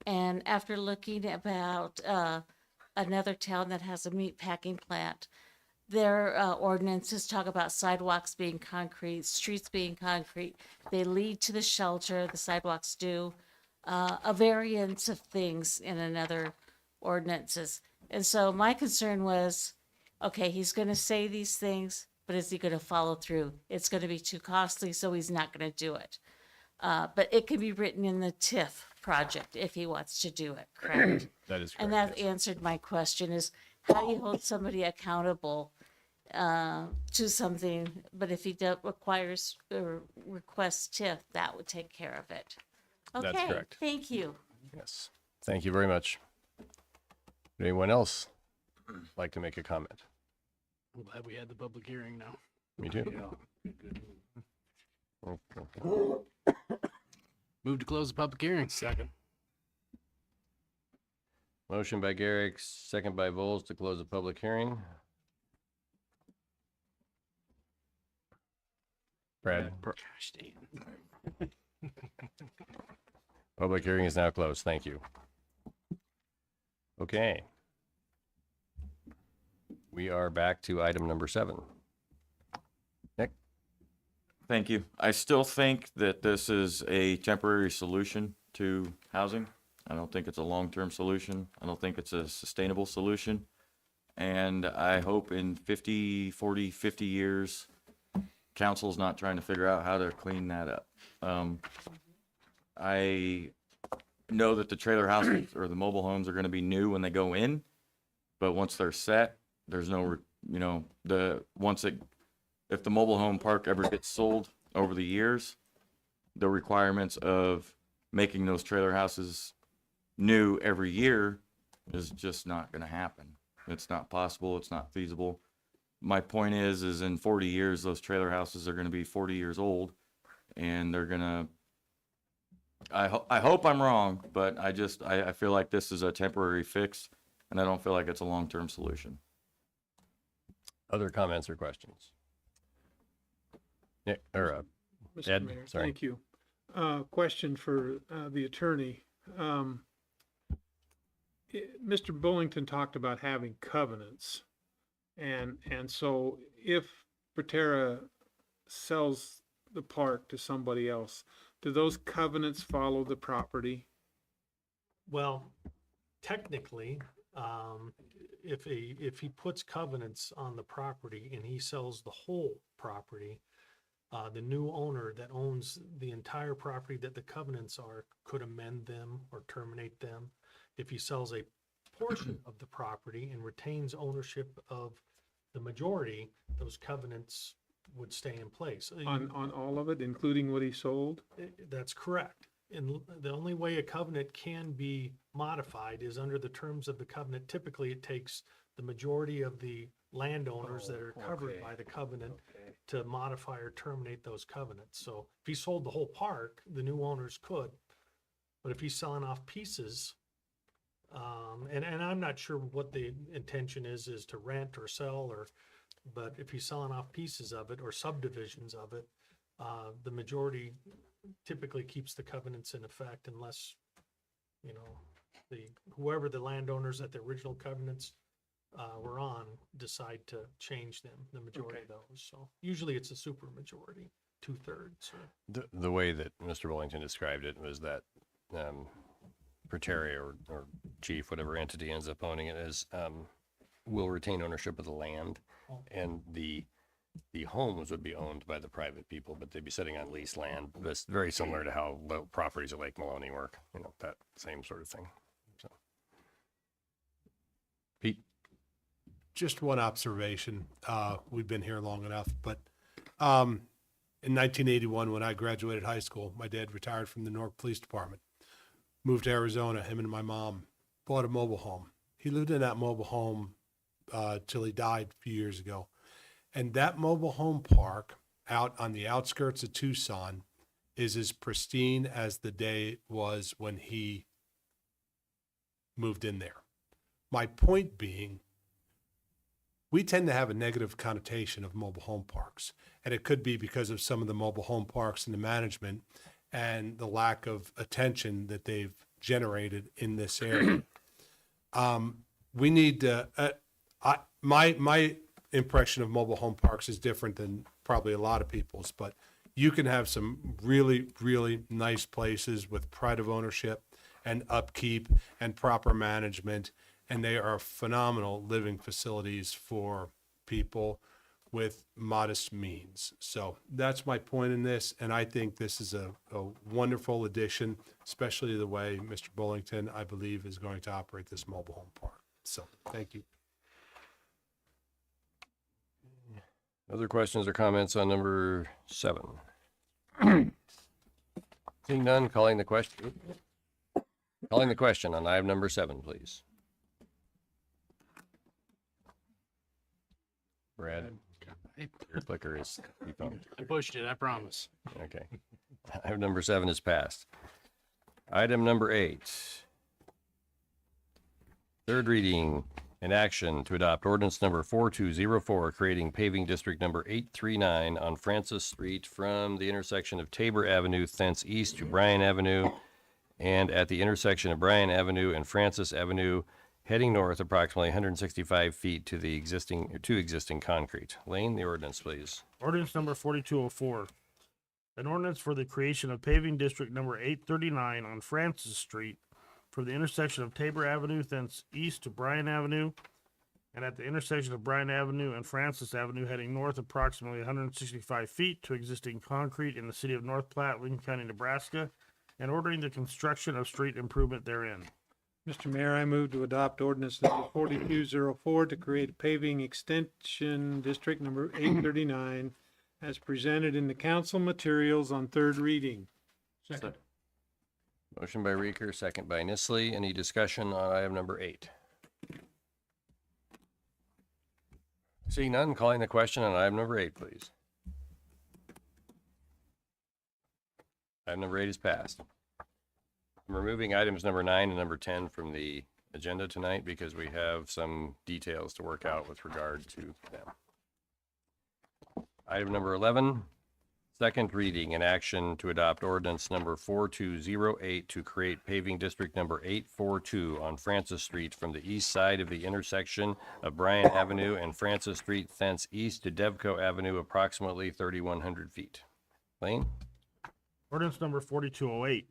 And after looking about another town that has a meat packing plant, their ordinances talk about sidewalks being concrete, streets being concrete. They lead to the shelter, the sidewalks do. A variance of things in another ordinances. And so my concern was, okay, he's going to say these things, but is he going to follow through? It's going to be too costly, so he's not going to do it. But it can be written in the TIF project if he wants to do it, correct? That is correct. And that answered my question is, how do you hold somebody accountable to something, but if he requires or requests TIF, that would take care of it. Okay, That's correct. thank you. Yes. Thank you very much. Would anyone else like to make a comment? I'm glad we had the public hearing now. Me too. Move to close the public hearing. Second. Motion by Garrick, second by Vols to close the public hearing. Brad? Gosh, Dan. Public hearing is now closed. Thank you. Okay. We are back to item number 7. Nick? Thank you. I still think that this is a temporary solution to housing. I don't think it's a long-term solution. I don't think it's a sustainable solution. And I hope in 50, 40, 50 years, council's not trying to figure out how to clean that up. I know that the trailer houses or the mobile homes are going to be new when they go in, but once they're set, there's no, you know, if the mobile home park ever gets sold over the years, the requirements of making those trailer houses new every year is just not going to happen. It's not possible. It's not feasible. My point is in 40 years, those trailer houses are going to be 40 years old, and they're going to, I hope I'm wrong, but I feel like this is a temporary fix, and I don't feel like it's a long-term solution. Other comments or questions? Nick, or Mr. Ed, Mayor, sorry. thank you. Question for the attorney. Mr. Bullington talked about having covenants. And so if Proterra sells the park to somebody else, do those covenants follow the property? Well, technically, if he puts covenants on the property and he sells the whole property, the new owner that owns the entire property that the covenants are could amend them or terminate them. If he sells a portion of the property and retains ownership of the majority, those covenants would stay in place. On all of it, including what he sold? That's correct. And the only way a covenant can be modified is under the terms of the covenant. Typically, it takes the majority of the landowners that are covered by the covenant to modify or terminate those covenants. So if he sold the whole park, the new owners could. But if he's selling off pieces, and I'm not sure what the intention is to rent or sell, but if he's selling off pieces of it or subdivisions of it, the majority typically keeps the covenants in effect unless, you know, whoever the landowners that the original covenants were on decide to change them, the majority of those. So usually it's a super majority, 2/3. The way that Mr. Bullington described it was that Proterra or chief, whatever entity ends up owning it is, will retain ownership of the land, and the homes would be owned by the private people, but they'd be sitting on leased land. That's very similar to how properties at Lake Maloney work, you know, that same sort of thing. So, Pete? Just one observation. We've been here long enough, but in 1981, when I graduated high school, my dad retired from the Newark Police Department, moved to Arizona. Him and my mom bought a mobile home. He lived in that mobile home till he died a few years ago. And that mobile home park out on the outskirts of Tucson is as pristine as the day was when he moved in there. My point being, we tend to have a negative connotation of mobile home parks, and it could be because of some of the mobile home parks and the management and the lack of attention that they've generated in this area. We need to, my impression of mobile home parks is different than probably a lot of people's, but you can have some really, really nice places with pride of ownership and upkeep and proper management, and they are phenomenal living facilities for people with modest means. So that's my point in this, and I think this is a wonderful addition, especially the way Mr. Bullington, I believe, is going to operate this mobile home park. So, thank you. Other questions or comments on number 7? Seeing none, calling the question on item number 7, please. Brad, your clicker is defunct. I pushed it, I promise. Okay. Item number 7 is passed. Item number 8. Third reading and action to adopt ordinance number 4204, creating paving district number 839 on Francis Street from the intersection of Tabor Avenue thence east to Bryan Avenue, and at the intersection of Bryan Avenue and Francis Avenue, heading north approximately 165 feet to the existing concrete. Lane, the ordinance, please. Ordinance number 4204. An ordinance for the creation of paving district number 839 on Francis Street from the intersection of Tabor Avenue, thence east to Bryan Avenue, and at the intersection of Bryan Avenue and Francis Avenue, heading north approximately 165 feet to existing concrete in the city of North Platte, Lincoln County, Nebraska, and ordering the construction of street improvement therein. Mr. Mayor, I move to adopt ordinance number 4204 to create a paving extension district number 839 as presented in the council materials on third reading. Second. Motion by Reeker, second by Nisley. Any discussion on item number 8? Seeing none, calling the question on item number 8, please. Item number 8 is passed. I'm removing items number 9 and number 10 from the agenda tonight because we have some details to work out with regard to them. Item number 11, second reading and action to adopt ordinance number 4208 to create paving district number 842 on Francis Street from the east side of the intersection of Bryan Avenue and Francis Street, thence east to Devco Avenue, approximately 3,100 feet. Lane? Ordinance number 4208.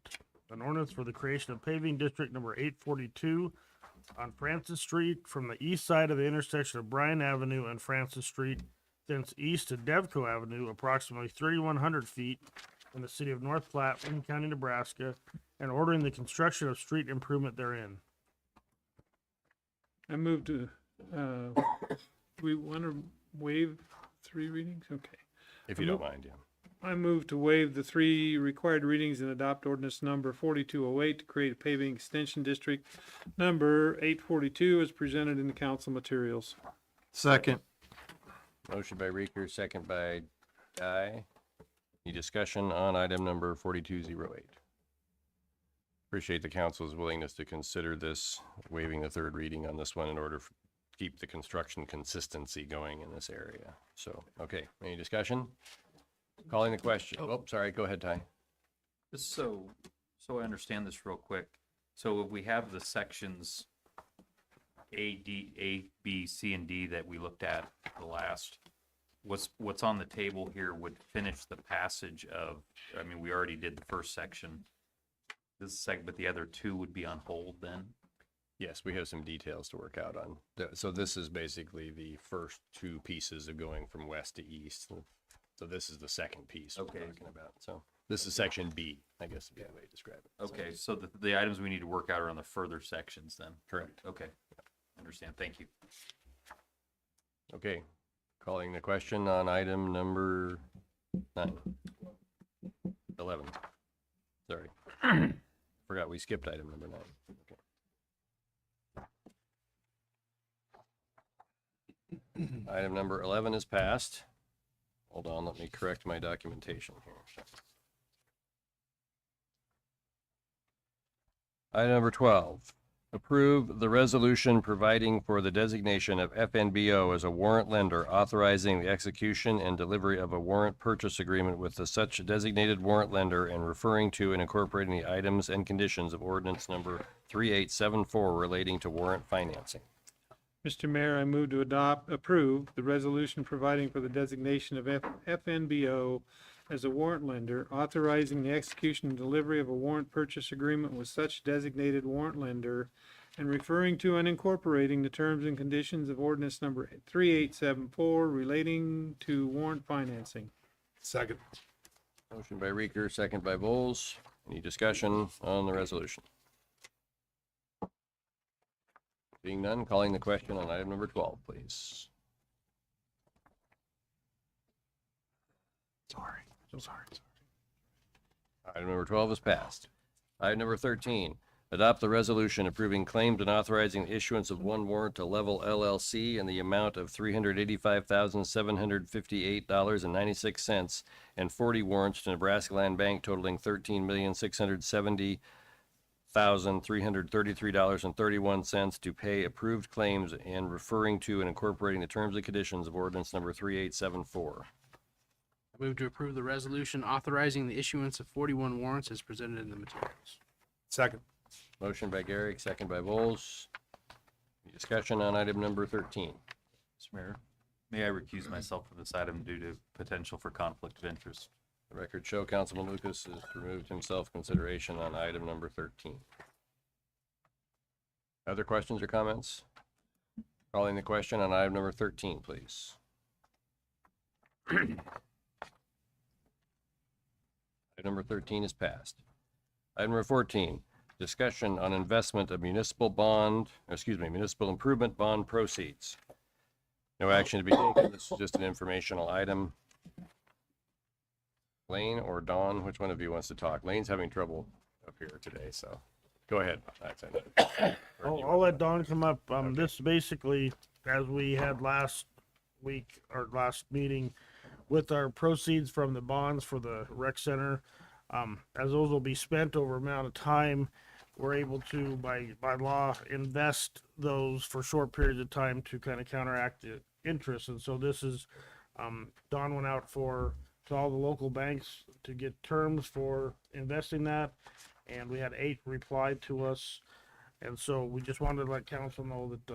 An ordinance for the creation of paving district number 842 on Francis Street from the east side of the intersection of Bryan Avenue and Francis Street, thence east to Devco Avenue, approximately 3,100 feet in the city of North Platte, Lincoln County, Nebraska, and ordering the construction of street improvement therein. I move to, we want to waive 3 readings? Okay. If you don't mind, yeah. I move to waive the 3 required readings and adopt ordinance number 4208 to create a paving extension district number 842 as presented in the council materials. Second. Motion by Reeker, second by Dye. Any discussion on item number 4208? Appreciate the council's willingness to consider this, waiving the third reading on this one in order to keep the construction consistency going in this area. So, okay, any discussion? Calling the question. Oh, sorry, go ahead, Ty. Just so I understand this real quick. So if we have the sections A, B, C, and D that we looked at the last, what's on the table here would finish the passage of, I mean, we already did the first section. This second, but the other 2 would be on hold then? Yes, we have some details to work out on. So this is basically the first 2 pieces of going from west to east. So this is the second piece we're talking about. So this is section B, I guess would be the way to describe it. Okay, so the items we need to work out are on the further sections then? Correct. Okay, understand, thank you. Okay, calling the question on item number 9. 11. Sorry. Forgot we skipped item number 9. Okay. Item number 11 is passed. Hold on, let me correct my documentation here. Item number 12, approve the resolution providing for the designation of FNBO as a warrant lender, authorizing the execution and delivery of a warrant purchase agreement with the such designated warrant lender and referring to and incorporating the items and conditions of ordinance number 3874 relating to warrant financing. Mr. Mayor, I move to approve the resolution providing for the designation of FNBO as a warrant lender, authorizing the execution and delivery of a warrant purchase agreement with such designated warrant lender, and referring to and incorporating the terms and conditions of ordinance number 3874 relating to warrant financing. Second. Motion by Reeker, second by Bowles. Any discussion on the resolution? Being none, calling the question on item number 12, please. Sorry. Item number 12 is passed. Item number 13, adopt the resolution approving claims and authorizing the issuance of one warrant to Level LLC in the amount of $385,758.96 and 40 warrants to Nebraska Land Bank totaling $13,670,333.31 to pay approved claims and referring to and incorporating the terms and conditions of ordinance number 3874. I move to approve the resolution authorizing the issuance of 41 warrants as presented in the materials. Second. Motion by Garrick, second by Bowles. Any discussion on item number 13? Mr. Mayor, may I recuse myself from this item due to potential for conflict of interest? The record show Councilman Lucas has removed himself consideration on item number 13. Other questions or comments? Calling the question on item number 13, please. Item number 13 is passed. Item number 14, discussion on investment of municipal improvement bond proceeds. No action to be taken. This is just an informational item. Lane or Dawn, which one of you wants to talk? Lane's having trouble up here today, so go ahead. I'll let Don come up. This basically, as we had last week, or last meeting, with our proceeds from the bonds for the rec center, as those will be spent over amount of time, we're able to, by law, invest those for short periods of time to kind of counteract the interest. And so this is, Don went out to all the local banks to get terms for investing that, and we had 8 reply to us. And so we just wanted to let council know that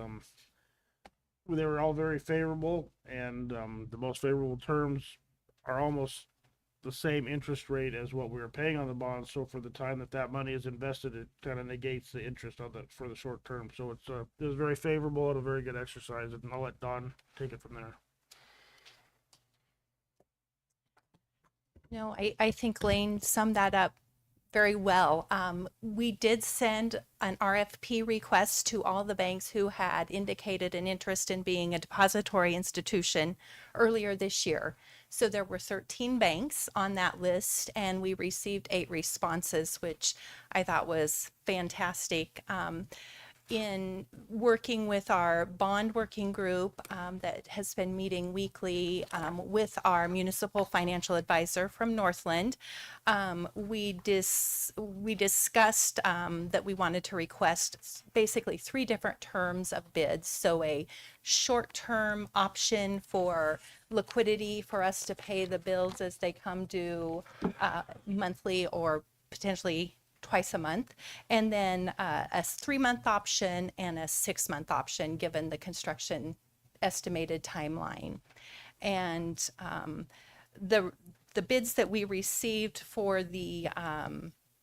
they were all very favorable, and the most favorable terms are almost the same interest rate as what we were paying on the bonds. So for the time that money is invested, it kind of negates the interest on that for the short term. So it was very favorable and a very good exercise, and I'll let Don take it from there. No, I think Lane summed that up very well. We did send an RFP request to all the banks who had indicated an interest in being a depository institution earlier this year. So there were 13 banks on that list, and we received 8 responses, which I thought was fantastic. In working with our bond working group that has been meeting weekly with our municipal financial advisor from Northland, we discussed that we wanted to request basically 3 different terms of bids. So a short-term option for liquidity for us to pay the bills as they come due monthly or potentially twice a month, and then a 3-month option and a 6-month option given the construction estimated timeline. And the bids that we received for the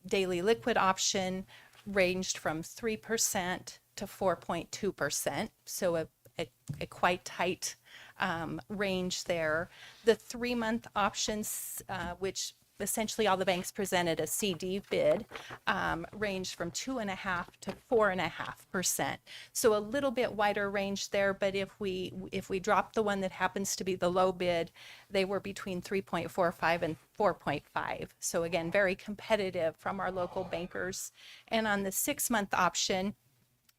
daily liquid option ranged from 3% to 4.2%, so a quite tight range there. The 3-month options, which essentially all the banks presented a CD bid, ranged from 2.5% to 4.5%. So a little bit wider range there, but if we drop the one that happens to be the low bid, they were between 3.45 and 4.5. So again, very competitive from our local bankers. And on the 6-month option,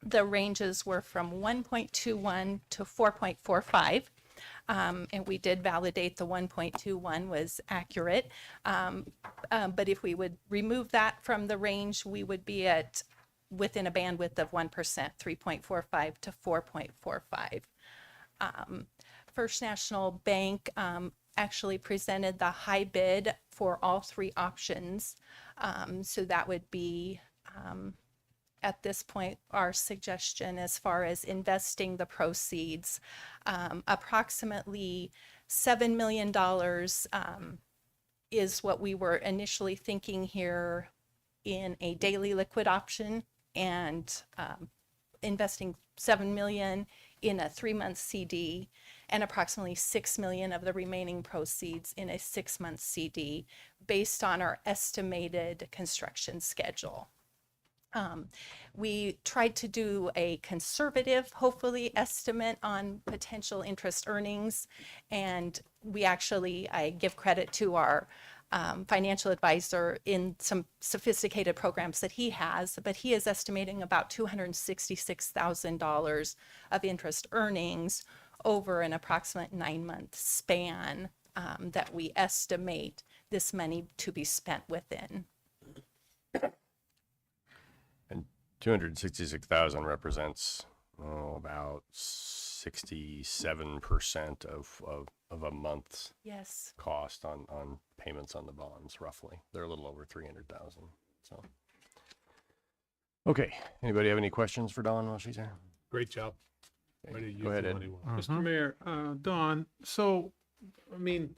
the ranges were from 1.21 to 4.45. And we did validate the 1.21 was accurate. But if we would remove that from the range, we would be within a bandwidth of 1%, 3.45 to 4.45. First National Bank actually presented the high bid for all 3 options. So that would be, at this point, our suggestion as far as investing the proceeds. Approximately $7 million is what we were initially thinking here in a daily liquid option, and investing 7 million in a 3-month CD and approximately 6 million of the remaining proceeds in a 6-month CD based on our estimated construction schedule. We tried to do a conservative, hopefully, estimate on potential interest earnings, and I give credit to our financial advisor in some sophisticated programs that he has, but he is estimating about $266,000 of interest earnings over an approximate 9-month span that we estimate this money to be spent within. And 266,000 represents about 67% of a month's Yes. cost on payments on the bonds, roughly. They're a little over 300,000. So, okay. Anybody have any questions for Dawn while she's here? Great job. Okay. Why do you Go ahead, feel Ed. anyone? Mr. Mayor, Dawn, so, I mean,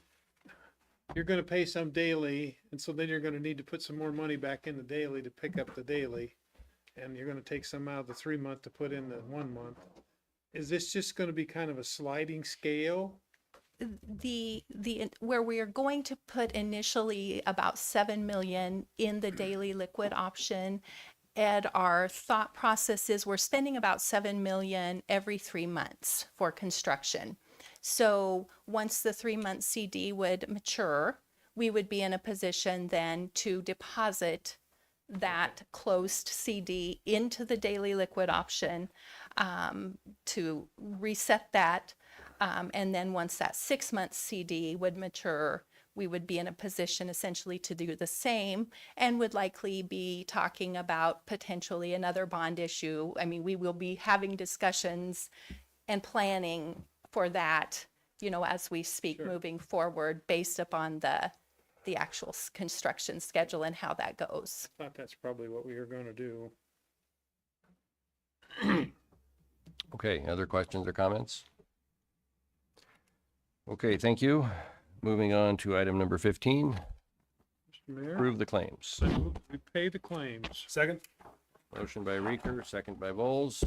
you're gonna pay some daily, and so then you're gonna need to put some more money back in the daily to pick up the daily. And you're gonna take some out of the 3-month to put in the 1 month. Is this just gonna be kind of a sliding scale? Where we are going to put initially about 7 million in the daily liquid option, and our thought process is we're spending about 7 million every 3 months for construction. So once the 3-month CD would mature, we would be in a position then to deposit that closed CD into the daily liquid option to reset that. And then once that 6-month CD would mature, we would be in a position essentially to do the same and would likely be talking about potentially another bond issue. I mean, we will be having discussions and planning for that, as we speak moving forward based upon the actual construction schedule and how that goes. I thought that's probably what we were gonna do. Okay, other questions or comments? Okay, thank you. Moving on to item number 15, Mr. Mayor? approve the claims. I move we pay the claims. Second? Motion by Reeker, second by Bowles.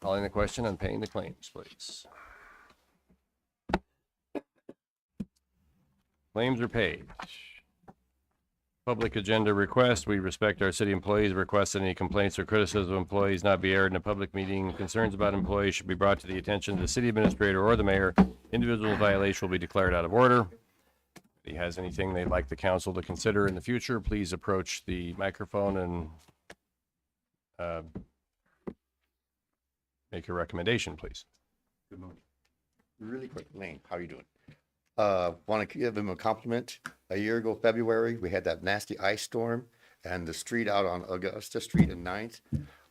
Calling the question on paying the claims, please. Claims are paid. Public agenda request. We respect our city employees. Request that any complaints or criticism of employees not be aired in a public meeting. Concerns about employees should be brought to the attention of the city administrator or the mayor. Individual violation will be declared out of order. If he has anything they'd like the council to consider in the future, please approach the microphone and make your recommendation, please. Good morning. Really quick, Lane, how are you doing? Want to give him a compliment. A year ago, February, we had that nasty ice storm and the street out on Augusta Street and 9th.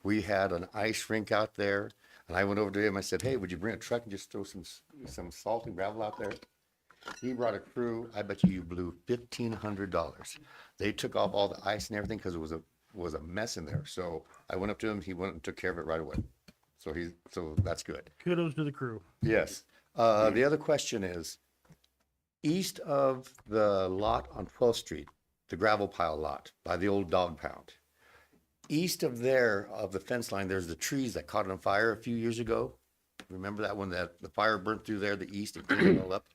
We had an ice rink out there, and I went over to him. I said, "Hey, would you bring a truck and just throw some salt and gravel out there?" He brought a crew. I bet you blew $1,500. They took off all the ice and everything because it was a mess in there. So I went up to him. He went and took care of it right away. So that's good. Kudos to the crew. Yes. The other question is, east of the lot on 12th Street, the gravel pile lot by the old dog pound, east of the fence line, there's the trees that caught on fire a few years ago. Remember that one that the fire burnt through there, the east, and cleaned it all up?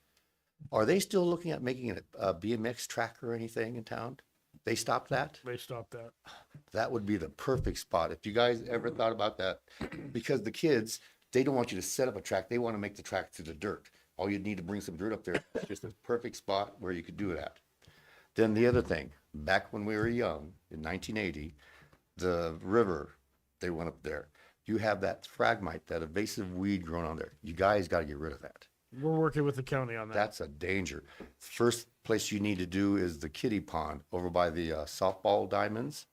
Are they still looking at making it a BMX track or anything in town? They stopped that? They stopped that. That would be the perfect spot. If you guys ever thought about that, because the kids, they don't want you to set up a track. They want to make the track through the dirt. All you'd need to bring some dirt up there. It's just a perfect spot where you could do that. Then the other thing, back when we were young, in 1980, the river, they went up there. You have that phragmite, that invasive weed growing on there. You guys got to get rid of that. We're working with the county on that. That's a danger. First place you need to do is the kiddie pond over by the softball diamonds.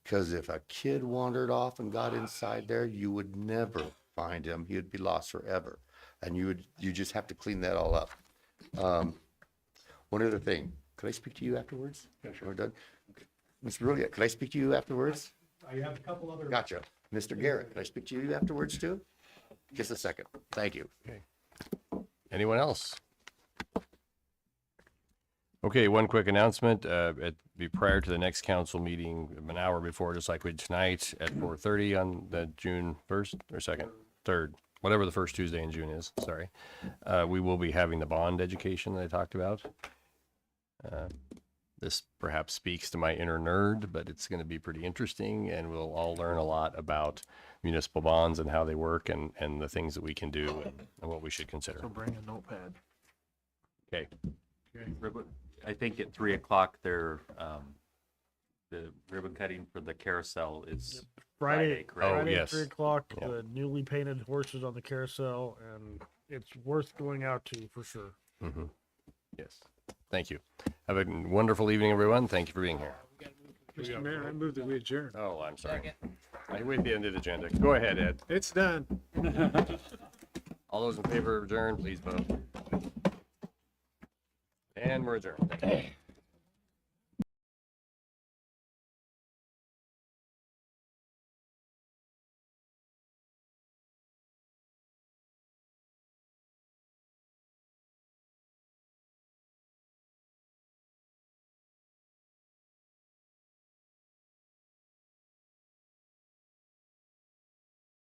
Because if a kid wandered off and got inside there, you would never find him. He would be lost forever. And you just have to clean that all up. One other thing, could I speak to you afterwards? Yeah, sure. We're done. Mr. Rulia, could I speak to you afterwards? I have a couple other. Gotcha. Mr. Garrett, could I speak to you afterwards too? Just a second. Thank you. Anyone else? Okay, one quick announcement, be prior to the next council meeting, an hour before, just like we did tonight at 4:30 on the June 1st or 2nd, 3rd, whatever the first Tuesday in June is, sorry. We will be having the bond education that I talked about. This perhaps speaks to my inner nerd, but it's going to be pretty interesting, and we'll all learn a lot about municipal bonds and how they work and the things that we can do and what we should consider. So bring a notepad. Okay. I think at 3:00 there, the ribbon cutting for the carousel is Friday, correct? Oh, Friday yes. at 3:00, Yeah. the newly painted horses on the carousel, and it's worth going out to for sure. Mm-hmm. Yes. Thank you. Have a wonderful evening, everyone. Thank you for being here. Mr. Mayor, I move that we adjourn. Oh, I'm sorry. I wait the end of the agenda. Go ahead, Ed. It's done. All those in favor of adjourn, please vote. And we're adjourned. Thank you.